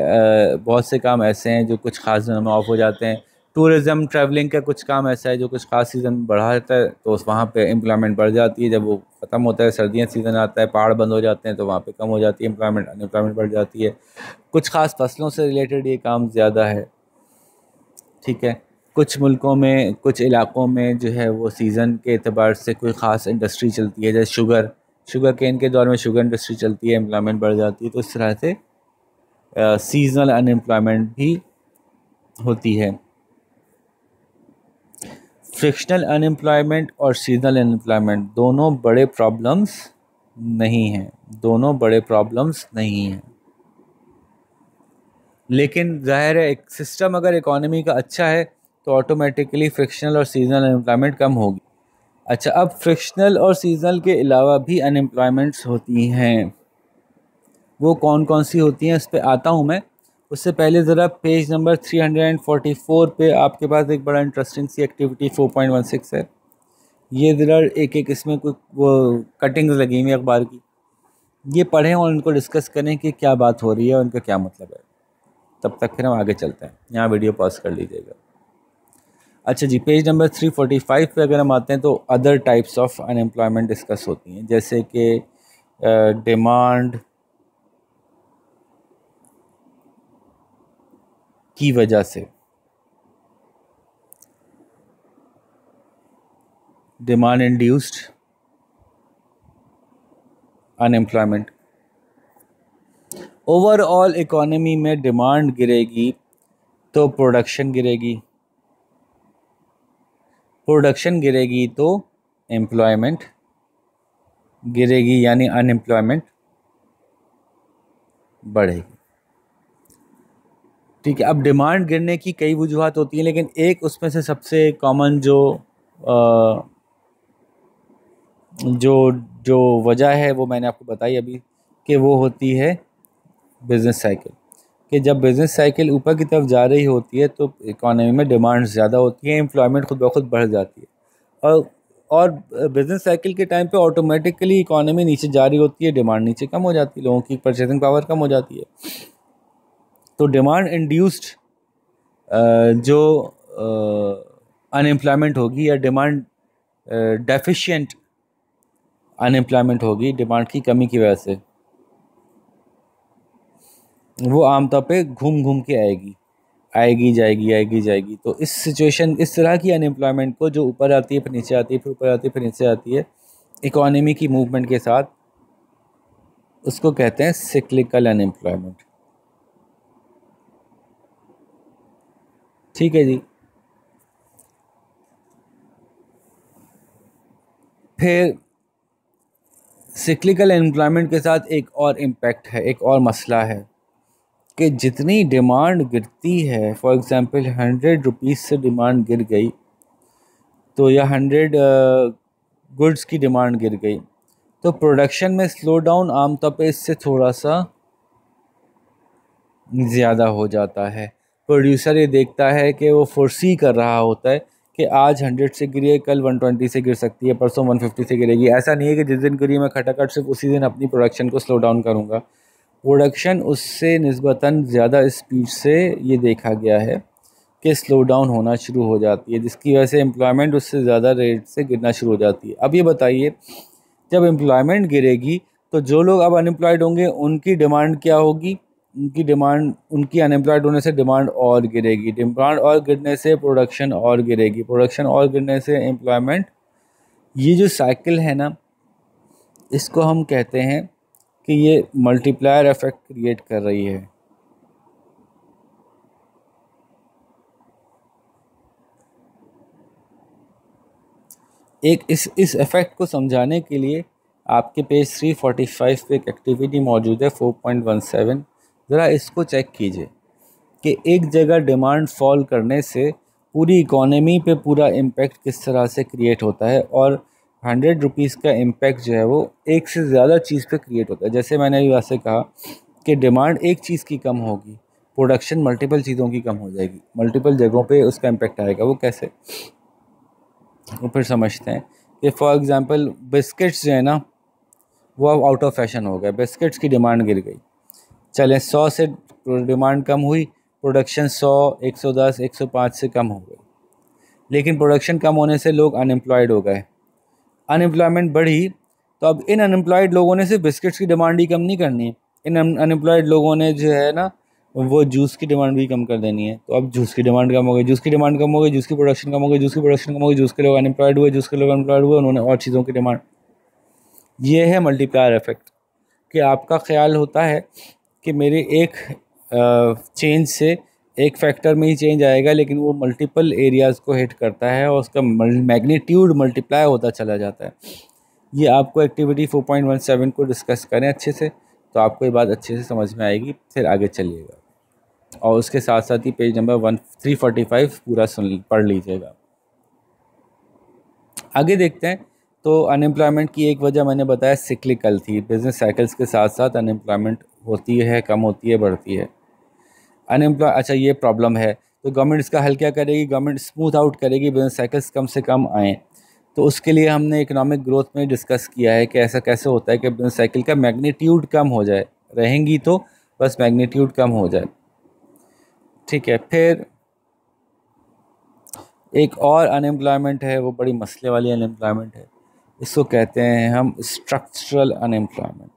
बहुत से काम ऐसे हैं जो कुछ ख़ास दिनों में ऑफ हो जाते हैं। टूरिज़्म, ट्रैवलिंग का कुछ काम ऐसा है जो कुछ ख़ास सीज़न में बढ़ा रहता है, तो उस वहाँ पे एम्प्लॉयमेंट बढ़ जाती है। जब वो ख़त्म होता है, सर्दियाँ सीज़न आता है, पहाड़ बंद हो जाते हैं, तो वहाँ पे कम हो जाती है एम्प्लॉयमेंट, अनएम्प्लॉयमेंट बढ़ जाती है। कुछ ख़ास फसलों से रिलेटेड ये काम ज़्यादा है। ठीक है, कुछ मुल्कों में, कुछ इलाक़ों में जो है वो सीज़न के एतबार से कोई ख़ास इंडस्ट्री चलती है, जैसे शुगर केन के दौर में शुगर इंडस्ट्री चलती है, एम्प्लॉयमेंट बढ़ जाती है। तो इस तरह से सीजनल अनएम्प्लॉयमेंट भी होती है। फ्रिक्शनल अनएम्प्लॉयमेंट और सीजनल अनएम्प्लॉयमेंट दोनों बड़े प्रॉब्लम्स नहीं हैं, दोनों बड़े प्रॉब्लम्स नहीं हैं। लेकिन ज़ाहिर है एक सिस्टम अगर इकोनॉमी का अच्छा है तो ऑटोमेटिकली फ्रिक्शनल और सीजनल अनएम्प्लॉयमेंट कम होगी। अच्छा, अब फ्रिक्शनल और सीजनल के अलावा भी अनएम्प्लॉयमेंट्स होती हैं, वो कौन कौन सी होती हैं इस पे आता हूँ मैं। उससे पहले ज़रा पेज नंबर 344 पे आपके पास एक बड़ा इंटरेस्टिंग सी एक्टिविटी 4.16 है, ये ज़रा एक एक इसमें कोई वो कटिंग्स लगी हुई अखबार की, ये पढ़ें और उनको डिस्कस करें कि क्या बात हो रही है, उनका क्या मतलब है। तब तक फिर हम आगे चलते हैं। यहाँ वीडियो पॉज कर लीजिएगा। अच्छा जी, पेज नंबर 345 पे अगर हम आते हैं तो other types of unemployment discuss होती हैं, जैसे कि डिमांड की वजह से, demand induced unemployment. Overall economy में डिमांड गिरेगी तो प्रोडक्शन गिरेगी, प्रोडक्शन गिरेगी तो एम्प्लॉयमेंट गिरेगी, यानी अनएम्प्लॉयमेंट बढ़ेगी। ठीक है, अब डिमांड गिरने की कई वजूहत होती हैं, लेकिन एक उसमें से सबसे कॉमन जो जो वजह है वो मैंने आपको बताई अभी, कि वो होती है बिज़नेस साइकिल। कि जब बिज़नेस साइकिल ऊपर की तरफ जा रही होती है तो इकोनॉमी में डिमांड ज़्यादा होती है, एम्प्लॉयमेंट खुद ब खुद बढ़ जाती है। और बिज़नेस साइकिल के टाइम पे ऑटोमेटिकली इकोनॉमी नीचे जा रही होती है, डिमांड नीचे कम हो जाती है, लोगों की परचेसिंग पावर कम हो जाती है। तो डिमांड इंड्यूस्ड जो अनएम्प्लॉयमेंट होगी, या डिमांड डेफिशिएंट अनएम्प्लॉयमेंट होगी डिमांड की कमी की वजह से, वो आमतौर पे घूम घूम के आएगी, आएगी जाएगी, आएगी जाएगी। तो इस सिचुएशन, इस तरह की अनएम्प्लॉयमेंट को जो ऊपर आती है फिर नीचे आती है, फिर ऊपर आती है फिर नीचे आती है इकोनॉमी की मूवमेंट के साथ, उसको कहते हैं सिक्लिकल अनएम्प्लॉयमेंट। ठीक है जी। फिर सिक्लिकल एम्प्लॉयमेंट के साथ एक और इम्पैक्ट है, एक और मसला है कि जितनी डिमांड गिरती है, फॉर एग्ज़ाम्पल 100 रुपीज़ से डिमांड गिर गई तो, या 100 गुड्स की डिमांड गिर गई तो प्रोडक्शन में स्लो डाउन आमतौर पे इससे थोड़ा सा ज़्यादा हो जाता है। प्रोड्यूसर ये देखता है कि वो फोर्सी कर रहा होता है कि आज 100 से गिरी है, कल 120 से गिर सकती है, परसों 150 से गिरेगी। ऐसा नहीं है कि जिस दिन गिरी मैं खटाखट सिर्फ उसी दिन अपनी प्रोडक्शन को स्लो डाउन करूँगा। प्रोडक्शन उससे निस्बतन ज़्यादा स्पीड से ये देखा गया है कि स्लो डाउन होना शुरू हो जाती है, जिसकी वजह से एम्प्लॉयमेंट उससे ज़्यादा रेट से गिरना शुरू हो जाती है। अब ये बताइए, जब एम्प्लॉयमेंट गिरेगी तो जो लोग अब अनएम्प्लॉयड होंगे उनकी डिमांड क्या होगी? उनकी डिमांड, उनकी अनएम्प्लॉयड होने से डिमांड और गिरेगी, डिमांड और गिरने से प्रोडक्शन और गिरेगी, प्रोडक्शन और गिरने से एम्प्लॉयमेंट। ये जो साइकिल है ना, इसको हम कहते हैं कि ये मल्टीप्लायर इफेक्ट क्रिएट कर रही है। एक इस इफ़ेक्ट को समझाने के लिए आपके पेज 345 पे एक एक्टिविटी मौजूद है 4.17। ज़रा इसको चेक कीजिए कि एक जगह डिमांड फॉल करने से पूरी इकोनॉमी पे पूरा इम्पेक्ट किस तरह से क्रिएट होता है, और 100 रुपीज़ का इम्पेक्ट जो है वो एक से ज़्यादा चीज़ पे क्रिएट होता है। जैसे मैंने वैसे कहा कि डिमांड एक चीज़ की कम होगी, प्रोडक्शन मल्टीपल चीज़ों की कम हो जाएगी, मल्टीपल जगहों पे उसका इम्पेक्ट आएगा। वो कैसे, वो फिर समझते हैं कि फॉर एग्ज़ाम्पल बिस्किट्स जो है ना, वो अब आउट ऑफ फैशन हो गया, बिस्किट्स की डिमांड गिर गई। चलें 100 से डिमांड कम हुई, प्रोडक्शन 100, 110, 105 से कम हो गई। लेकिन प्रोडक्शन कम होने से लोग अनएम्प्लॉयड हो गए, अनएम्प्लॉयमेंट बढ़ी। तो अब इन अनएम्प्लॉयड लोगों ने सिर्फ बिस्किट्स की डिमांड ही कम नहीं करनी है, इन अनएम्प्लॉयड लोगों ने जो है ना वो जूस की डिमांड भी कम कर देनी है। तो अब जूस की डिमांड कम हो गई, जूस की डिमांड कम हो गई, जूस की प्रोडक्शन कम हो गई, जूस की प्रोडक्शन कम हो गई, जूस के लोग अनएम्प्लॉयड हुए, जूस के लोग अनएम्प्लॉयड हुए, उन्होंने और चीज़ों की डिमांड। ये है मल्टीप्लायर इफेक्ट, कि आपका ख्याल होता है कि मेरे एक चेंज से एक फैक्टर में ही चेंज आएगा, लेकिन वो मल्टीपल एरियाज़ को हिट करता है और उसका मैग्नीट्यूड मल्टीप्लाई होता चला जाता है। ये आपको एक्टिविटी 4.17 को डिस्कस करें अच्छे से, तो आपको ये बात अच्छे से समझ में आएगी। फिर आगे चलिएगा और उसके साथ साथ ही पेज नंबर 345 पूरा पढ़ लीजिएगा। आगे देखते हैं। तो अनएम्प्लॉयमेंट की एक वजह मैंने बताया सिक्लिकल थी, बिजनेस साइकिल्स के साथ साथ अनएम्प्लॉयमेंट होती है, कम होती है, बढ़ती है। अच्छा, ये प्रॉब्लम है तो गवर्नमेंट इसका हल क्या करेगी? गवर्नमेंट स्मूथ आउट करेगी, बिजनेस साइकिल्स कम से कम आएँ। तो उसके लिए हमने इकोनॉमिक ग्रोथ में डिस्कस किया है कि ऐसा कैसे होता है कि बिजनेस साइकिल का मैग्नीट्यूड कम हो जाए, रहेंगी तो बस मैग्नीट्यूड कम हो जाए। ठीक है, फिर एक और अनएम्प्लॉयमेंट है, वो बड़ी मसले वाली अनएम्प्लॉयमेंट है, इसको कहते हैं हम स्ट्रक्चरल अनएम्प्लॉयमेंट।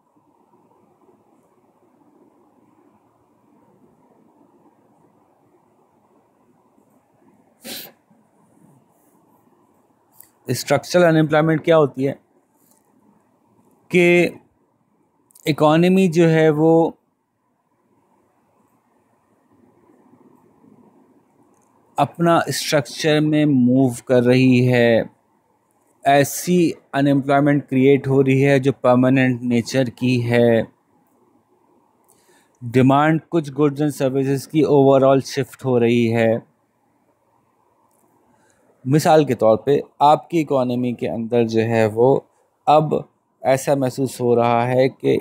स्ट्रक्चरल अनएम्प्लॉयमेंट क्या होती है कि इकॉनमी जो है वो अपना स्ट्रक्चर में मूव कर रही है, ऐसी अनएम्प्लॉयमेंट क्रिएट हो रही है जो परमानेंट नेचर की है। डिमांड कुछ गुड्स एंड सर्विसेज की ओवरऑल शिफ्ट हो रही है। मिसाल के तौर पे आपकी इकोनॉमी के अंदर जो है वो अब ऐसा महसूस हो रहा है कि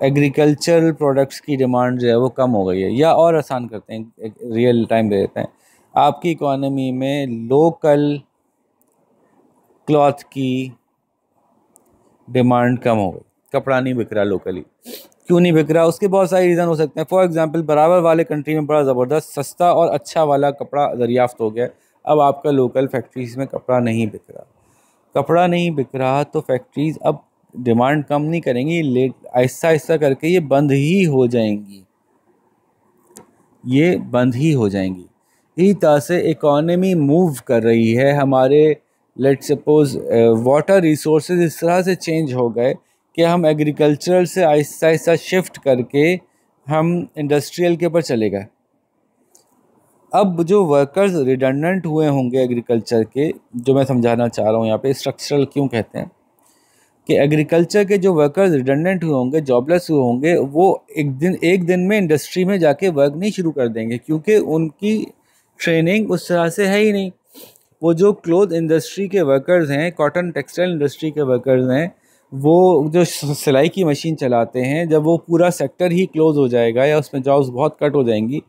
एग्रीकल्चरल प्रोडक्ट्स की डिमांड जो है वो कम हो गई है, या और आसान करते हैं, एक रियल टाइम दे देते हैं, आपकी इकोनॉमी में लोकल क्लॉथ की डिमांड कम हो गई, कपड़ा नहीं बिक रहा लोकली। क्यों नहीं बिक रहा? उसके बहुत सारे रीज़न हो सकते हैं। फॉर एग्जांपल, बराबर वाले कंट्री में बड़ा ज़बरदस्त सस्ता और अच्छा वाला कपड़ा दरियाफ्त हो गया, अब आपका लोकल फैक्ट्रीज़ में कपड़ा नहीं बिक रहा। कपड़ा नहीं बिक रहा तो फैक्ट्रीज़ अब डिमांड कम नहीं करेंगी, लेट आहिस्ता आहिस्ता करके ये बंद ही हो जाएंगी, ये बंद ही हो जाएंगी। इसी तरह से इकॉनमी मूव कर रही है। हमारे लेट सपोज वाटर रिसोर्सेज इस तरह से चेंज हो गए कि हम एग्रीकल्चरल से आहिस्ता आहिस्ता शिफ्ट करके हम इंडस्ट्रियल के ऊपर चले गए। अब जो वर्कर्स रिडंडेंट हुए होंगे एग्रीकल्चर के, जो मैं समझाना चाह रहा हूँ यहाँ पे स्ट्रक्चरल क्यों कहते हैं, कि एग्रीकल्चर के जो वर्कर्स रिडंडेंट हुए होंगे, जॉबलेस हुए होंगे, वो एक दिन में इंडस्ट्री में जाके वर्क नहीं शुरू कर देंगे, क्योंकि उनकी ट्रेनिंग उस तरह से है ही नहीं। वो जो क्लोथ इंडस्ट्री के वर्कर्स हैं, कॉटन टेक्सटाइल इंडस्ट्री के वर्कर्स हैं, वो जो सिलाई की मशीन चलाते हैं, जब वो पूरा सेक्टर ही क्लोज हो जाएगा या उसमें जॉब्स बहुत कट हो जाएंगी,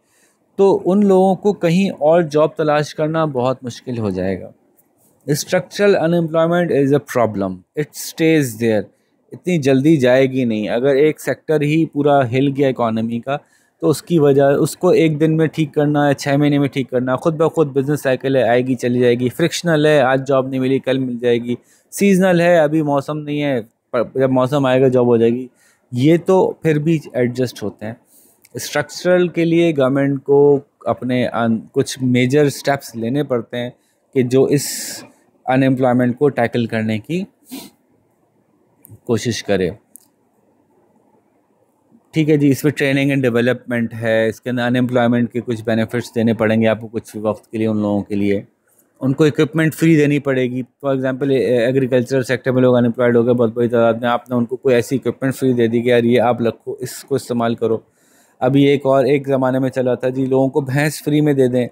तो उन लोगों को कहीं और जॉब तलाश करना बहुत मुश्किल हो जाएगा। Structural unemployment is a problem, it stays there, इतनी जल्दी जाएगी नहीं। अगर एक सेक्टर ही पूरा हिल गया इकोनॉमी का, तो उसकी वजह उसको एक दिन में ठीक करना या 6 महीने में ठीक करना खुद ब खुद बिजनेस साइकिल है, आएगी चली जाएगी। फ्रिक्शनल है, आज जॉब नहीं मिली कल मिल जाएगी। सीजनल है, अभी मौसम नहीं है, जब मौसम आएगा जॉब हो जाएगी। ये तो फिर भी एडजस्ट होते हैं। स्ट्रक्चरल के लिए गवर्नमेंट को अपने कुछ मेजर स्टेप्स लेने पड़ते हैं कि जो इस अनएम्प्लॉयमेंट को टैकल करने की कोशिश करे। ठीक है जी, इसमें ट्रेनिंग एंड डेवलपमेंट है, इसके अंदर अनएम्प्लॉयमेंट के कुछ बेनिफिट्स देने पड़ेंगे आपको कुछ वक्त के लिए। उन लोगों के लिए उनको इक्विपमेंट फ्री देनी पड़ेगी। फॉर एग्जांपल, एग्रीकल्चर सेक्टर में लोग अनएम्प्लॉयड हो गए बहुत बड़ी तादाद में, आपने उनको कोई ऐसी इक्विपमेंट फ्री दे दी कि यार ये आप रखो, इसको इस्तेमाल करो। अभी एक ज़माने में चला था जी, लोगों को भैंस फ्री में दे दें,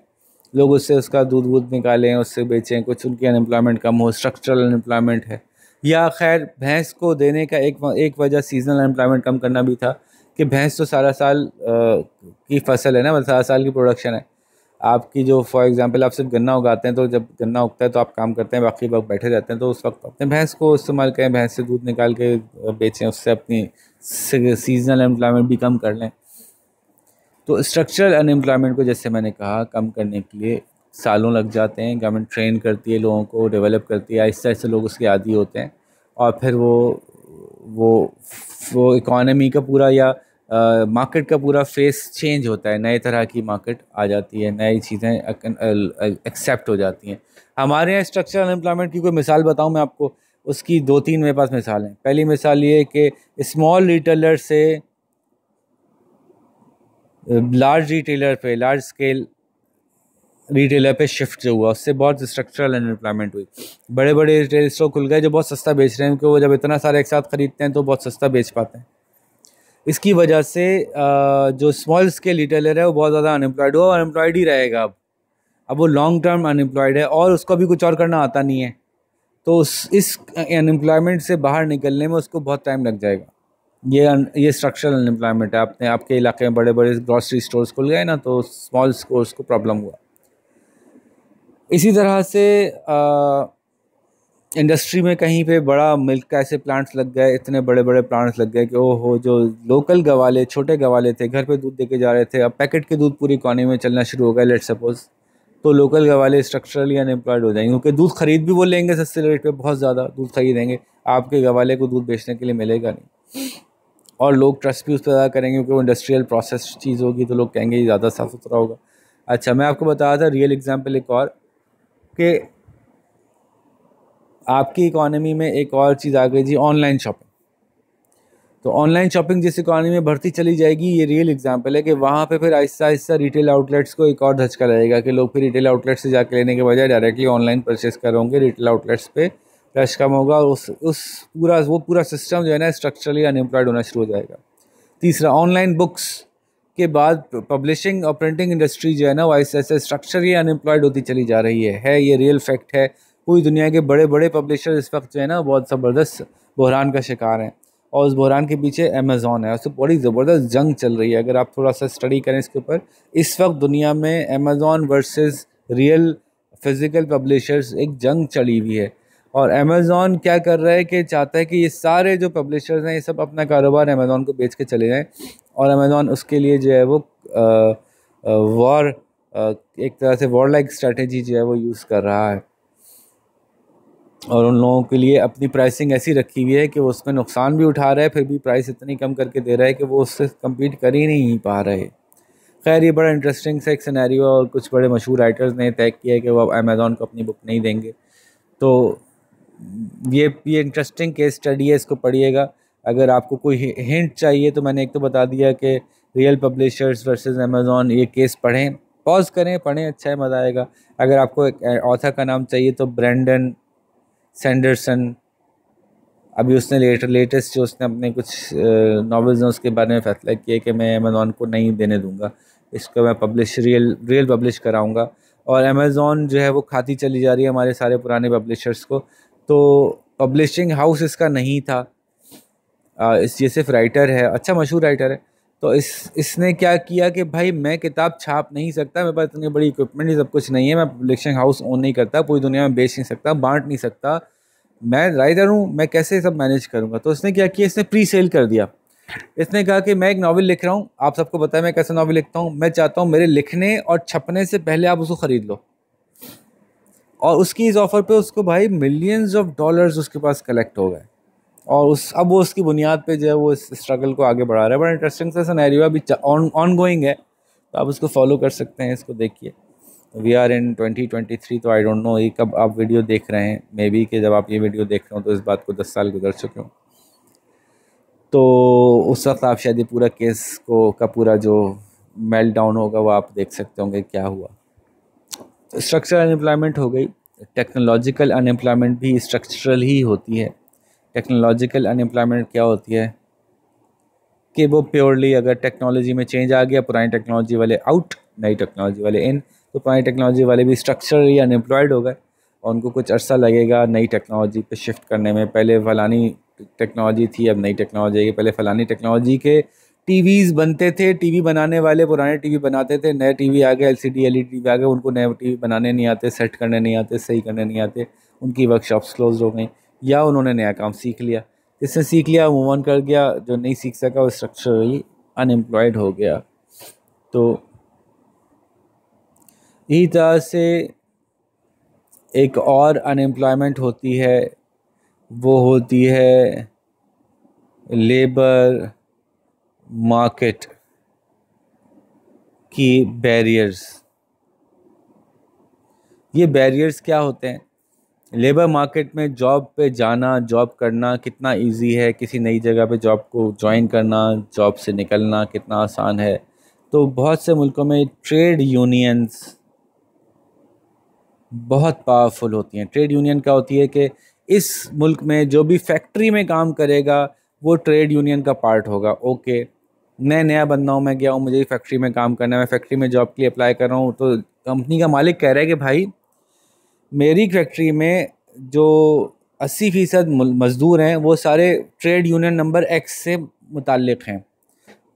लोग उससे उसका दूध वूध निकालें, उससे बेचें, कुछ उनकी अनएम्प्लॉयमेंट कम हो, स्ट्रक्चरल अनएम्प्लॉयमेंट है। या खैर, भैंस को देने का एक वजह सीजनल अनएम्प्लॉयमेंट कम करना भी था कि भैंस तो सारा साल की फसल है ना, मतलब सारा साल की प्रोडक्शन है आपकी। जो फॉर एग्जांपल आप सिर्फ गन्ना उगाते हैं, तो जब गन्ना उगता है तो आप काम करते हैं, बाकी वक्त बैठे रहते हैं, तो उस वक्त अपने भैंस को इस्तेमाल करें, भैंस से दूध निकाल के बेचें, उससे अपनी सीजनल एम्प्लॉयमेंट भी कम कर लें। तो स्ट्रक्चरल अनएम्प्लॉयमेंट को, जैसे मैंने कहा, कम करने के लिए सालों लग जाते हैं। गवर्नमेंट ट्रेन करती है, लोगों को डेवलप करती है, आहिस्ता आहिस्ता लोग उसके आदी होते हैं, और फिर वो इकॉनमी का पूरा या मार्केट का पूरा फेस चेंज होता है, नए तरह की मार्केट आ जाती है, नई चीज़ें एक्सेप्ट हो जाती हैं। हमारे यहाँ स्ट्रक्चरल अनएम्प्लॉयमेंट की कोई मिसाल बताऊँ मैं आपको, उसकी 2-3 मेरे पास मिसाल हैं। पहली मिसाल ये कि स्मॉल रिटेलर से लार्ज रिटेलर पे, लार्ज स्केल रिटेलर पे शिफ्ट जो हुआ, उससे बहुत स्ट्रक्चरल अनएम्प्लॉयमेंट हुई। बड़े बड़े रिटेल स्टोर खुल गए जो बहुत सस्ता बेच रहे हैं, क्योंकि वो जब इतना सारे एक साथ खरीदते हैं तो बहुत सस्ता बेच पाते हैं। इसकी वजह से जो स्मॉल स्केल रिटेलर है वो बहुत ज़्यादा अनएम्प्लॉयड हुआ, और अनएम्प्लॉयड ही रहेगा। अब वो लॉन्ग टर्म अनएम्प्लॉयड है और उसको भी कुछ और करना आता नहीं है, तो इस अनएम्प्लॉयमेंट से बाहर निकलने में उसको बहुत टाइम लग जाएगा। ये स्ट्रक्चरल अनएम्प्लॉयमेंट है। आपके इलाके में बड़े बड़े ग्रॉसरी स्टोर्स खुल गए ना, तो स्मॉल स्टोर्स को प्रॉब्लम हुआ। इसी तरह से इंडस्ट्री में कहीं पे बड़ा मिल्क का ऐसे प्लांट्स लग गए, इतने बड़े बड़े प्लांट्स लग गए कि ओहो, जो लोकल गवाले, छोटे गवाले थे, घर पे दूध देके जा रहे थे, अब पैकेट के दूध पूरी इकॉनमी में चलना शुरू हो गया, लेट सपोज, तो लोकल गवाले स्ट्रक्चरली अनएम्प्लॉयड हो जाएंगे, क्योंकि दूध खरीद भी वो लेंगे सस्ते रेट पे, बहुत ज़्यादा दूध खरीदेंगे, आपके गवाले को दूध बेचने के लिए मिलेगा नहीं, और लोग ट्रस्ट भी उस पर ज़्यादा करेंगे क्योंकि वो इंडस्ट्रियल प्रोसेस चीज़ होगी, तो लोग कहेंगे ये ज़्यादा साफ़ सुथरा होगा। अच्छा, मैं आपको बता रहा था रियल एग्जाम्पल एक और, कि आपकी इकॉनमी में एक और चीज़ आ गई जी, ऑनलाइन शॉपिंग। तो ऑनलाइन शॉपिंग जिस इकॉनमी में बढ़ती चली जाएगी, ये रियल एग्जांपल है कि वहाँ पे फिर आहिस्ता आहिस्ता रिटेल आउटलेट्स को एक और धचका लगेगा कि लोग फिर रिटेल आउटलेट से जाके लेने के बजाय डायरेक्टली ऑनलाइन परचेस करोगे, रिटेल आउटलेट्स पे रश कम होगा, और उस पूरा सिस्टम जो है ना स्ट्रक्चरली अनएम्प्लॉयड होना शुरू हो जाएगा। तीसरा, ऑनलाइन बुक्स के बाद पब्लिशिंग और प्रिंटिंग इंडस्ट्री जो है ना, वो ऐसे ऐसे स्ट्रक्चरली अनएम्प्लॉयड होती चली जा रही है ये रियल फैक्ट है। पूरी दुनिया के बड़े बड़े पब्लिशर इस वक्त जो है ना बहुत ज़बरदस्त बहरान का शिकार हैं, और उस बहरान के पीछे अमेज़ॉन है, उससे बड़ी ज़बरदस्त जंग चल रही है। अगर आप थोड़ा सा स्टडी करें इसके ऊपर, इस वक्त दुनिया में Amazon versus real physical publishers एक जंग चली हुई है, और अमेज़ॉन क्या कर रहा है कि चाहता है कि ये सारे जो पब्लिशर्स हैं ये सब अपना कारोबार अमेज़ॉन को बेच के चले जाएं, और अमेज़ॉन उसके लिए जो है वो वॉर, एक तरह से वॉर लाइक स्ट्रैटेजी जो है वो यूज़ कर रहा है, और उन लोगों के लिए अपनी प्राइसिंग ऐसी रखी हुई है कि वो उसमें नुकसान भी उठा रहा है, फिर भी प्राइस इतनी कम करके दे रहा है कि वो उससे कम्पीट कर ही नहीं पा रहे। खैर, ये बड़ा इंटरेस्टिंग सा एक सिनेरियो, और कुछ बड़े मशहूर राइटर्स ने तय किया है कि वो अब अमेज़ॉन को अपनी बुक नहीं देंगे। तो ये इंटरेस्टिंग केस स्टडी है, इसको पढ़िएगा। अगर आपको कोई हिंट चाहिए तो मैंने एक तो बता दिया कि रियल पब्लिशर्स वर्सेस अमेज़ॉन, ये केस पढ़ें, पॉज करें, पढ़ें, अच्छा है, मज़ा आएगा। अगर आपको एक ऑथर का नाम चाहिए तो ब्रेंडन सैंडरसन, अभी उसने लेटेस्ट जो उसने अपने कुछ नॉवेल्स हैं उसके बारे में फैसला किया कि मैं अमेज़ॉन को नहीं देने दूंगा, इसको मैं रियल पब्लिश कराऊंगा। और अमेज़ॉन जो है वो खाती चली जा रही है हमारे सारे पुराने पब्लिशर्स को। तो पब्लिशिंग हाउस इसका नहीं था, ये सिर्फ राइटर है, अच्छा मशहूर राइटर है। तो इसने क्या किया कि भाई मैं किताब छाप नहीं सकता, मेरे पास इतनी बड़ी इक्विपमेंट ही सब कुछ नहीं है, मैं पब्लिशिंग हाउस ओन नहीं करता, पूरी दुनिया में बेच नहीं सकता, बांट नहीं सकता, मैं राइटर हूँ, मैं कैसे सब मैनेज करूँगा। तो इसने क्या किया, इसने प्री सेल कर दिया। इसने कहा कि मैं एक नावल लिख रहा हूँ, आप सबको पता है मैं कैसे नावल लिखता हूँ, मैं चाहता हूँ मेरे लिखने और छपने से पहले आप उसको ख़रीद लो। और उसकी इस ऑफ़र पे उसको भाई मिलियंस ऑफ डॉलर्स उसके पास कलेक्ट हो गए, और अब वो उसकी बुनियाद पे जो है वो इस स्ट्रगल को आगे बढ़ा रहा है। बड़ा इंटरेस्टिंग सा सिनेरियो अभी ऑन गोइंग है, तो आप उसको फॉलो कर सकते हैं, इसको देखिए। वी आर इन 2023, तो आई डोंट नो ये कब आप वीडियो देख रहे हैं, मे बी कि जब आप ये वीडियो देख रहे हो तो इस बात को 10 साल गुजर चुके हों, तो उस वक्त आप शायद ये पूरा केस का पूरा जो मेल्ट डाउन होगा वो आप देख सकते होंगे क्या हुआ। स्ट्रक्चरल अनएम्प्लॉयमेंट हो गई, टेक्नोलॉजिकल अनएम्प्लॉयमेंट भी स्ट्रक्चरल ही होती है। टेक्नोलॉजिकल अनएम्प्लॉयमेंट क्या होती है कि वो प्योरली अगर टेक्नोलॉजी में चेंज आ गया, पुरानी टेक्नोलॉजी वाले आउट, नई टेक्नोलॉजी वाले इन, तो पुरानी टेक्नोलॉजी वाले भी स्ट्रक्चरली अनएम्प्लॉयड हो गए, और उनको कुछ अर्सा लगेगा नई टेक्नोलॉजी पे शिफ्ट करने में। पहले फलानी टेक्नोलॉजी थी, अब नई टेक्नोलॉजी है, पहले फलानी टेक्नोलॉजी के टीवीज़ बनते थे, टीवी बनाने वाले पुराने टीवी बनाते थे, नए टीवी आ गए, एलसीडी एलईडी टीवी आ गए, उनको नए टीवी बनाने नहीं आते, सेट करने नहीं आते, सही करने नहीं आते, उनकी वर्कशॉप्स क्लोज हो गई, या उन्होंने नया काम सीख लिया, जिसने सीख लिया मूव ऑन कर गया, जो नहीं सीख सका वो स्ट्रक्चरली अनएम्प्लॉयड हो गया। तो इसी तरह से एक और अनएम्प्लॉयमेंट होती है, वो होती है लेबर मार्केट की बैरियर्स। ये बैरियर्स क्या होते हैं? लेबर मार्केट में जॉब पे जाना, जॉब करना कितना इजी है, किसी नई जगह पे जॉब को ज्वाइन करना, जॉब से निकलना कितना आसान है। तो बहुत से मुल्कों में ट्रेड यूनियंस बहुत पावरफुल होती हैं। ट्रेड यूनियन क्या होती है कि इस मुल्क में जो भी फैक्ट्री में काम करेगा वो ट्रेड यूनियन का पार्ट होगा। ओके, मैं नया बंदा हूँ, मैं गया हूँ, मुझे फैक्ट्री में काम करना है, मैं फैक्ट्री में जॉब के लिए अप्लाई कर रहा हूँ, तो कंपनी का मालिक कह रहा है कि भाई मेरी फैक्ट्री में जो 80% मज़दूर हैं वो सारे ट्रेड यूनियन नंबर एक्स से मुताल्लिक़ हैं।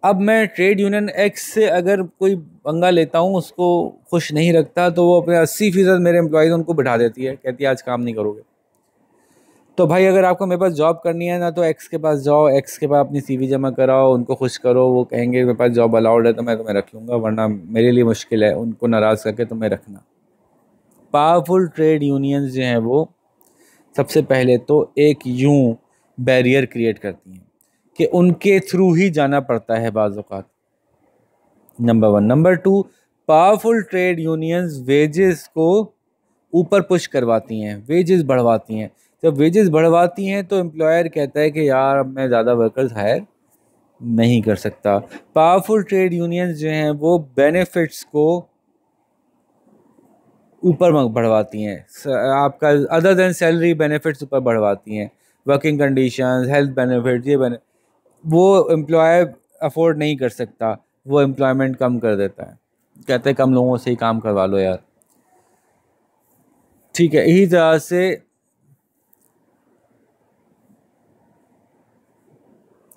अब मैं ट्रेड यूनियन एक्स से अगर कोई पंगा लेता हूँ, उसको खुश नहीं रखता, तो वो अपने 80% मेरे एम्प्लॉयज़ उनको बिठा देती है, कहती है आज काम नहीं करोगे। तो भाई अगर आपको मेरे पास जॉब करनी है ना, तो एक्स के पास जाओ, एक्स के पास अपनी सीवी जमा कराओ, उनको खुश करो, वो कहेंगे मेरे पास जॉब अलाउड है तो मैं तुम्हें रख लूँगा, वरना मेरे लिए मुश्किल है उनको नाराज़ करके तुम्हें रखना। पावरफुल ट्रेड यूनियंस जो हैं वो सबसे पहले तो एक यूं बैरियर क्रिएट करती हैं कि उनके थ्रू ही जाना पड़ता है बाज़ औक़ात, number one. Number two, powerful trade unions wages को ऊपर पुश करवाती हैं, वेजेस बढ़वाती हैं। जब वेजेस बढ़वाती हैं तो एम्प्लॉयर कहता है कि यार अब मैं ज़्यादा वर्कर्स हायर नहीं कर सकता। पावरफुल ट्रेड यूनियंस जो हैं वो बेनिफिट्स को ऊपर बढ़वाती हैं, आपका अदर देन सैलरी बेनिफिट्स ऊपर बढ़वाती हैं, वर्किंग कंडीशंस, हेल्थ बेनिफिट्स, वो एम्प्लॉयर अफोर्ड नहीं कर सकता, वो एम्प्लॉयमेंट कम कर देता है, कहते हैं कम लोगों से ही काम करवा लो यार। ठीक है, इसी तरह से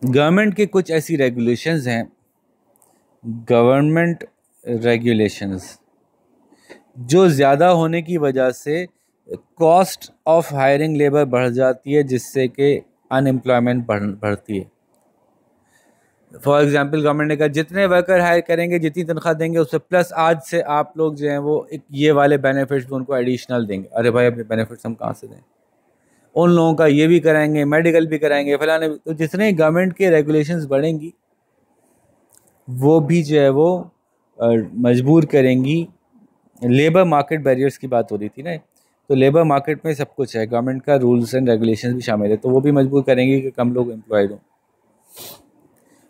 गवर्नमेंट के कुछ ऐसी रेगुलेशंस हैं, गवर्नमेंट रेगुलेशंस जो ज़्यादा होने की वजह से कॉस्ट ऑफ हायरिंग लेबर बढ़ जाती है, जिससे कि अनएम्प्लॉयमेंट बढ़ती है। फॉर एग्जांपल गवर्नमेंट ने कहा जितने वर्कर हायर करेंगे, जितनी तनख्वाह देंगे, उससे प्लस आज से आप लोग जो हैं वो एक ये वाले बेनिफिट्स भी उनको एडिशनल देंगे। अरे भाई अपने बेनिफिट्स हम कहाँ से दें? उन लोगों का ये भी कराएंगे, मेडिकल भी कराएंगे, फलाने भी। तो जितने गवर्नमेंट के रेगुलेशंस बढ़ेंगी वो भी जो है वो मजबूर करेंगी। लेबर मार्केट बैरियर्स की बात हो रही थी ना, तो लेबर मार्केट में सब कुछ है, गवर्नमेंट का रूल्स एंड रेगुलेशंस भी शामिल है, तो वो भी मजबूर करेंगी कि कम लोग एम्प्लॉयड हों।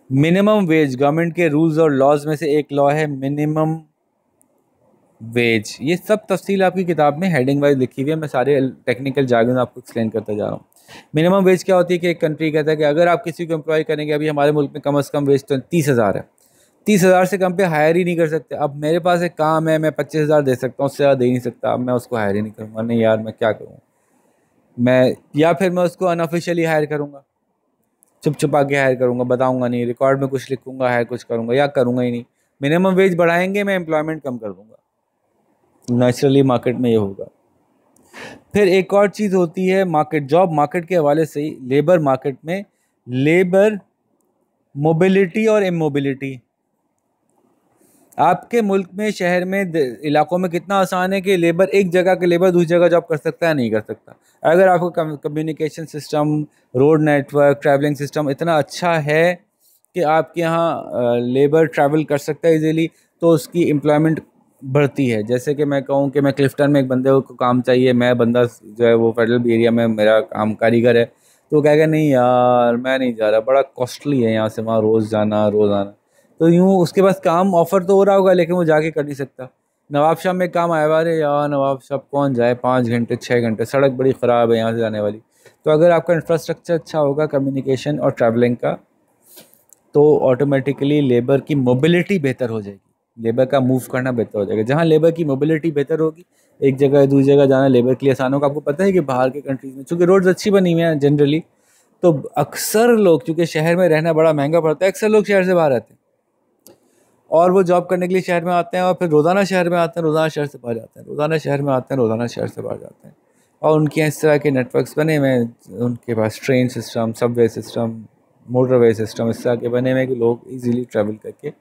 मिनिमम वेज, गवर्नमेंट के रूल्स और लॉज में से एक लॉ है मिनिमम वेज। ये सब तफसील आपकी किताब में हेडिंग वाइज लिखी हुई है, मैं सारे टेक्निकल जार्गन आपको एक्सप्लेन करता जा रहा हूँ। मिनिमम वेज क्या होती है कि एक कंट्री कहता है कि अगर आप किसी को एम्प्लॉय करेंगे, अभी हमारे मुल्क में कम अज़ कम वेज तो 30,000 है, 30,000 से कम पे हायर ही नहीं कर सकते। अब मेरे पास एक काम है, मैं 25,000 दे सकता हूँ, उससे ज़्यादा दे नहीं सकता, अब मैं उसको हायर ही नहीं करूँगा। नहीं यार मैं क्या करूँ, मैं या फिर मैं उसको अनऑफिशियली हायर करूँगा, चुप छुपा के हायर करूँगा, बताऊँगा नहीं, रिकॉर्ड में कुछ लिखूँगा, हायर कुछ करूँगा, या करूँगा ही नहीं। मिनिमम वेज बढ़ाएंगे, मैं एम्प्लॉयमेंट कम कर दूँगा, नेचुरली मार्केट में ये होगा। फिर एक और चीज़ होती है मार्केट, जॉब मार्केट के हवाले से ही लेबर मार्केट में लेबर मोबिलिटी और इमोबिलिटी। आपके मुल्क में, शहर में, इलाकों में कितना आसान है कि लेबर एक जगह के लेबर दूसरी जगह जॉब कर सकता है? नहीं कर सकता। अगर आपका communication system, road network, travelling system इतना अच्छा है कि आपके यहाँ लेबर ट्रैवल कर सकता है इजीली, तो उसकी एम्प्लॉयमेंट बढ़ती है। जैसे कि मैं कहूँ कि मैं क्लिफ्टन में एक बंदे को काम चाहिए, मैं बंदा जो है वो फेडरल एरिया में मेरा काम कारीगर है, तो वो कहेगा नहीं यार मैं नहीं जा रहा, बड़ा कॉस्टली है यहाँ से वहाँ रोज़ जाना रोज़ आना। तो यूँ उसके पास काम ऑफर तो हो रहा होगा, लेकिन वो जाके कर नहीं सकता। नवाब शाह में काम आया, अरे यार नवाब शाह कौन जाए, 5 घंटे 6 घंटे, सड़क बड़ी ख़राब है यहाँ से जाने वाली। तो अगर आपका इंफ्रास्ट्रक्चर अच्छा होगा कम्युनिकेशन और ट्रैवलिंग का, तो ऑटोमेटिकली लेबर की मोबिलिटी बेहतर हो जाएगी, लेबर का मूव करना बेहतर हो जाएगा। जहाँ लेबर की मोबिलिटी बेहतर होगी, एक जगह दूसरी जगह जाना लेबर के लिए आसान होगा। आपको पता है कि बाहर के कंट्रीज़ में चूँकि रोड्स अच्छी बनी हुई हैं जनरली, तो अक्सर लोग, चूँकि शहर में रहना बड़ा महंगा पड़ता है, अक्सर लोग शहर से बाहर रहते हैं और वो जॉब करने के लिए शहर में आते हैं, और फिर रोज़ाना शहर में आते हैं, रोज़ाना शहर से बाहर जाते हैं, रोज़ाना शहर में आते हैं, रोज़ाना शहर से बाहर जाते हैं। और उनके यहाँ इस तरह के नेटवर्क्स बने हुए हैं, उनके पास train system, subway system, motorway system इस तरह के बने हुए हैं कि लोग इजीली ट्रैवल करके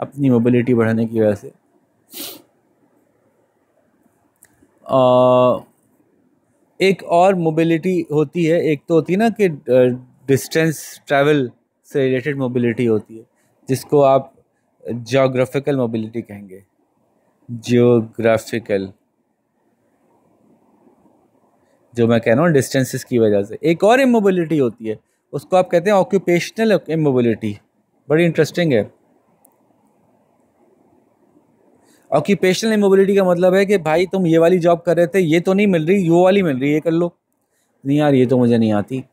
अपनी मोबिलिटी बढ़ाने की वजह से एक और मोबिलिटी होती है। एक तो होती है ना कि डिस्टेंस ट्रैवल से रिलेटेड मोबिलिटी होती है, जिसको आप जियोग्राफिकल मोबिलिटी कहेंगे। जियोग्राफिकल, जो मैं कह रहा हूँ डिस्टेंसेस की वजह से। एक और इमोबिलिटी होती है, उसको आप कहते हैं ऑक्यूपेशनल इमोबिलिटी। बड़ी इंटरेस्टिंग है। ऑक्यूपेशनल इमोबिलिटी का मतलब है कि भाई तुम ये वाली जॉब कर रहे थे, ये तो नहीं मिल रही, वो वाली मिल रही है, ये कर लो। नहीं यार ये तो मुझे नहीं आती।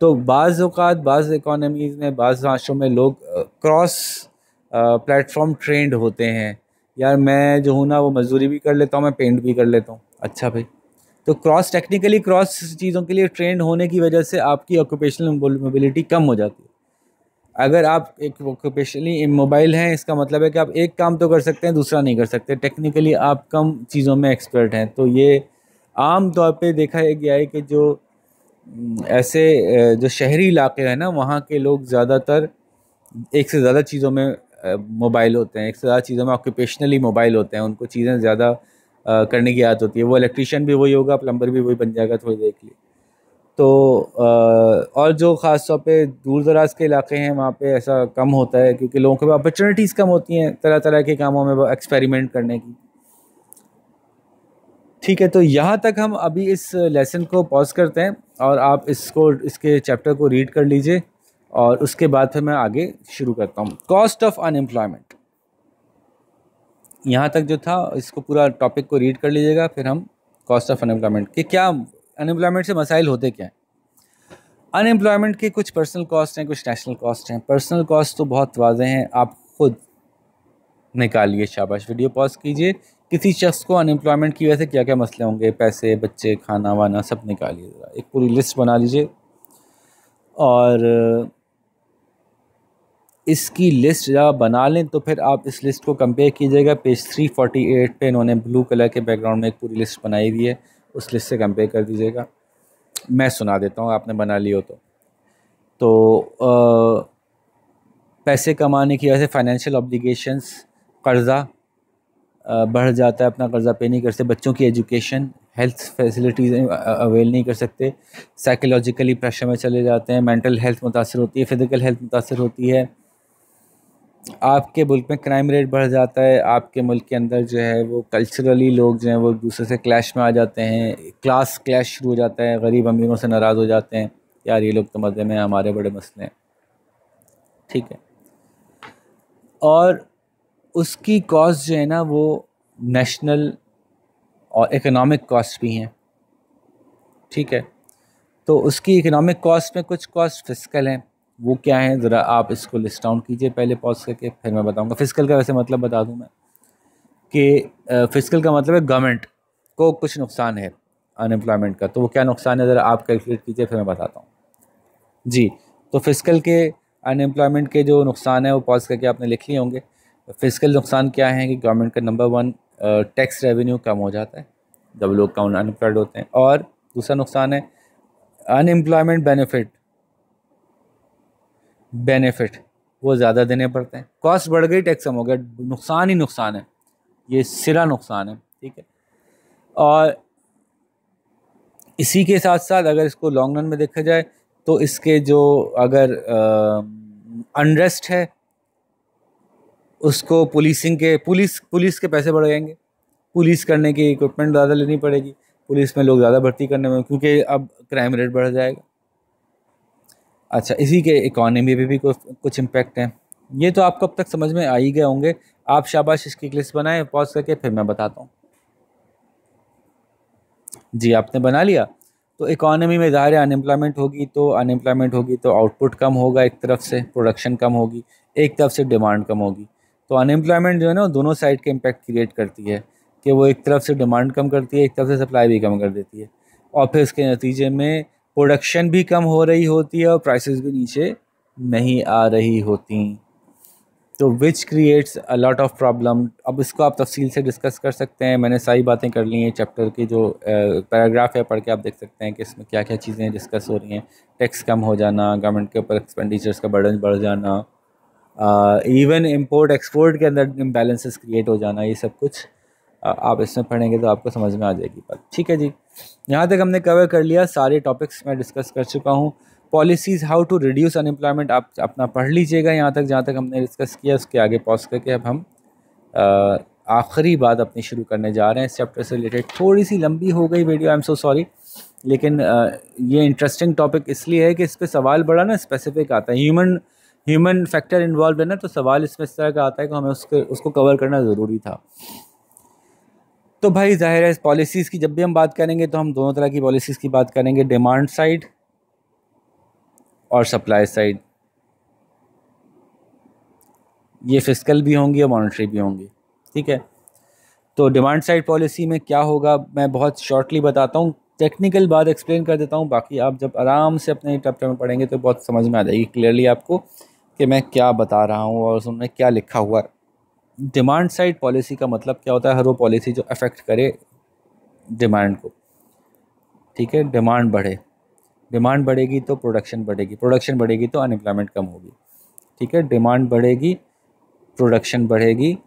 तो बाज़ औक़ात बाज़ इकोनॉमीज़ में, बाज़ राष्ट्रों में लोग क्रॉस प्लेटफॉर्म ट्रेंड होते हैं। यार मैं जो हूँ ना वो मज़दूरी भी कर लेता हूँ, मैं पेंट भी कर लेता हूँ। अच्छा भाई, तो टेक्निकली क्रॉस चीज़ों के लिए ट्रेंड होने की वजह से आपकी ऑक्यूपेशनल मोबिलिटी कम हो जाती है। अगर आप एक ऑक्यूपेशनली इमोबाइल हैं, इसका मतलब है कि आप एक काम तो कर सकते हैं, दूसरा नहीं कर सकते। टेक्निकली आप कम चीज़ों में एक्सपर्ट हैं, तो ये आम तौर पे देखा गया है कि जो ऐसे जो शहरी इलाके हैं ना, वहाँ के लोग ज़्यादातर एक से ज़्यादा चीज़ों में मोबाइल होते हैं, एक से ज़्यादा चीज़ों में ऑक्यूपेशनली मोबाइल होते हैं, उनको चीज़ें ज़्यादा करने की आदत होती है। वो इलेक्ट्रीशियन भी वही होगा, प्लम्बर भी वही बन जाएगा, थोड़ी देर के लिए। तो और जो ख़ास तौर पे दूर दराज के इलाके हैं वहाँ पे ऐसा कम होता है, क्योंकि लोगों के पास अपॉर्चुनिटीज़ कम होती हैं तरह तरह के कामों में एक्सपेरिमेंट करने की। ठीक है, तो यहाँ तक हम अभी इस लेसन को पॉज करते हैं और आप इसके चैप्टर को रीड कर लीजिए, और उसके बाद फिर मैं आगे शुरू करता हूँ। कॉस्ट ऑफ अनएम्प्लॉयमेंट, यहाँ तक जो था इसको पूरा टॉपिक को रीड कर लीजिएगा, फिर हम कॉस्ट ऑफ अनएम्प्लॉयमेंट के क्या, अनएम्प्लॉयमेंट से मसाइल होते क्या हैं। अनएम्प्लॉयमेंट के कुछ पर्सनल कॉस्ट हैं, कुछ नेशनल कॉस्ट हैं। पर्सनल कॉस्ट तो बहुत वाज़ेह हैं, आप खुद निकालिए, शाबाश। वीडियो पॉज कीजिए, किसी शख्स को अनएम्प्लॉयमेंट की वजह से क्या क्या मसले होंगे, पैसे, बच्चे, खाना वाना, सब निकालिए। ज़रा एक पूरी लिस्ट बना लीजिए, और इसकी लिस्ट जब आप बना लें तो फिर आप इस लिस्ट को कंपेयर कीजिएगा। पेज 348 पे इन्होंने ब्लू कलर के बैकग्राउंड में एक पूरी लिस्ट बनाई हुई है, उस लिस्ट से कंपेयर कर दीजिएगा। मैं सुना देता हूँ, आपने बना ली हो तो पैसे कमाने की वजह से फाइनेंशियल ऑब्लिगेशंस, कर्ज़ा बढ़ जाता है, अपना कर्ज़ा पे नहीं कर सकते, बच्चों की एजुकेशन, हेल्थ फैसिलिटीज़ अवेल नहीं कर सकते, साइकोलॉजिकली प्रेशर में चले जाते हैं, मेंटल हेल्थ मुतासर होती है, फ़िज़िकल हेल्थ मुतासर होती है, आपके मुल्क में क्राइम रेट बढ़ जाता है, आपके मुल्क के अंदर जो है वो कल्चरली लोग जो हैं वो एक दूसरे से क्लैश में आ जाते हैं, क्लास क्लैश शुरू हो जाता है, गरीब अमीरों से नाराज़ हो जाते हैं, यार ये लोग तो मज़े में, हमारे बड़े मसले हैं। ठीक है, और उसकी कॉस्ट जो है ना वो नेशनल और इकोनॉमिक कॉस्ट भी हैं। ठीक है, तो उसकी इकोनॉमिक कॉस्ट में कुछ कॉस्ट फिस्कल हैं, वो क्या हैं ज़रा आप इसको लिस्ट डाउन कीजिए पहले पॉज करके, फिर मैं बताऊंगा। फिस्कल का वैसे मतलब बता दूं मैं कि फिस्कल का मतलब है गवर्नमेंट को कुछ नुकसान है अनएम्प्लॉयमेंट का, तो वो क्या नुकसान है ज़रा आप कैलकुलेट कीजिए, फिर मैं बताता हूँ। जी, तो फिस्कल के अनएम्प्लॉयमेंट के जो नुकसान है वो पॉज करके आपने लिख लिए होंगे। फिस्कल नुकसान क्या है कि गवर्नमेंट का नंबर 1 टैक्स रेवेन्यू कम हो जाता है जब लोग अनएम्प्लॉयड होते हैं, और दूसरा नुकसान है अनएम्प्लॉयमेंट बेनिफिट वो ज़्यादा देने पड़ते हैं। कॉस्ट बढ़ गई, टैक्स कम हो गया, नुकसान ही नुकसान है, ये सिरा नुकसान है। ठीक है, और इसी के साथ साथ अगर इसको लॉन्ग रन में देखा जाए तो इसके जो अगर अनरेस्ट है उसको पुलिस के पैसे बढ़ जाएंगे, पुलिस करने की इक्विपमेंट ज़्यादा लेनी पड़ेगी, पुलिस में लोग ज़्यादा भर्ती करने में, क्योंकि अब क्राइम रेट बढ़ जाएगा। अच्छा, इसी के इकॉनमी पे भी कुछ इम्पेक्ट हैं। ये तो आपको अब तक समझ में आ ही गए होंगे, आप शाबाश इसकी एक लिस्ट बनाएं पॉज करके, फिर मैं बताता हूँ। जी, आपने बना लिया, तो इकॉनमी में ज़ाहिर है अनएम्प्लॉयमेंट होगी तो आउटपुट कम होगा, एक तरफ से प्रोडक्शन कम होगी, एक तरफ से डिमांड कम होगी। तो अनएम्प्लॉयमेंट जो है ना, दोनों साइड के इम्पैक्ट क्रिएट करती है कि वो एक तरफ से डिमांड कम करती है, एक तरफ से सप्लाई भी कम कर देती है, और फिर इसके नतीजे में प्रोडक्शन भी कम हो रही होती है और प्राइसेस भी नीचे नहीं आ रही होती, तो which creates a lot of problem. अब इसको आप तफसील से डिस्कस कर सकते हैं, मैंने सारी बातें कर ली हैं, चैप्टर की जो पैराग्राफ है पढ़ के आप देख सकते हैं कि इसमें क्या क्या चीज़ें डिस्कस हो रही हैं। टैक्स कम हो जाना, गवर्नमेंट के ऊपर एक्सपेंडिचर्स का बर्डन बढ़ जाना, इवन इंपोर्ट एक्सपोर्ट के अंदर इम्बैलेंसेस क्रिएट हो जाना, ये सब कुछ आप इसमें पढ़ेंगे तो आपको समझ में आ जाएगी बात। ठीक है जी, यहाँ तक हमने कवर कर लिया, सारे टॉपिक्स मैं डिस्कस कर चुका हूँ। Policies how to reduce unemployment आप अपना पढ़ लीजिएगा, यहाँ तक जहाँ तक हमने डिस्कस किया उसके आगे पॉज करके अब हम आखिरी बात अपनी शुरू करने जा रहे हैं इस चैप्टर से रिलेटेड। थोड़ी सी लंबी हो गई video, I am so sorry, लेकिन ये इंटरेस्टिंग टॉपिक इसलिए है कि इस पर सवाल बड़ा ना स्पेसिफिक आता है, ह्यूमन फैक्टर इन्वॉल्व है ना, तो सवाल इसमें इस तरह का आता है कि हमें उसको कवर करना ज़रूरी था। तो भाई जाहिर है पॉलिसीज़ की जब भी हम बात करेंगे तो हम दोनों तरह की पॉलिसीज़ की बात करेंगे, डिमांड साइड और सप्लाई साइड, ये फिस्कल भी होंगी और मॉनेटरी भी होंगी। ठीक है, तो डिमांड साइड पॉलिसी में क्या होगा मैं बहुत शॉर्टली बताता हूँ, टेक्निकल बात एक्सप्लेन कर देता हूँ, बाकी आप जब आराम से अपने चैप्टर में पढ़ेंगे तो बहुत समझ में आ जाएगी क्लियरली आपको कि मैं क्या बता रहा हूँ और उसमें क्या लिखा हुआ है। डिमांड साइड पॉलिसी का मतलब क्या होता है, हर वो पॉलिसी जो अफेक्ट करे डिमांड को। ठीक है, डिमांड बढ़े, डिमांड बढ़ेगी तो प्रोडक्शन बढ़ेगी, प्रोडक्शन बढ़ेगी तो अनएम्प्लॉयमेंट कम होगी। ठीक है, डिमांड बढ़ेगी, प्रोडक्शन बढ़ेगी,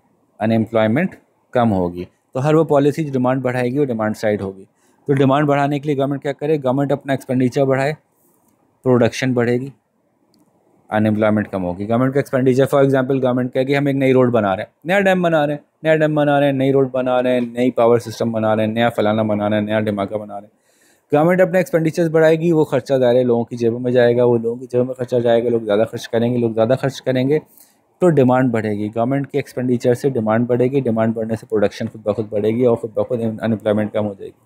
अनएम्प्लॉयमेंट कम होगी। तो हर वो पॉलिसी जो डिमांड बढ़ाएगी वो डिमांड साइड होगी। तो डिमांड बढ़ाने के लिए गवर्नमेंट क्या करे, गवर्नमेंट अपना एक्सपेंडिचर बढ़ाए, प्रोडक्शन बढ़ेगी, अनएम्प्लॉयमेंट कम होगी। गवर्नमेंट का एक्सपेंडिचर, फॉर एग्जांपल गवर्नमेंट कहे कि हम एक नई रोड बना रहे हैं, नया डैम बना रहे हैं, नया डैम बना रहे हैं, नई रोड बना रहे हैं, नई पावर सिस्टम बना रहे हैं, नया फलाना बना रहे हैं, नया धमाका बना रहे हैं। गवर्नमेंट अपने एक्सपेंडिचर्स बढ़ाएगी, वो खर्चा दायरे लोगों की जेबों में जाएगा, वो लोगों की जेबों में खर्चा जाएगा, लोग ज़्यादा खर्च करेंगे, लोग ज़्यादा खर्च करेंगे तो डिमांड बढ़ेगी। गवर्नमेंट के एक्सपेंडिचर से डिमांड बढ़ेगी, डिमांड बढ़ने से प्रोडक्शन खुद ब खुद बढ़ेगी और खुद ब खुद अनएम्प्लॉयमेंट कम हो जाएगी।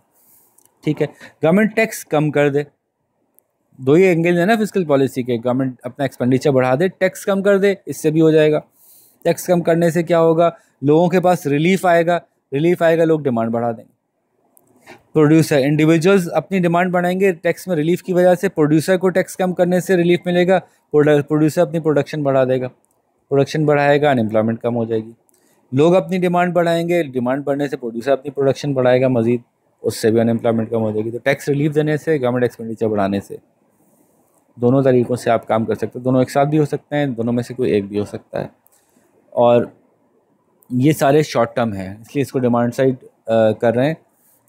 ठीक है, गवर्नमेंट टैक्स कम कर दे, दो ही एंगल है ना फिस्कल पॉलिसी के, गवर्नमेंट अपना एक्सपेंडिचर बढ़ा दे, टैक्स कम कर दे, इससे भी हो जाएगा। टैक्स कम करने से क्या होगा, लोगों के पास रिलीफ आएगा, रिलीफ आएगा, लोग डिमांड बढ़ा देंगे। प्रोड्यूसर, इंडिविजुअल्स अपनी डिमांड बढ़ाएंगे टैक्स में रिलीफ की वजह से, प्रोड्यूसर को टैक्स कम करने से रिलीफ मिलेगा, प्रोड्यूसर अपनी प्रोडक्शन बढ़ा देगा, प्रोडक्शन बढ़ाएगा, अनएम्प्लॉयमेंट कम हो जाएगी। लोग अपनी डिमांड बढ़ाएंगे, डिमांड बढ़ने से प्रोड्यूसर अपनी प्रोडक्शन बढ़ाएगा मजीद, उससे भी अनएम्प्लॉयमेंट कम हो जाएगी। तो टैक्स रिलीफ देने से, गवर्नमेंट एक्सपेंडिचर बढ़ाने से, दोनों तरीक़ों से आप काम कर सकते हो, दोनों एक साथ भी हो सकते हैं, दोनों में से कोई एक भी हो सकता है। और ये सारे शॉर्ट टर्म हैं, इसलिए इसको डिमांड साइड कर रहे हैं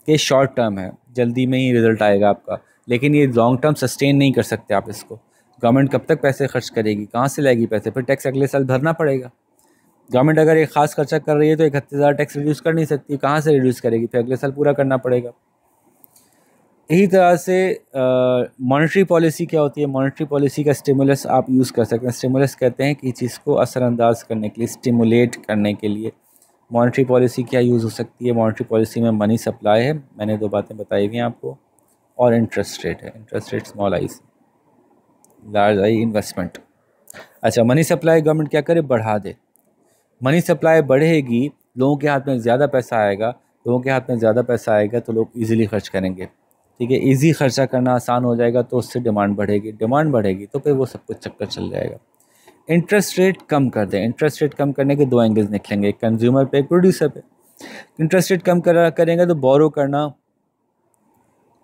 कि शॉर्ट टर्म है, जल्दी में ही रिज़ल्ट आएगा आपका, लेकिन ये लॉन्ग टर्म सस्टेन नहीं कर सकते आप इसको। गवर्नमेंट कब तक पैसे खर्च करेगी, कहाँ से लाएगी पैसे, फिर टैक्स अगले साल भरना पड़ेगा। गवर्नमेंट अगर एक ख़ास खर्चा कर रही है तो 31,000 टैक्स रिड्यूस कर नहीं सकती, कहाँ से रिड्यूस करेगी, फिर अगले साल पूरा करना पड़ेगा। यही तरह से मॉनेटरी पॉलिसी क्या होती है, मॉनेटरी पॉलिसी का स्टिमुलस आप यूज़ कर सकते हैं। स्टिमुलस कहते हैं कि चीज़ को असरअंदाज करने के लिए, स्टिमुलेट करने के लिए मॉनेटरी पॉलिसी क्या यूज़ हो सकती है। मॉनेटरी पॉलिसी में मनी सप्लाई है, मैंने दो बातें बताई हुई हैं आपको, और इंटरेस्ट रेट है। इंटरेस्ट रेट स्मॉल आई से, लार्ज आई इन्वेस्टमेंट। अच्छा, मनी सप्लाई गवर्नमेंट क्या करे, बढ़ा दे। मनी सप्लाई बढ़ेगी, लोगों के हाथ में ज़्यादा पैसा आएगा, लोगों के हाथ में ज़्यादा पैसा आएगा तो लोग ईज़िली खर्च करेंगे। ठीक है, इजी खर्चा करना आसान हो जाएगा तो उससे डिमांड बढ़ेगी, डिमांड बढ़ेगी तो फिर वो सब कुछ चक्कर चल जाएगा। इंटरेस्ट रेट कम कर दें, इंटरेस्ट रेट कम करने के दो एंगल्स निकलेंगे, एक कंज्यूमर पे, एक प्रोड्यूसर पे। इंटरेस्ट रेट कम करेंगे तो बोरो करना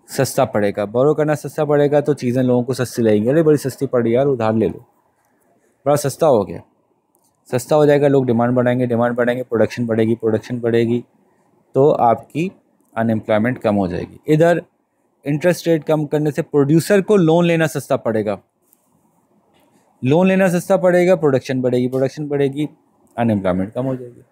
सस्ता पड़ेगा, बोरो करना सस्ता पड़ेगा तो चीज़ें लोगों को सस्ती लगेंगी, अरे बड़ी सस्ती पड़ी यार, उधार ले लो, बड़ा सस्ता हो गया, सस्ता हो जाएगा, लोग डिमांड बढ़ाएंगे, डिमांड बढ़ाएंगे, प्रोडक्शन बढ़ेगी, प्रोडक्शन बढ़ेगी तो आपकी अनएम्प्लॉयमेंट कम हो जाएगी। इधर इंटरेस्ट रेट कम करने से प्रोड्यूसर को लोन लेना सस्ता पड़ेगा, लोन लेना सस्ता पड़ेगा, प्रोडक्शन बढ़ेगी, प्रोडक्शन बढ़ेगी, अनएम्प्लॉयमेंट कम हो जाएगी।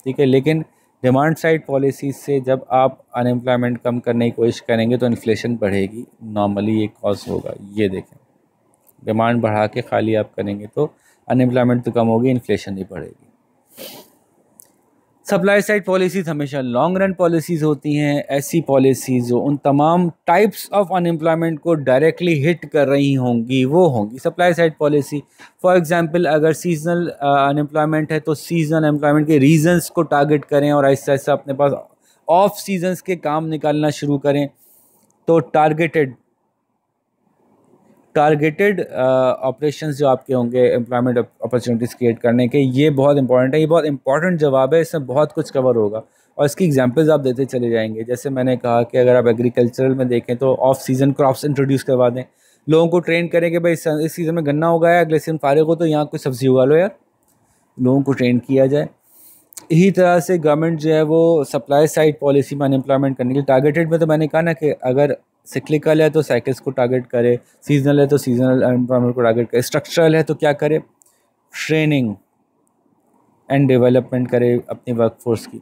ठीक है, लेकिन डिमांड साइड पॉलिसी से जब आप अनएम्प्लॉयमेंट कम करने की कोशिश करेंगे तो इन्फ्लेशन बढ़ेगी, नॉर्मली ये कॉज होगा। ये देखें, डिमांड बढ़ा के खाली आप करेंगे तो अनएम्प्लॉयमेंट तो कम होगी, इन्फ्लेशन नहीं बढ़ेगी। सप्लाई साइड पॉलिसीज़ हमेशा लॉन्ग रन पॉलिसीज़ होती हैं, ऐसी पॉलिसीज़ जो उन तमाम टाइप्स ऑफ अनएम्प्लॉयमेंट को डायरेक्टली हिट कर रही होंगी वो होंगी supply side policy. For example, अगर सीजनल अनएम्प्लॉयमेंट है तो सीजनल अनएम्प्लॉयमेंट के रीजंस को टारगेट करें और ऐसा ऐसा अपने पास ऑफ सीजन्स के काम निकालना शुरू करें। तो टारगेटेड ऑपरेशंस जो आपके होंगे एम्प्लॉयमेंट अपॉर्चुनिटीज़ क्रिएट करने के, ये बहुत इंपॉर्टेंट है, ये बहुत इंपॉर्टेंट जवाब है, इसमें बहुत कुछ कवर होगा और इसकी एग्जांपल्स आप देते चले जाएंगे। जैसे मैंने कहा कि अगर आप एग्रीकल्चरल में देखें तो ऑफ सीज़न क्रॉप्स इंट्रोड्यूस करवा दें, लोगों को ट्रेन करें कि भाई इस सीज़न में गन्ना उगाया, अगले सीजन फारिग हो तो यहाँ कोई सब्ज़ी उगा लो यार, लोगों को ट्रेन किया जाए। इसी तरह से गवर्नमेंट जो है वो सप्लाई साइड पॉलिसी में अनएम्प्लॉयमेंट करने के लिए, टारगेटेड में तो मैंने कहा ना कि अगर सिक्लिकल है तो साइकिल्स को टारगेट करे, सीजनल है तो सीजनल अनएम्प्लॉयमेंट को टारगेट करे, स्ट्रक्चरल है तो क्या करे, ट्रेनिंग एंड डेवलपमेंट करे अपनी वर्कफोर्स की।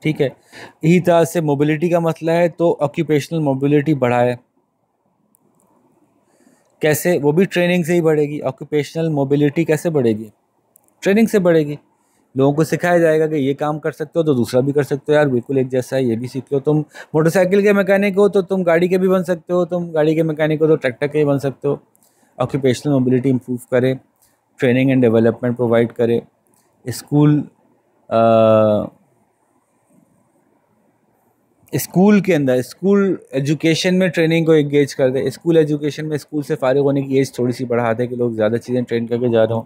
ठीक है, इसी तरह से मोबिलिटी का मसला है तो ऑक्यूपेशनल मोबिलिटी बढ़ाए, कैसे, वो भी ट्रेनिंग से ही बढ़ेगी। ऑक्यूपेशनल मोबिलिटी कैसे बढ़ेगी, ट्रेनिंग से बढ़ेगी, लोगों को सिखाया जाएगा कि ये काम कर सकते हो तो दूसरा भी कर सकते हो यार, बिल्कुल एक जैसा है, ये भी सीख लो। तुम मोटरसाइकिल के मैकेनिक हो तो तुम गाड़ी के भी बन सकते हो, तुम गाड़ी के मैकेनिक हो तो ट्रैक्टर के भी बन सकते हो। ऑक्यूपेशनल मोबिलिटी इंप्रूव करे, ट्रेनिंग एंड डेवलपमेंट प्रोवाइड करे, स्कूल के अंदर स्कूल एजुकेशन में ट्रेनिंग को एंगेज कर दे, स्कूल एजुकेशन में स्कूल से फारिग होने की एज थोड़ी सी बढ़ा दे कि लोग ज़्यादा चीज़ें ट्रेन करके जा रहे हों।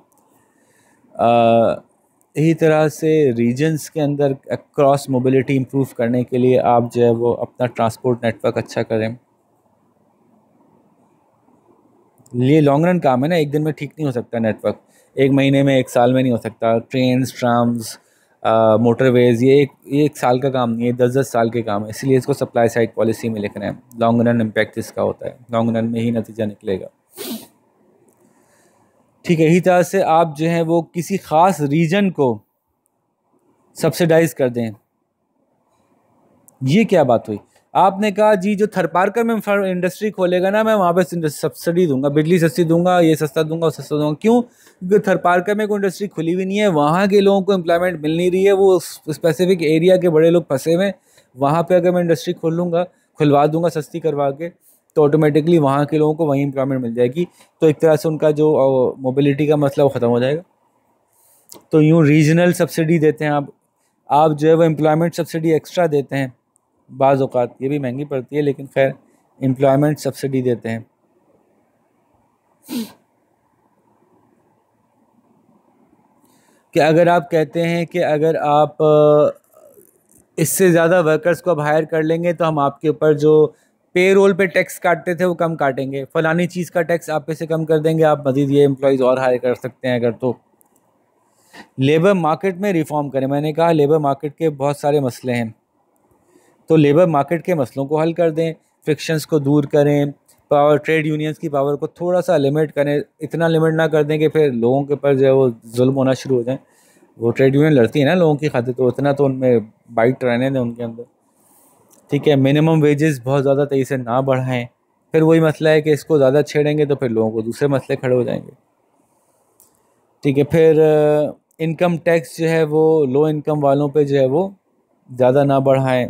इसी तरह से रीजन्स के अंदर क्रॉस मोबिलिटी इम्प्रूव करने के लिए आप जो है वो अपना ट्रांसपोर्ट नेटवर्क अच्छा करें। ये लॉन्ग रन काम है ना, एक दिन में ठीक नहीं हो सकता नेटवर्क, एक महीने में, एक साल में नहीं हो सकता। ट्रेन्स, ट्राम्स, मोटरवेज, ये एक साल का काम नहीं है, 10-10 साल के काम है। इसलिए इसको सप्लाई साइड पॉलिसी में लिखना है। लॉन्ग रन इम्पैक्ट इसका होता है, लॉन्ग रन में ही नतीजा निकलेगा। ठीक है, इसी तरह से आप जो है वो किसी ख़ास रीजन को सब्सिडाइज कर दें। ये क्या बात हुई? आपने कहा जी जो थरपारकर में इंडस्ट्री खोलेगा ना, मैं वहाँ पे सब्सिडी दूंगा, बिजली सस्ती दूंगा, ये सस्ता दूंगा, वो सस्ता दूंगा। क्यों? क्योंकि थरपारकर में कोई इंडस्ट्री खुली हुई नहीं है, वहाँ के लोगों को एम्प्लॉयमेंट मिल नहीं रही है, वो स्पेसिफिक एरिया के बड़े लोग फंसे हुए। वहाँ पे अगर मैं इंडस्ट्री खुलवा दूंगा सस्ती करवा के, तो ऑटोमेटिकली वहाँ के लोगों को वहीं एम्प्लॉयमेंट मिल जाएगी। तो एक तरह से उनका जो मोबिलिटी का मसला वो ख़त्म हो जाएगा। तो यूँ रीजनल सब्सिडी देते हैं आप जो है वो एम्प्लॉयमेंट सब्सिडी एक्स्ट्रा देते हैं। बाज़ औक़ात ये भी महंगी पड़ती है, लेकिन खैर एम्प्लॉयमेंट सब्सिडी देते हैं। कि अगर आप कहते हैं कि अगर आप इससे ज़्यादा वर्कर्स को अब हायर कर लेंगे तो हम आपके ऊपर जो पे रोल पे टैक्स काटते थे वो कम काटेंगे, फ़लानी चीज़ का टैक्स आप पे से कम कर देंगे, आप मज़ीद ये एम्प्लॉयज़ और हायर कर सकते हैं अगर। तो लेबर मार्केट में रिफ़ॉर्म करें। मैंने कहा लेबर मार्केट के बहुत सारे मसले हैं, तो लेबर मार्केट के मसलों को हल कर दें, फ्रिक्शंस को दूर करें, पावर, ट्रेड यूनियंस की पावर को थोड़ा सा लिमिट करें। इतना लिमिट ना कर दें कि फिर लोगों के ऊपर जो है वो जुल्म होना शुरू हो जाए। वो ट्रेड यूनियन लड़ती है ना लोगों की खातिर, तो उतना तो उनमें बाइट रहने दें उनके अंदर। ठीक है, मिनिमम वेजेस बहुत ज़्यादा तेज़ी से ना बढ़ाएं। फिर वही मसला है कि इसको ज़्यादा छेड़ेंगे तो फिर लोगों को दूसरे मसले खड़े हो जाएंगे। ठीक है, फिर इनकम टैक्स जो है वो लो इनकम वालों पे जो है वो ज़्यादा ना बढ़ाएं।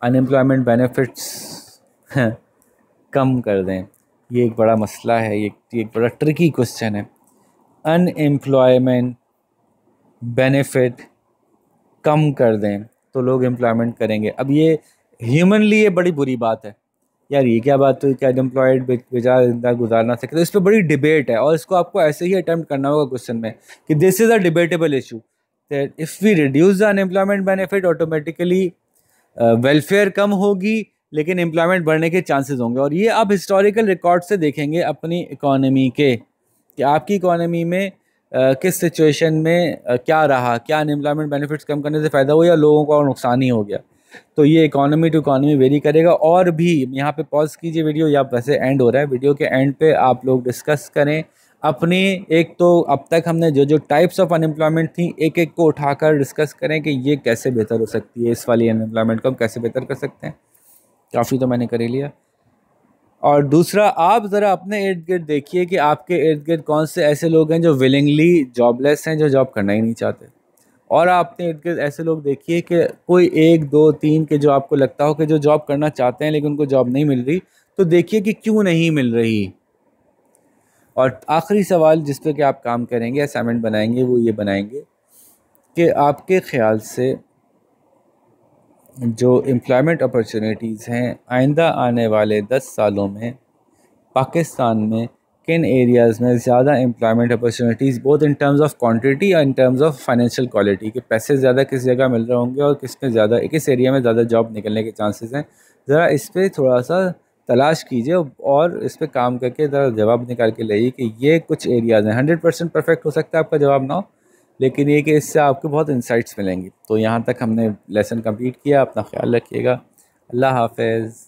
अनएम्प्लॉयमेंट बेनिफिट्स कम कर दें। ये एक बड़ा मसला है, ये एक बड़ा ट्रिकी क्वेश्चन है। अनएम्प्लॉयमेंट बेनिफिट कम कर दें तो लोग एम्प्लॉयमेंट करेंगे। अब ये ह्यूमनली ये बड़ी बुरी बात है यार, ये क्या बात हुई कि अनएम्प्लॉयड बेचारा ज़िंदा गुजार ना सके। तो इस पर बड़ी डिबेट है और इसको आपको ऐसे ही अटेम्प्ट करना होगा क्वेश्चन में कि this is a debatable issue that if we reduce the unemployment benefit automatically welfare कम होगी लेकिन एम्प्लॉयमेंट बढ़ने के चांसेस होंगे। और ये आप हिस्टोरिकल रिकॉर्ड से देखेंगे अपनी इकोनॉमी के कि आपकी इकोनॉमी में किस सिचुएशन में क्या रहा, क्या अनएम्प्लॉयमेंट बेनिफिट्स कम करने से फ़ायदा हुआ या लोगों को और नुकसान ही हो गया। तो ये इकोनॉमी टू इकोनॉमी वेरी करेगा। और भी यहाँ पे पॉज कीजिए वीडियो, या वैसे एंड हो रहा है, वीडियो के एंड पे आप लोग डिस्कस करें अपनी, एक तो अब तक हमने जो जो टाइप्स ऑफ अनएम्प्लॉयमेंट थी एक एक को उठाकर डिस्कस करें कि ये कैसे बेहतर हो सकती है, इस वाली अनएम्प्लॉयमेंट को हम कैसे बेहतर कर सकते हैं। काफ़ी तो मैंने कर ही लिया। और दूसरा, आप ज़रा अपने इर्द गिर्द देखिए कि आपके इर्द गिर्द कौन से ऐसे लोग हैं जो विलिंगली जॉबलेस हैं, जो जॉब करना ही नहीं चाहते। और आप अपने इर्द गिर्द ऐसे लोग देखिए कि कोई 1, 2, 3 के जो आपको लगता हो कि जो जॉब करना चाहते हैं लेकिन उनको जॉब नहीं मिल रही, तो देखिए कि क्यों नहीं मिल रही। और आखिरी सवाल जिस पे कि आप काम करेंगे, असाइनमेंट बनाएंगे, वो ये बनाएंगे कि आपके ख़्याल से जो एम्प्लॉयमेंट अपॉर्चुनिटीज़ हैं आइंदा आने वाले 10 सालों में पाकिस्तान में किन एरियाज़ में ज़्यादा employment opportunities, both in terms of quantity और in terms of financial quality, के पैसे ज़्यादा किस जगह मिल रहे होंगे और किस में ज़्यादा, किस एरिया में ज़्यादा जॉब निकलने के चांसेस हैं। ज़रा इस पर थोड़ा सा तलाश कीजिए और इस पर काम करके ज़रा जवाब निकाल के लाइए कि ये कुछ एरियाज़ हैं। 100% परफेक्ट हो सकता है आपका जवाब ना हो, लेकिन ये कि इससे आपको बहुत इंसाइट्स मिलेंगी। तो यहाँ तक हमने लेसन कंप्लीट किया। अपना ख्याल रखिएगा। अल्लाह हाफ़िज़।